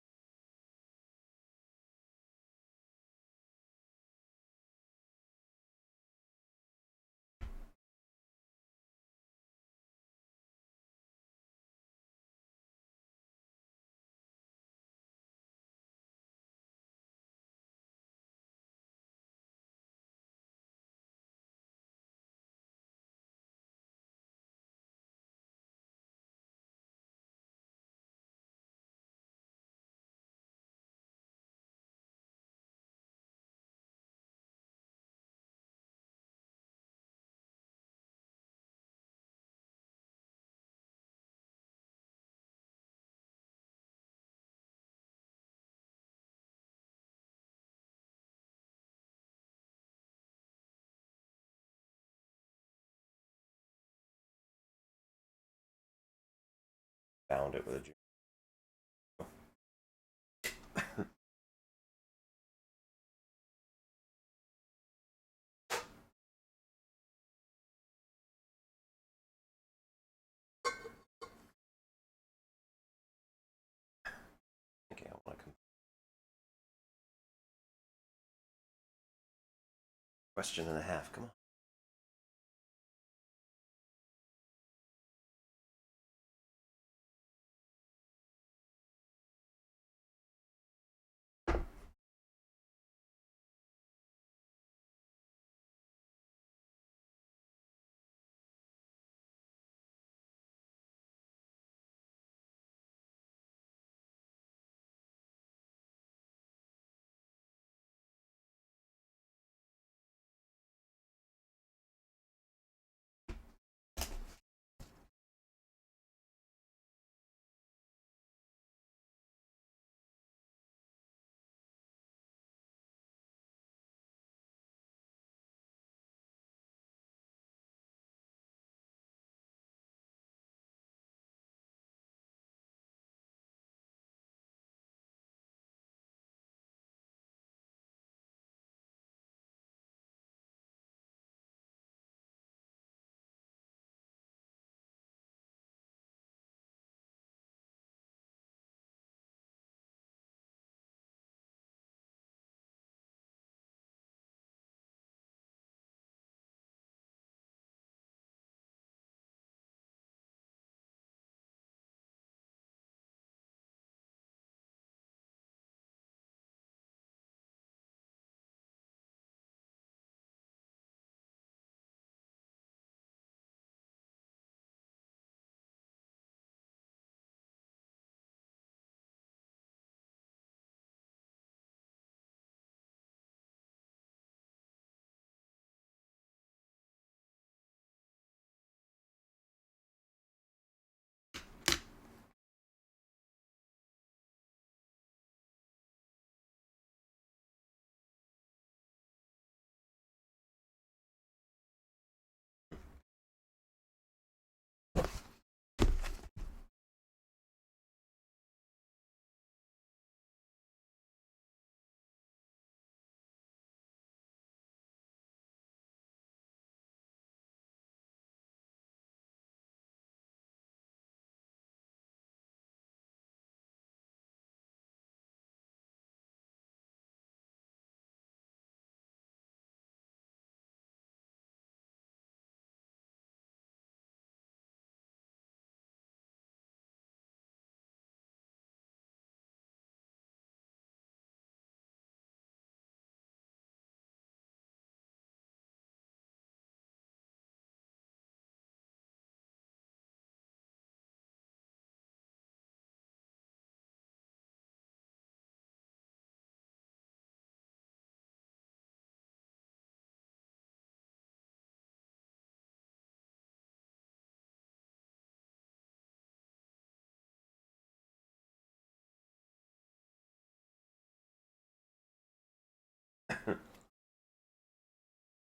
Bound it with a G. Okay, I want to question and a half. Come on.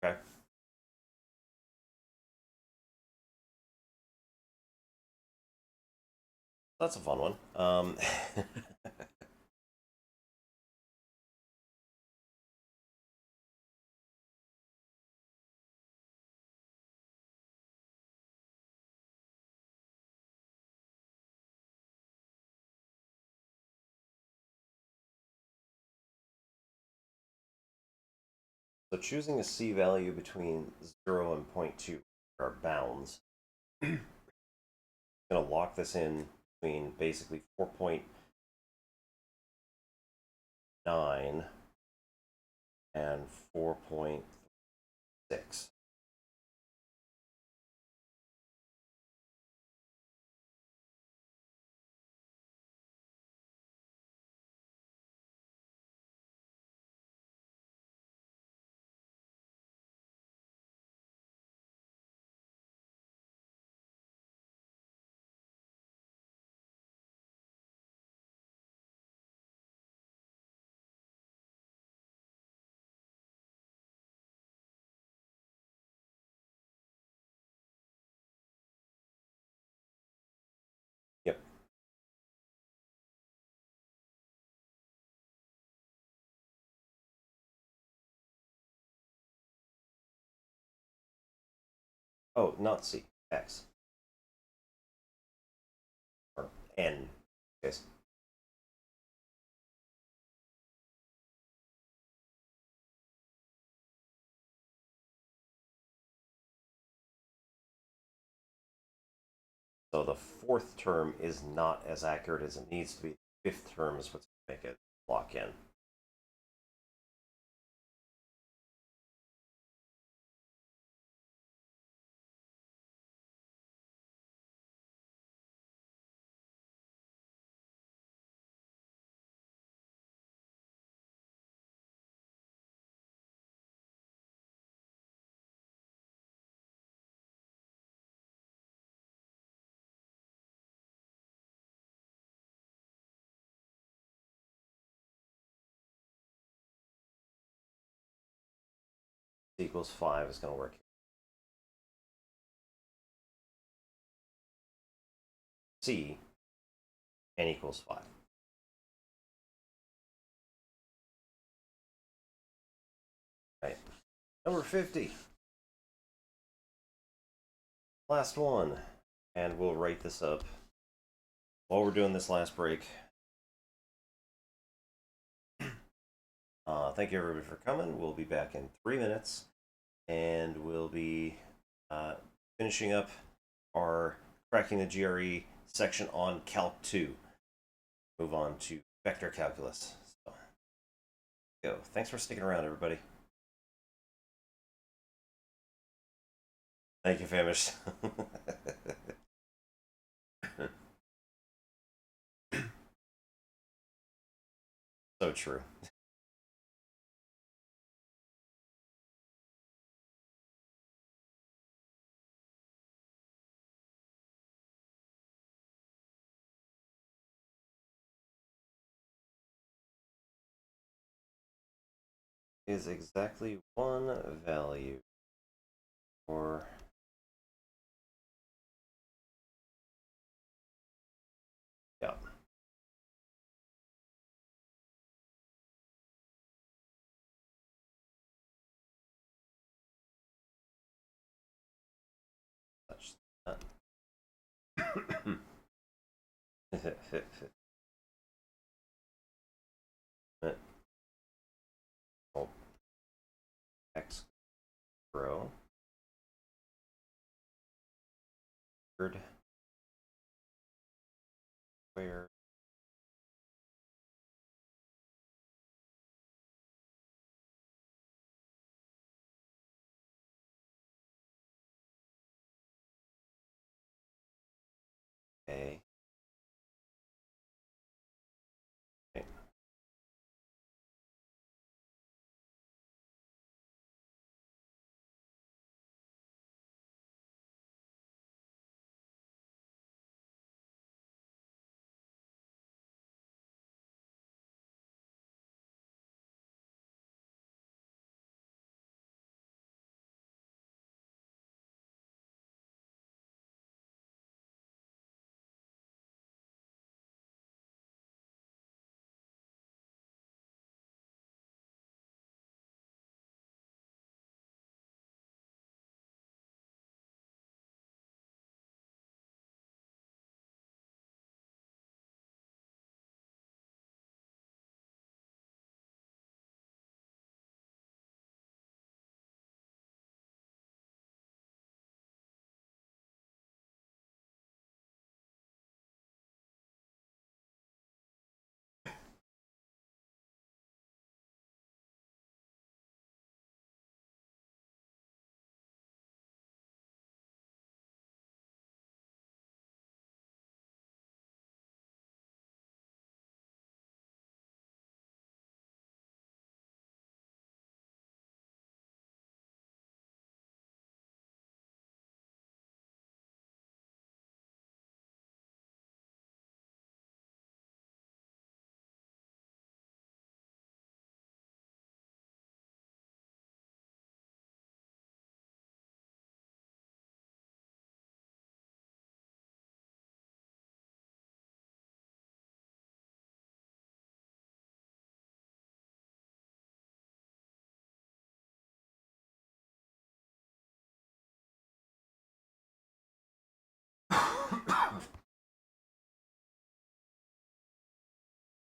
Okay. That's a fun one. So choosing a C value between 0 and 0.2 are bounds. I'm going to lock this in between basically 4.9 and 4.6. Yep. Oh, not C, X. Or N. Okay. So the fourth term is not as accurate as it needs to be. The fifth term is what's going to make it lock in. C equals 5 is going to work. C, N equals 5. Right. Number 50. Last one. And we'll write this up while we're doing this last break. Thank you everybody for coming. We'll be back in 3 minutes. And we'll be finishing up our cracking the GRE section on Calc 2. Move on to vector calculus. So, go. Thanks for sticking around, everybody. Thank you, Famish. So true. Is exactly one value for yeah. Touch that. Oh, X row. Third square. A. Okay.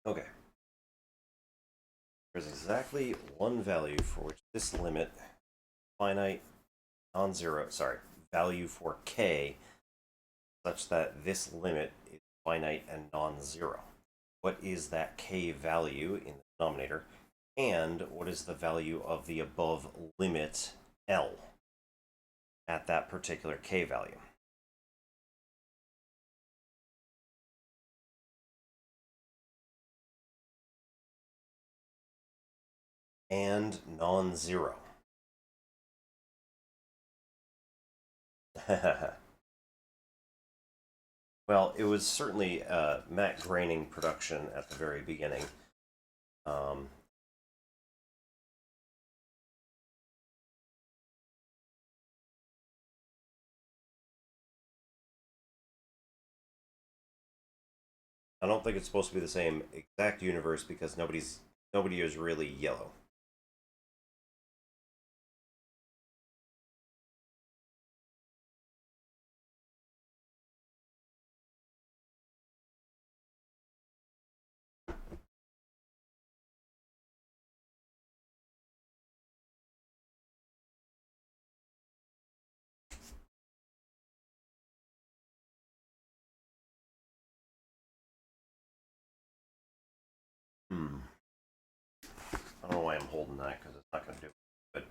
Okay. There's exactly one value for which this limit, finite, non-zero, sorry, value for k, such that this limit is finite and non-zero. What is that k value in the denominator? And what is the value of the above limit L at that particular k value? And non-zero. Well, it was certainly matte graining production at the very beginning. Um, I don't think it's supposed to be the same exact universe because nobody is really yellow. Hmm. I don't know why I'm holding that because it's not going to do it. But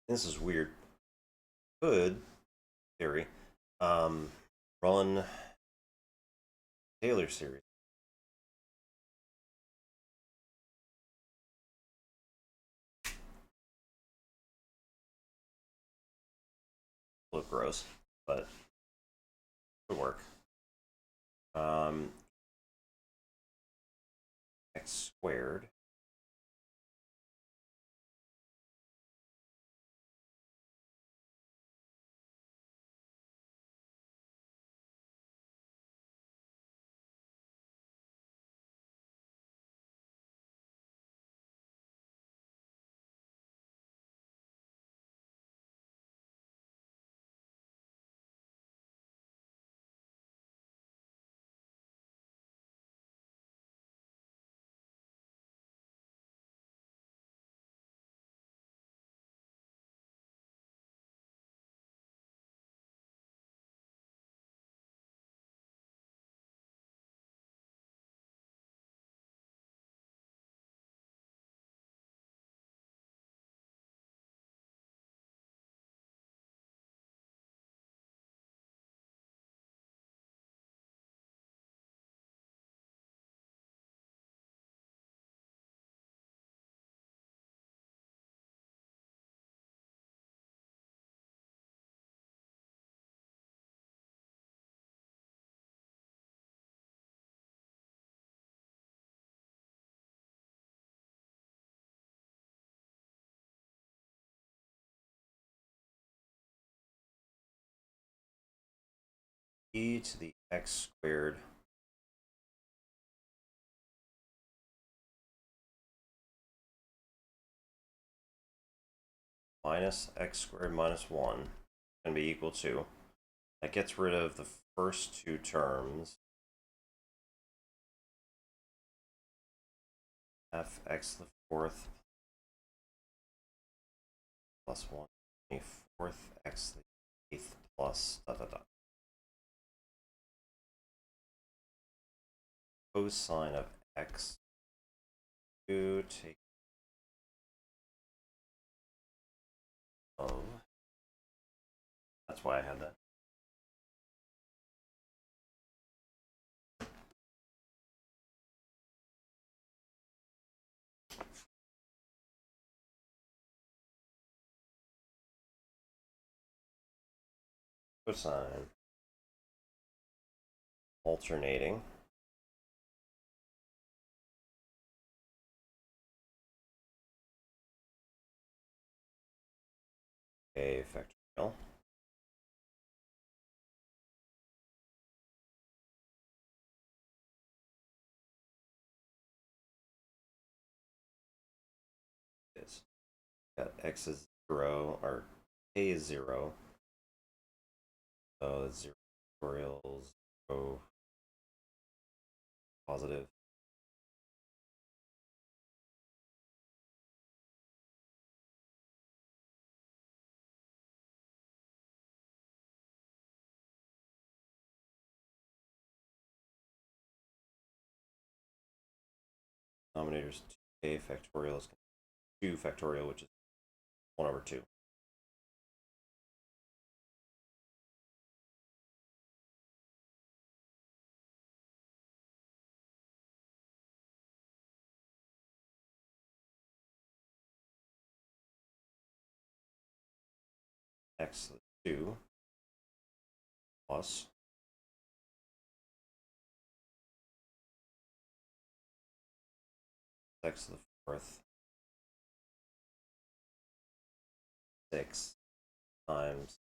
this is weird. Could theory um, run Taylor series. Look gross, but it would work. Um, X squared e to the x squared minus x squared minus 1 is going to be equal to. That gets rid of the first two terms. fx to the fourth plus 1 to the fourth x to the eighth plus dot dot dot. Cosine of x to take of. That's why I had that. Cosine alternating a factorial is got x is 0 or a is 0, so it's 0 factorial 0 positive. Denominator's 2a factorial is 2 factorial, which is 1 over 2. X to the 2 plus x to the fourth 6 times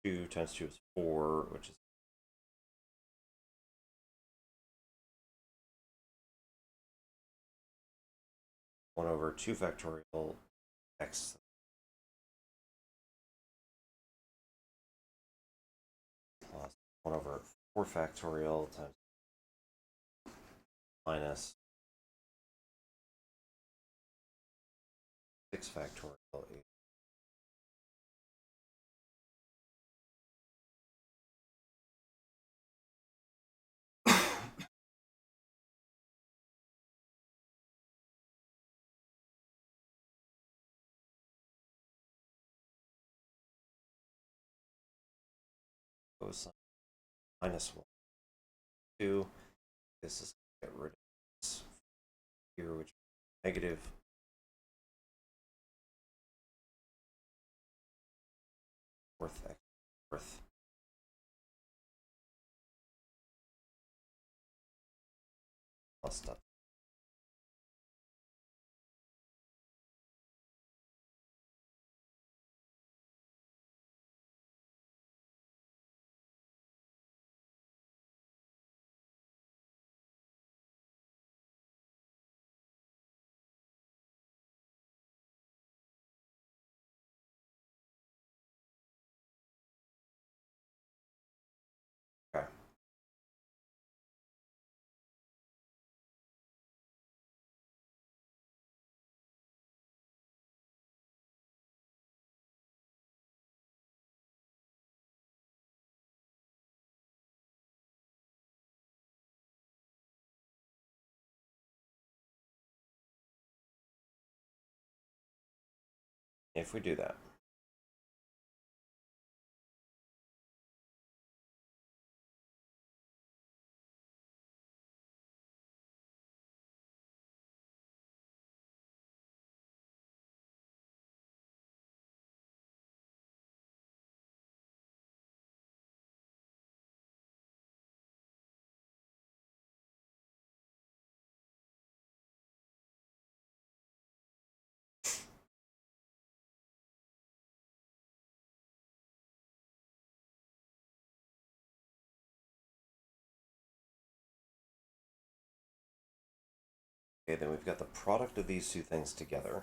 two times 2 is 4, which is 1 over 2 factorial x plus 1 over 4 factorial times minus 6 factorial 8. Cosine minus 1, 2. This is get rid of this here, which is negative fourth x fourth plus dot. Okay. If we do that, Okay, then we've got the product of these two things together.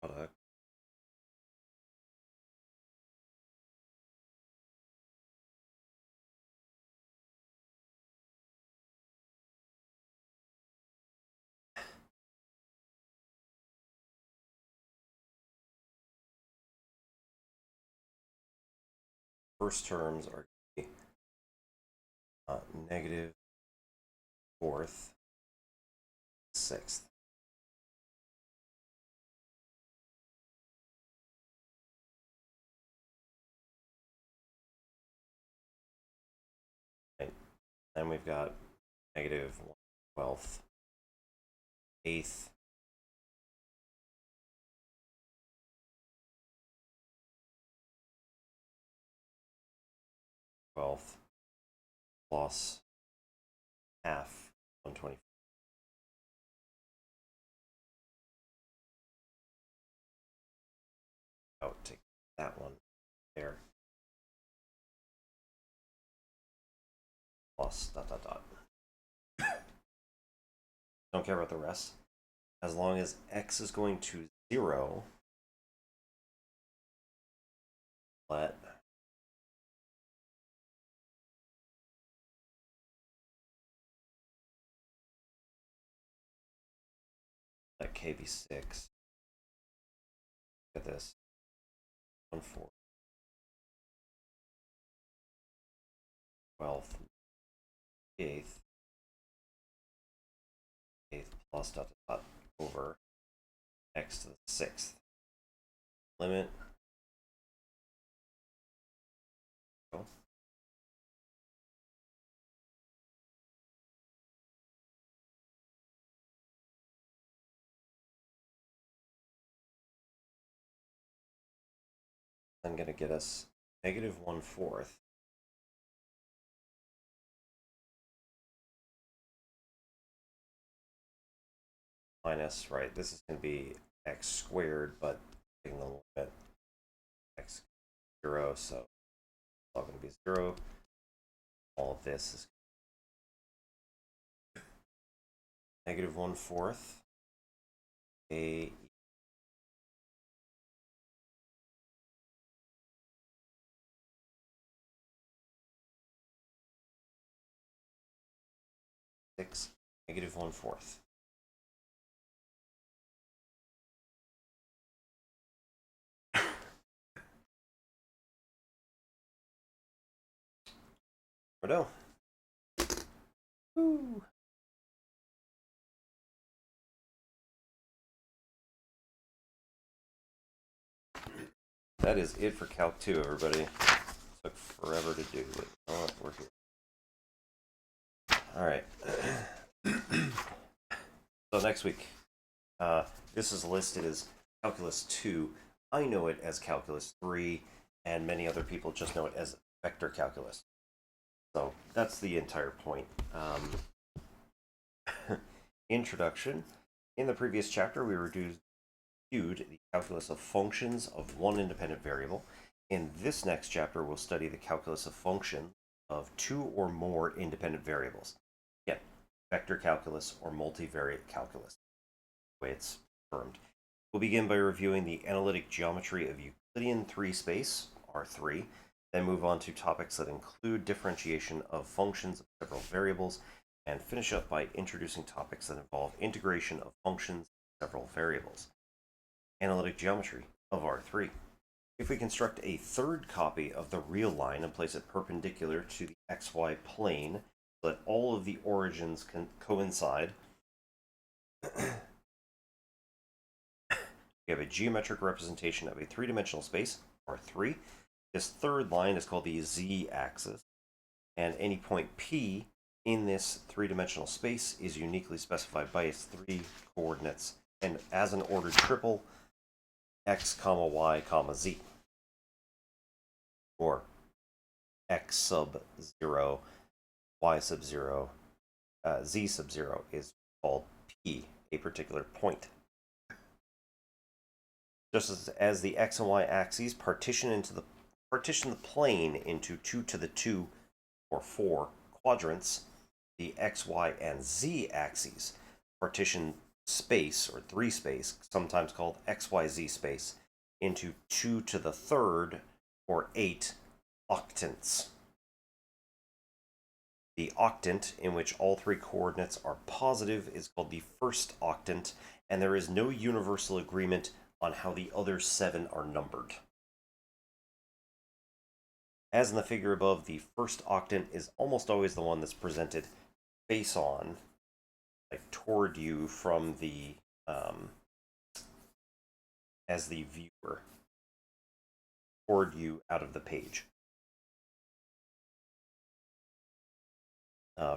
Product. First terms are negative fourth, sixth. Right. Then we've got negative 1/12th, eighth, twelfth, plus half 1/20. Oh, take that one there. Plus dot dot dot. Don't care about the rest. As long as x is going to 0, let k be 6. Look at this. 1/4. 12th, 8th, 8th plus dot dot dot over x to the 6th. Limit. Oh. I'm going to get us negative 1/4 minus, right, this is going to be x squared, but taking the limit x 0, so it's all going to be 0. All of this is negative 1/4 a 6 negative 1/4. Righto. Woo. That is it for Calc 2, everybody. Took forever to do, but oh, we're here. All right. So next week, this is listed as Calculus 2. I know it as Calculus 3, and many other people just know it as vector calculus. So that's the entire point. Introduction. In the previous chapter, we reviewed the calculus of functions of one independent variable. In this next chapter, we'll study the calculus of functions of two or more independent variables. Again, vector calculus or multivariate calculus, the way it's termed. We'll begin by reviewing the analytic geometry of Euclidean 3 space, R3, then move on to topics that include differentiation of functions of several variables, and finish up by introducing topics that involve integration of functions of several variables. Analytic geometry of R3. If we construct a third copy of the real line and place it perpendicular to the xy plane so that all of the origins can coincide, we have a geometric representation of a three-dimensional space, R3. This third line is called the z-axis, and any point P in this three-dimensional space is uniquely specified by its 3 coordinates, and as an ordered triple, x, y, z, or x sub 0, y sub 0, z sub 0 is called P, a particular point. Just as the x and y axes partition the plane into 2 to the 2 or 4 quadrants, the x, y, and z axes partition space, or 3 space, sometimes called xyz space, into 2 to the third, or 8 octants. The octant, in which all 3 coordinates are positive, is called the first octant, and there is no universal agreement on how the other 7 are numbered. As in the figure above, the first octant is almost always the one that's presented face on, like toward you from the as the viewer, toward you out of the page.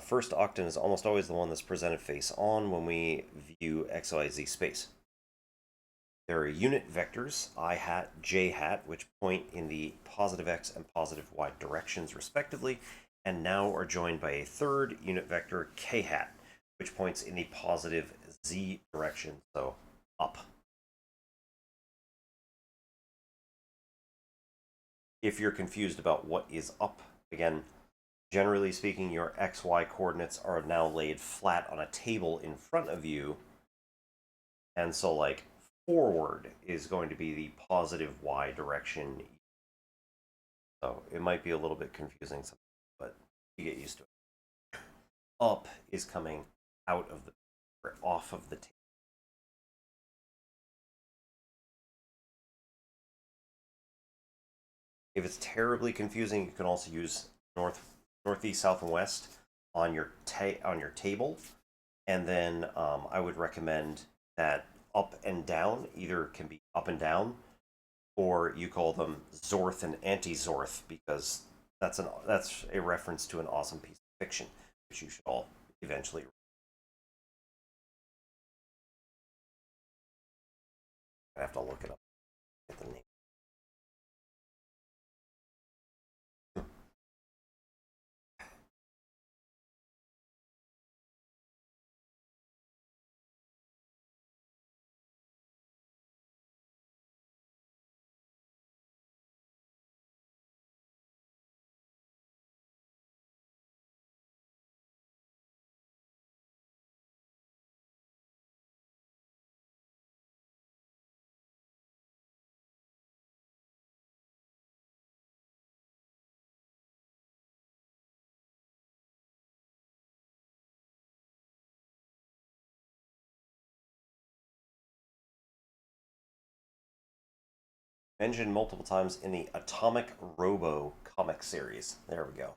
First octant is almost always the one that's presented face on when we view XYZ space. There are unit vectors, I hat, j hat, which point in the positive x and positive y directions respectively, and now are joined by a third unit vector, k hat, which points in the positive z direction, so up. If you're confused about what is up, again, generally speaking, your xy coordinates are now laid flat on a table in front of you, and so like forward is going to be the positive y direction. So it might be a little bit confusing, but you get used to it. Up is coming out of the, or off of the table. If it's terribly confusing, you can also use northeast, south, and west on your table, and then I would recommend that up and down either can be up and down, or you call them Zorth and anti-Zorth, because that's a reference to an awesome piece of fiction, which you should all eventually read. I have to look it up. Get the name. Mentioned multiple times in the Atomic Robo comic series. There we go.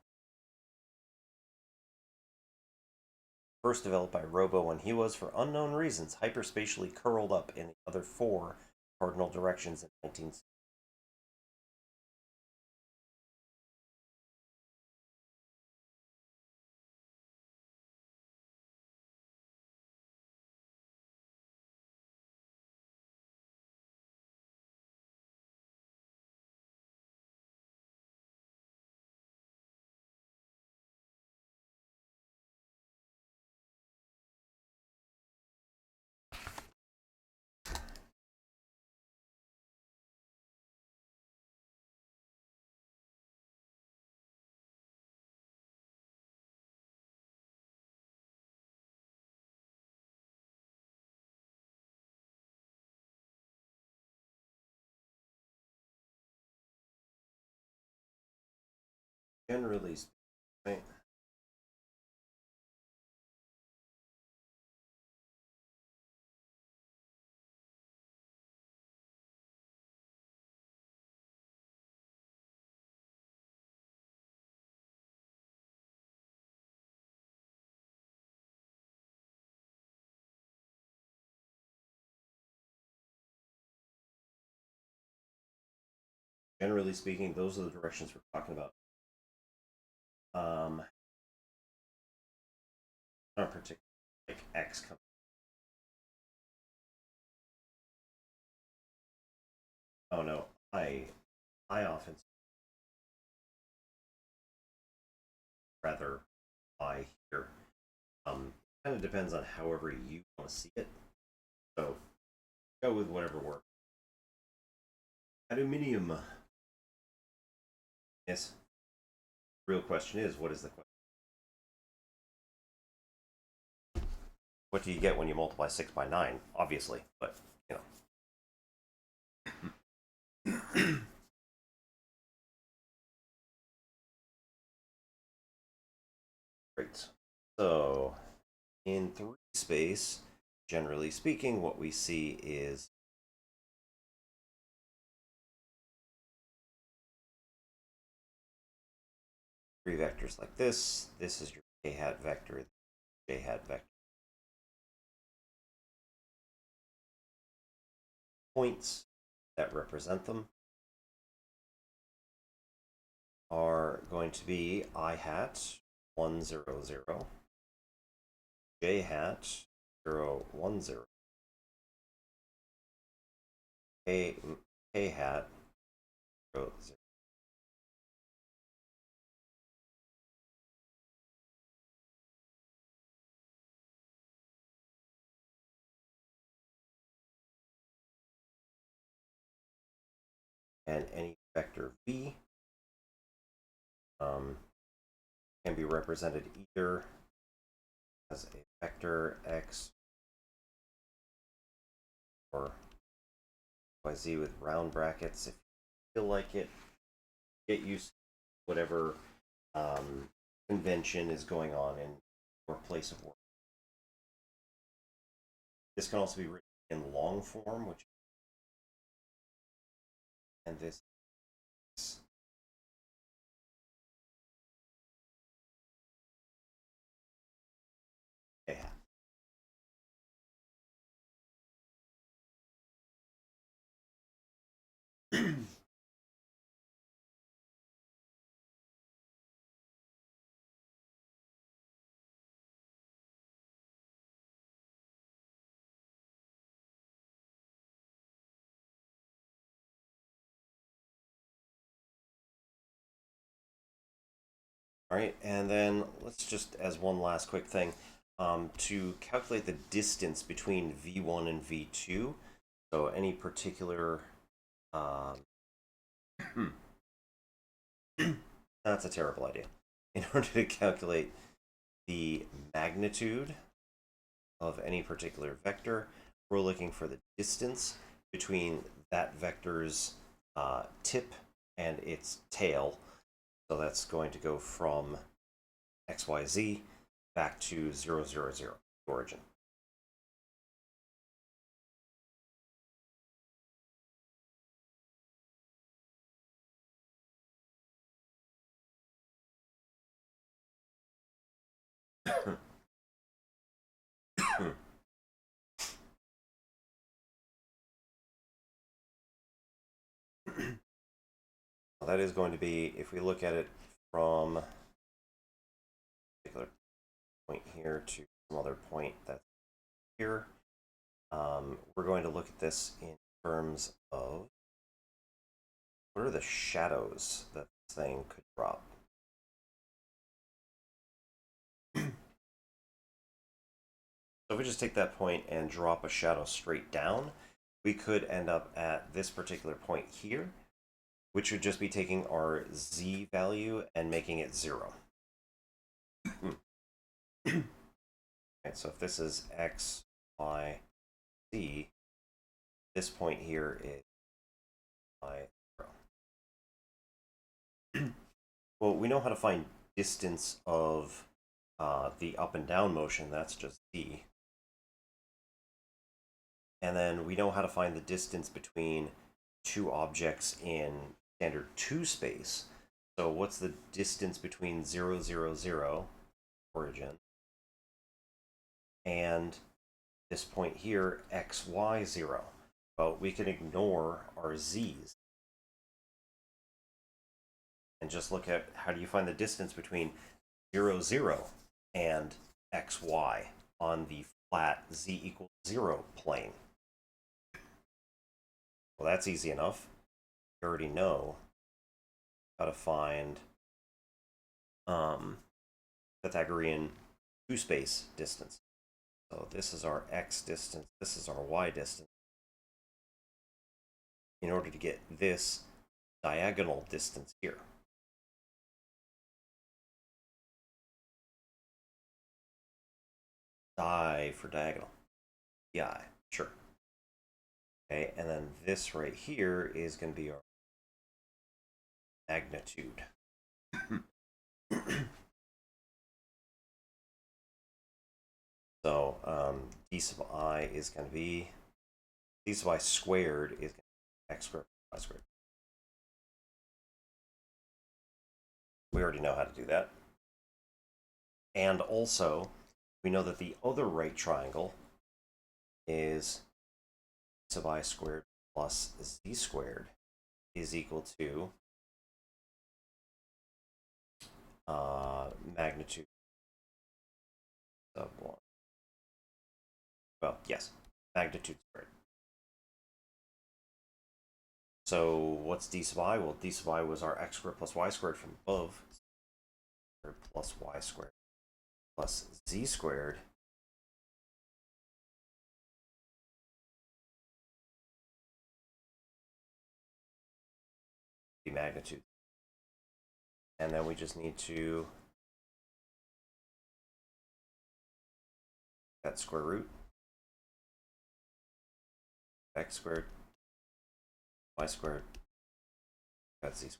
First developed by Robo when he was, for unknown reasons, hyperspatially curled up in the other 4 cardinal directions in 1960. Generally, right? Generally speaking, those are the directions we're talking about. Not particularly like X coming. Oh no, I often rather I here. Kind of depends on however you want to see it. So go with whatever works. Aluminium. Yes. Real question is, what is the question? what do you get when you multiply 6 by 9? Obviously, but, you know. Great. So, in 3 space, generally speaking, what we see is three vectors like this. This is your k hat vector, j hat vector. Points that represent them are going to be I hat 1 0 0, j hat 0 1 0, k hat 0 0. And any vector v can be represented either as a vector x or yz with round brackets if you feel like it. Get used to whatever convention is going on in your place of work. This can also be written in long form, which and this yeah. All right, and then let's just, as one last quick thing, to calculate the distance between V1 and V2, so any particular, that's a terrible idea. In order to calculate the magnitude of any particular vector, we're looking for the distance between that vector's tip and its tail. So that's going to go from xyz back to 0 0 0 origin. Well, that is going to be, if we look at it from a particular point here to some other point that's here, we're going to look at this in terms of what are the shadows that this thing could drop. So if we just take that point and drop a shadow straight down, we could end up at this particular point here, which would just be taking our z value and making it 0. Okay, so if this is x, y, z, this point here is y, 0. Well, we know how to find distance of the up and down motion, that's just z. And then we know how to find the distance between two objects in standard 2 space. So what's the distance between 0 0 0 origin and this point here, x, y, 0? Well, we can ignore our z's and just look at how do you find the distance between 0 0 and x, y on the flat z equals 0 plane. Well, that's easy enough. You already know how to find Pythagorean 2-space distance. So this is our x distance, this is our y distance. In order to get this diagonal distance here. di for diagonal. Di, sure. Okay, and then this right here is going to be our magnitude. So d sub I is going to be d sub I squared is going to be x squared plus y squared. We already know how to do that. And also, we know that the other right triangle is sub I squared plus z squared is equal to magnitude of 1. Well, yes, magnitude squared. So what's d sub I? Well, d sub I was our x squared plus y squared from above. Plus y squared plus z squared the magnitude. And then we just need to that square root x squared y squared that's z squared.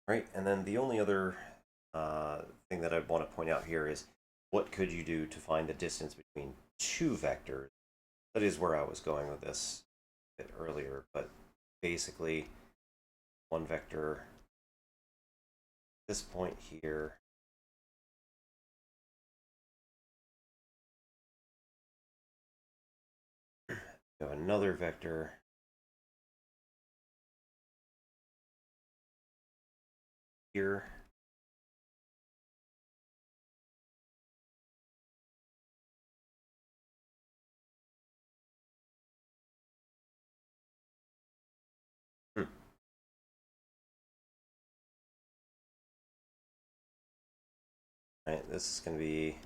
Right, and then the only other thing that I want to point out here is what could you do to find the distance between two vectors? That is where I was going with this a bit earlier, but basically one vector, this point here, you have another vector here. Right, this is going to be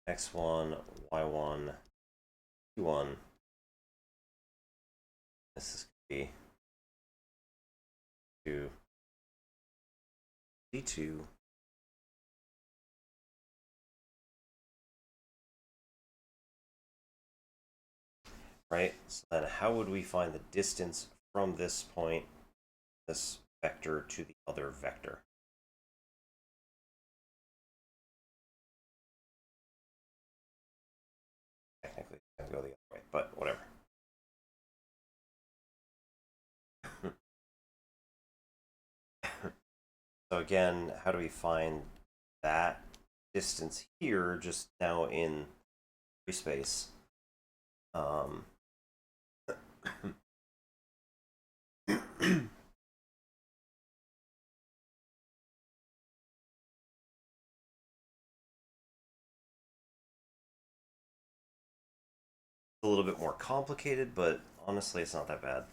x1, y1, t1. This is going to be 2, d2, right? So then how would we find the distance from this point, this vector, to the other vector? Technically, it's going to go the other way, but whatever. So again, how do we find that distance here, just now in free space? A little bit more complicated, but honestly, it's not that bad.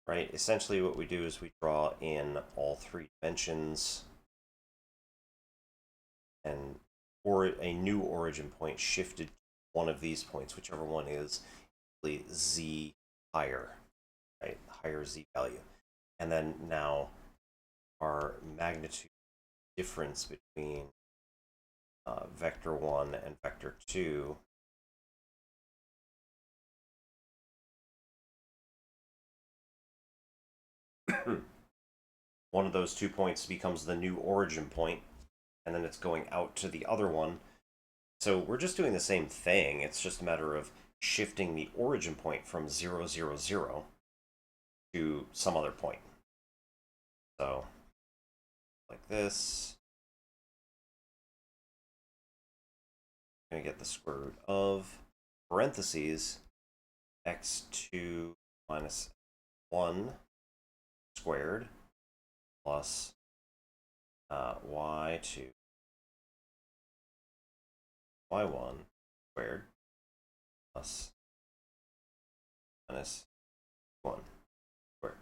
Right, essentially what we do is we draw in all three dimensions and or a new origin point shifted to one of these points, whichever one is z higher, right? Higher z value. And then now our magnitude difference between vector 1 and vector 2 one of those 2 points becomes the new origin point, and then it's going out to the other one. So we're just doing the same thing. It's just a matter of shifting the origin point from 0, 0, 0 to some other point. So like this. I'm going to get the square root of parentheses x2 minus 1 squared plus y2 y1 squared plus minus 1 squared.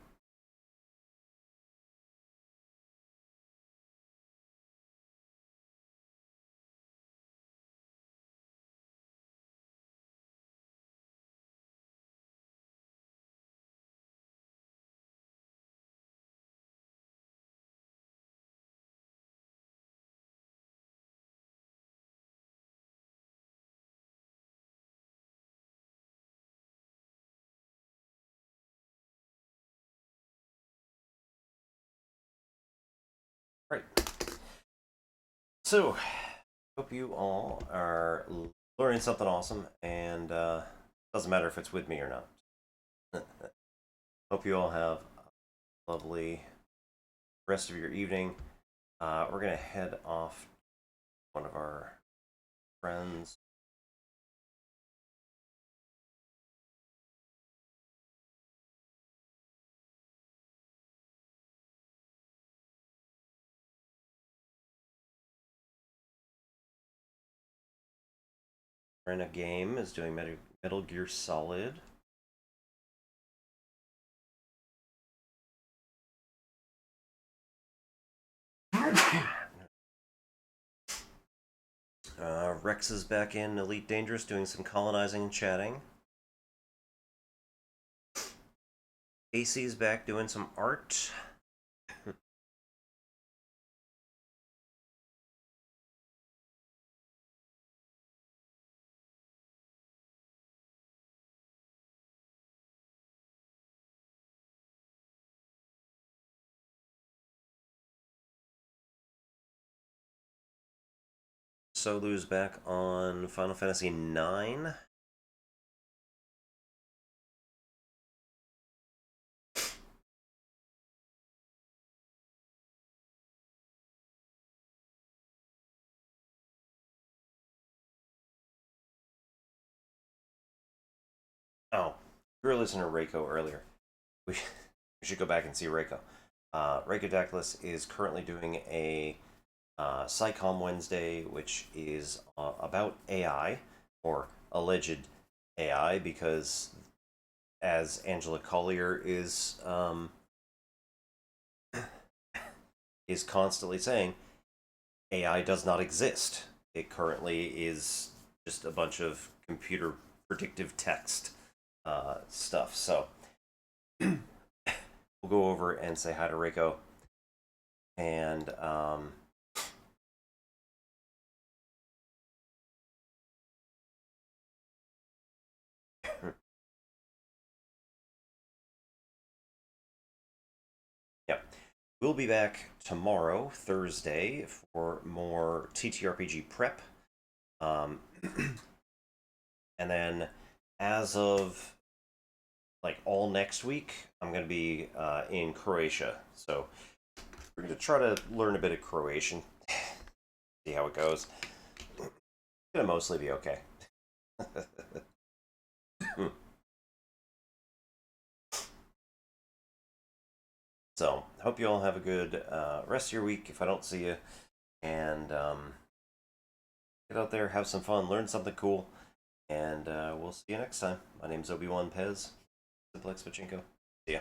So, hope you all are learning something awesome, and doesn't matter if it's with me or not. Hope you all have a lovely rest of your evening. We're gonna head off to one of our friends. In a game is doing Metal Gear Solid. Rex is back in Elite Dangerous doing some colonizing and chatting. Casey's back doing some art. Solu's back on Final Fantasy IX. Oh, we were listening to Reiko earlier. We should go back and see Reiko. Reiko Daclus is currently doing a SciComm Wednesday, which is about AI, or alleged AI, because as Angela Collier is constantly saying, AI does not exist. It currently is just a bunch of computer predictive text stuff. So we'll go over and say hi to Reiko. And yeah, we'll be back tomorrow, Thursday, for more TTRPG prep. And then as of like all next week, I'm going to be in Croatia. So we're going to try to learn a bit of Croatian, see how it goes. It's going to mostly be okay. So, hope you all have a good rest of your week if I don't see you. And get out there, have some fun, learn something cool. And we'll see you next time. My name's Obi-Wan Pez. Simplex Pachinko. See ya.